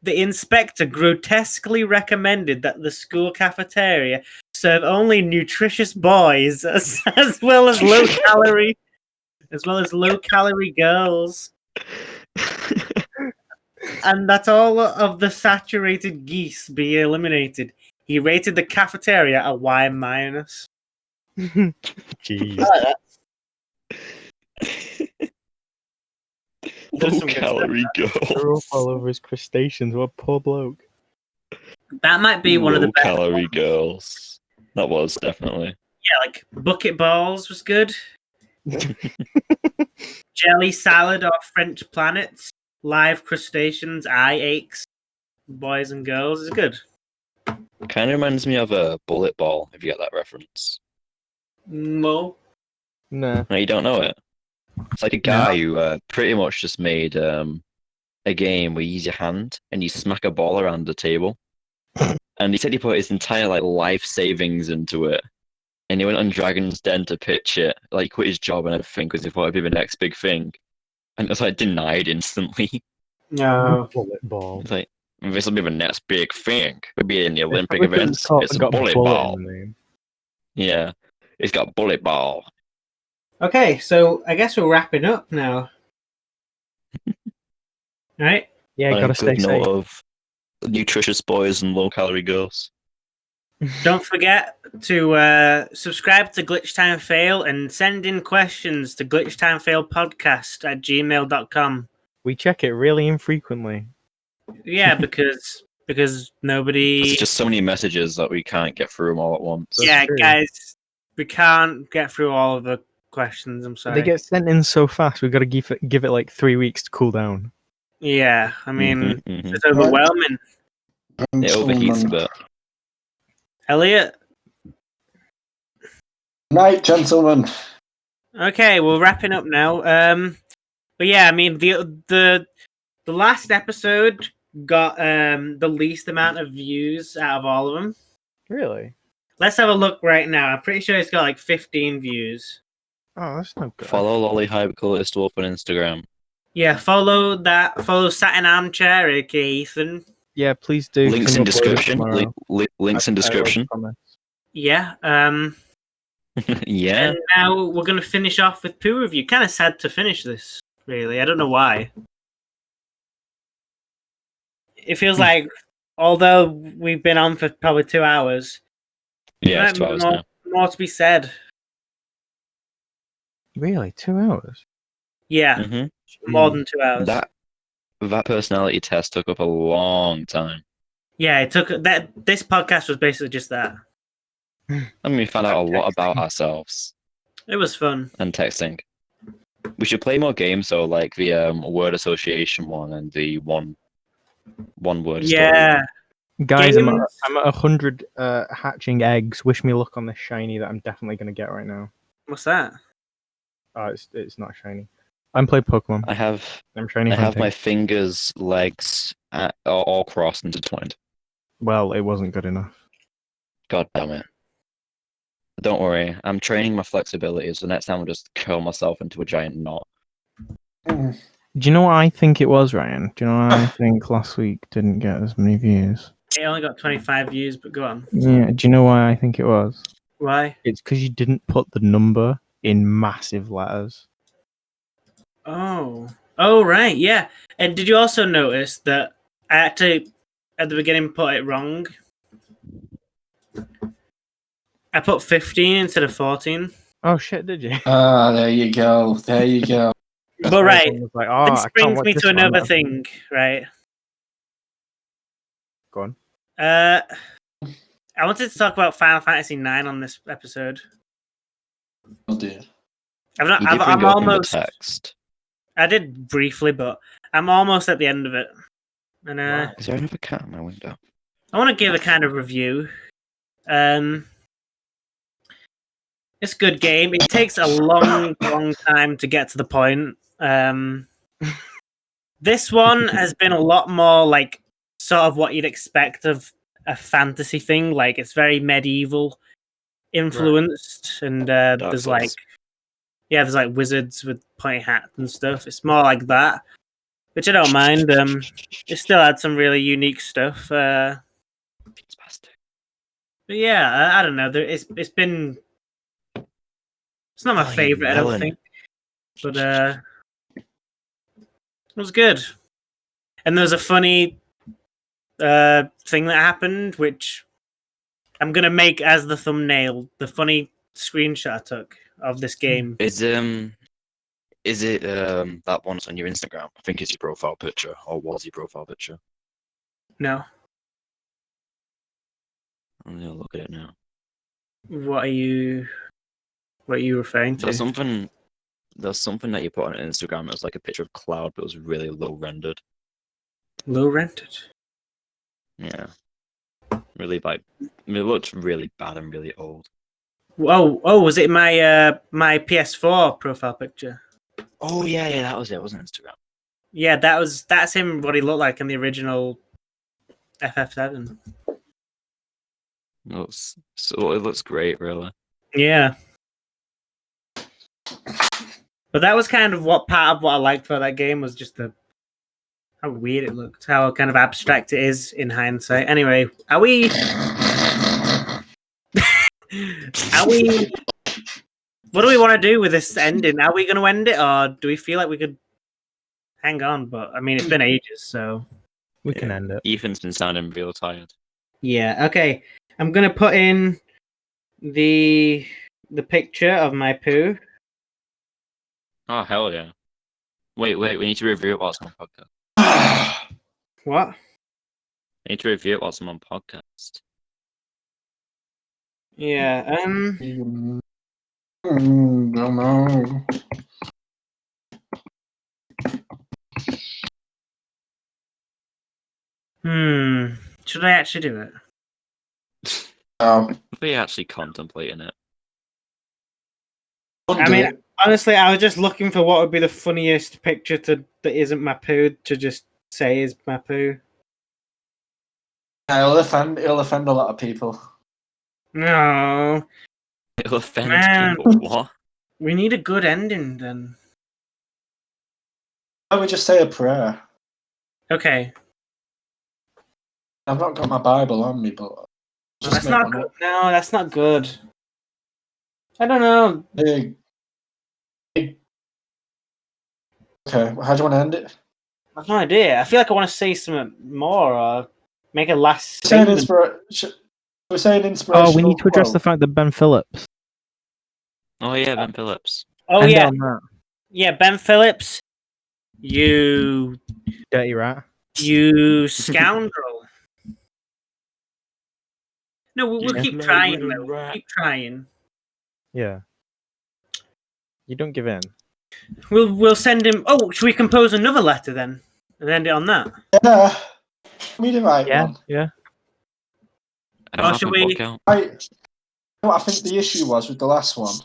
the inspector grotesquely recommended that the school cafeteria serve only nutritious boys as well as low calorie girls, and that all of the saturated geese be eliminated. He rated the cafeteria a Y-. Jeez. I like that. Low calorie girl. Threw up all over his crustaceans. What a poor bloke. That might be one of the Low best. calorie girls. That was definitely. Yeah, like bucket balls was good. Jelly salad or French planets, live crustaceans, eye aches, boys and girls is good. Kind of reminds me of a bullet ball, if you get that reference. No. Nah. No, you don't know it. It's like a guy who pretty much just made a game where you use your hand and you smack a ball around the table. And he said he put his entire like life savings into it. And he went on Dragon's Den to pitch it, like quit his job and everything because he thought it'd be the next big thing. And it was like denied instantly. No. Bullet ball. It's like, this will be the next big thing. It'll be in the Olympic Probably events. got- It's a got bullet bullet ball. in the name. Yeah. It's got bullet ball. Okay, so I guess we're wrapping up now. Right? Yeah, On a gotta stay good note safe. of nutritious boys and low calorie girls. Don't forget to subscribe to Glitch Time Fail and send in questions to glitchtimefailpodcast@gmail.com. We check it really infrequently. Yeah, because nobody. There's just so many messages that we can't get through them all at once. That's Yeah, true. guys, we can't get through all of the questions. I'm sorry. They get sent in so fast. We've got to give it like 3 weeks to cool down. Yeah, I mean, Mhm. it's overwhelming. It overheats a bit. Elliot. Night, gentlemen. Okay, we're wrapping up now. But yeah, I mean the last episode got the least amount of views out of all of them. Really? Let's have a look right now. I'm pretty sure it's got like 15 views. Oh, that's not good. Follow Lolly Hypercoolest Wolf on Instagram. Yeah, follow Satin Armchair, aka Ethan. Yeah, please do. Links Can in upload it description. tomorrow. Links in I description. promise. Yeah. Yeah. And now we're gonna finish off with Poo Review. Kind of sad to finish this, really. I don't know why. It feels like, although we've been on for probably 2 hours, Yeah, it's 2 hours now. more to be said. Really? 2 hours? Yeah, hmm more than 2 hours. That personality test took up a long time. Yeah, it took that. This podcast was basically just that. And we found out a lot about ourselves It was fun. and texting. We should play more games, though, like the word association one and the one word story Yeah, one. Guys, I'm Games- at 100 hatching eggs. Wish me luck on this shiny that I'm definitely going to get right now. what's that? Oh, it's not shiny. I'm playing Pokemon. I have I'm shiny I have hunting. my fingers, legs, all crossed and intertwined. Well, it wasn't good enough. God damn it. Don't worry, I'm training my flexibility, so next time I'll just curl myself into a giant knot. Mm. Do you know what I think it was, Ryan? Do you know what I think last week didn't get as many views? It only got 25 views, but go on. Yeah, do you know why I think it was? Why? It's because you didn't put the number in massive letters. Oh, right, yeah. And did you also notice that I had to, at the beginning, put it wrong? I put 15 instead of 14. Oh shit, did you? Ah, there you go. There you go. But right, Everyone was like, oh, this I can't brings watch me this to one. another thing, right? Go on. I wanted to talk about Final Fantasy IX on this episode. Oh dear. You did I'm bring it up in the almost. text. I did briefly, but I'm almost at the end of it, and Is there another cat in my window? I want to give a kind of review. It's a good game. It takes a long time to get to the point. This one has been a lot more like sort of what you'd expect of a fantasy thing. Like it's very medieval influenced, and there's like there's like wizards with pointy hats and stuff. It's more like that, which I don't mind. It still had some really unique stuff. But yeah, I don't know. It's been. It's not my Oh, you favorite, I don't melon. think, but it was good. And there's a funny thing that happened, which I'm gonna make as the thumbnail. The funny screenshot I took of this game. Is it that one that's on your Instagram? I think it's your profile picture, or was your profile picture? No, I'm gonna look at it now. what are you referring to? There's something that you put on Instagram. It was like a picture of cloud, but it was really low rendered. Low rented. Yeah, really like it looked really bad and really old. Oh, was it my my PS4 profile picture? Oh yeah, that was it. It wasn't Instagram. Yeah, that's him. What he looked like in the original FF7. It looks great, really. Yeah. But that was kind of what part of what I liked about that game was just how weird it looked, how kind of abstract it is in hindsight. Anyway, are we? What do we want to do with this ending? Are we going to end it, or do we feel like we could hang on? But I mean, it's been ages, so We can end it. Ethan's been sounding real tired. yeah. Okay, I'm going to put in the picture of my poo. Oh, hell yeah. Wait, we need to review it whilst I'm on podcast. What? I need to review it whilst I'm on podcast. Yeah. Don't know. Should I actually do it? No. Are we actually contemplating it? I mean, honestly, I was just looking for what would be the funniest picture that isn't my poo to just say is my poo. It'll offend a lot of people. No, It'll offend Man. people. What? we need a good ending then. Why don't we just say a prayer? Okay, I've not got my Bible on me, but no, that's not good. No, that's not good. I don't know. Big. Okay, how do you want to end it? I've no idea. I feel like I want to say something more or make a last Say an statement. we're saying inspirational. Oh, we need to address the quote. fact that Ben Phillips. Oh yeah, Ben Phillips. Oh End yeah, on that. yeah. Ben Phillips, you Dirty rat. scoundrel. No, we'll Yeah. keep trying. Though. We'll keep trying. Yeah. You don't give in. We'll send him. Oh, should we compose another letter then and end it on that? Yeah. We did right Yeah. one. Yeah. I don't Oh, have should a we- book out. You know what I think the issue was with the last one?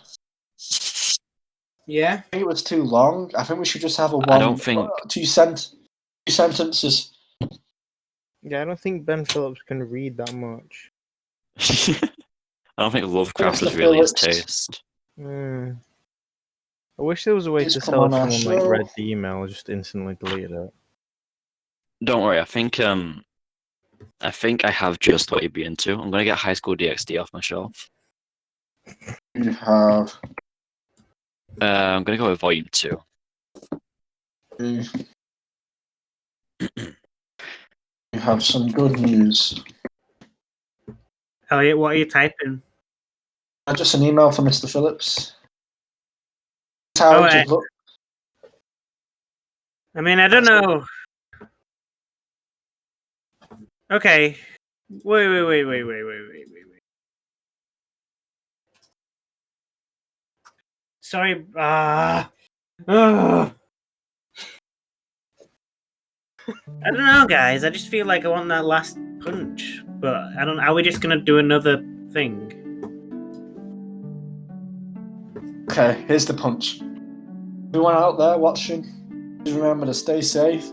Yeah. I think it was too long. I think we should just have a one. I don't think- two sentences. Yeah, I don't think Ben Phillips can read that much. I don't think Lovecraft Mr. was really his Phillips. taste. I wish there was a way Please to come tell on if our someone show. read the email or just instantly deleted it. Don't worry, I think I have just what you'd be into. I'm gonna get High School DxD off my shelf. You have. I'm gonna go with Volume 2. You have some good news. Elliot, what are you typing? Just an email from Mr. Phillips. Oh, I mean, I don't know. Okay. Wait. Sorry. I don't know, guys. I just feel like I want that last punch, but I don't. Are we just gonna do another thing? Okay, here's the punch. Everyone out there watching, just remember to stay safe.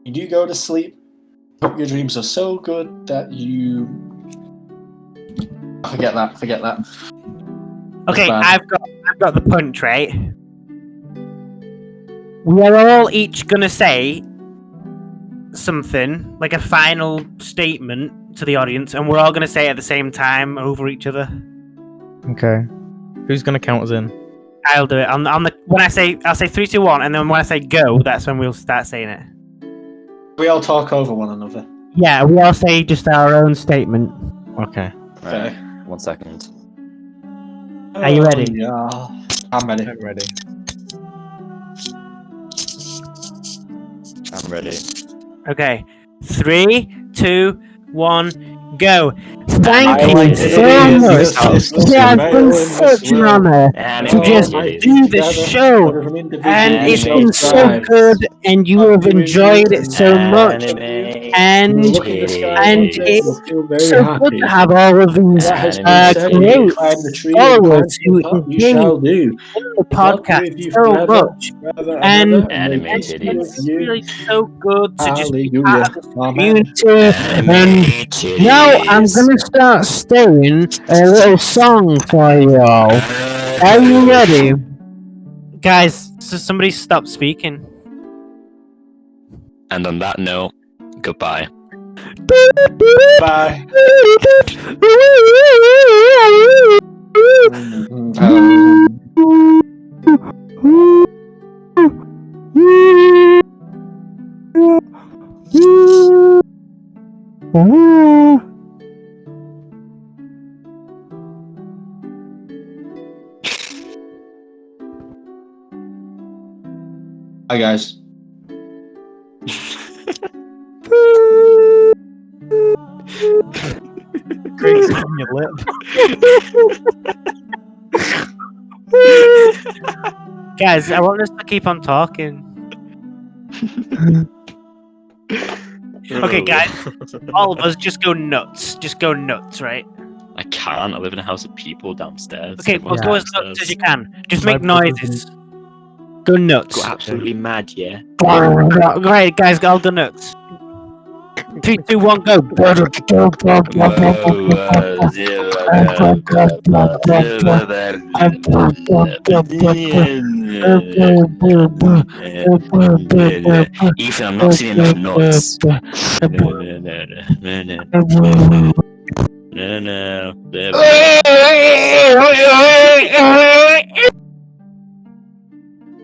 You do go to sleep. Hope your dreams are so good that you. Forget that. Okay, bad. I've got the punch, right? We are all each gonna say something, like a final statement to the audience, and we're all gonna say it at the same time over each other. Okay. Who's gonna count us in? I'll do it. On the when I'll say 3, 2, 1, and then when I say go, that's when we'll start saying it. We all talk over one another. Yeah, we all say just our own statement. Okay. Okay. 1 second. Are you ready? Yeah. I'm ready. I'm ready. I'm ready. Okay, 3, 2, 1, go. Thank you like so it. much. It's It has been surveillance such as an well. honor to just do the show, and it's been so good, and you have enjoyed it so much. And Look at the sky and one day, it's you'll feel very so happy. good to have all of these That has been Animated said. great You climb the tree and followers climb to who the top, you engage shall do. in the God be podcast with you so forever, much. forever And and ever, and may Animated peace be with it's you. really so good to just be part Hallelujah. of the Amen. community. And now I'm gonna start singing a little song for you all. Are you ready? Guys, so somebody stop speaking. And on that note, goodbye. Bye. Bye, guys. Craig's on your lip. Guys, I want us to keep on talking. Okay, guys, all of us just go nuts. Just go nuts, right? I can't. I live in a house of people downstairs. Okay, well, Everyone's go as downstairs. nuts as you can. Just My make brother's noises. Go nuts. Go absolutely mad, yeah. Right, guys, I'll go nuts. 3, 2, 1, go. Ethan, I'm not seeing enough nuts. No.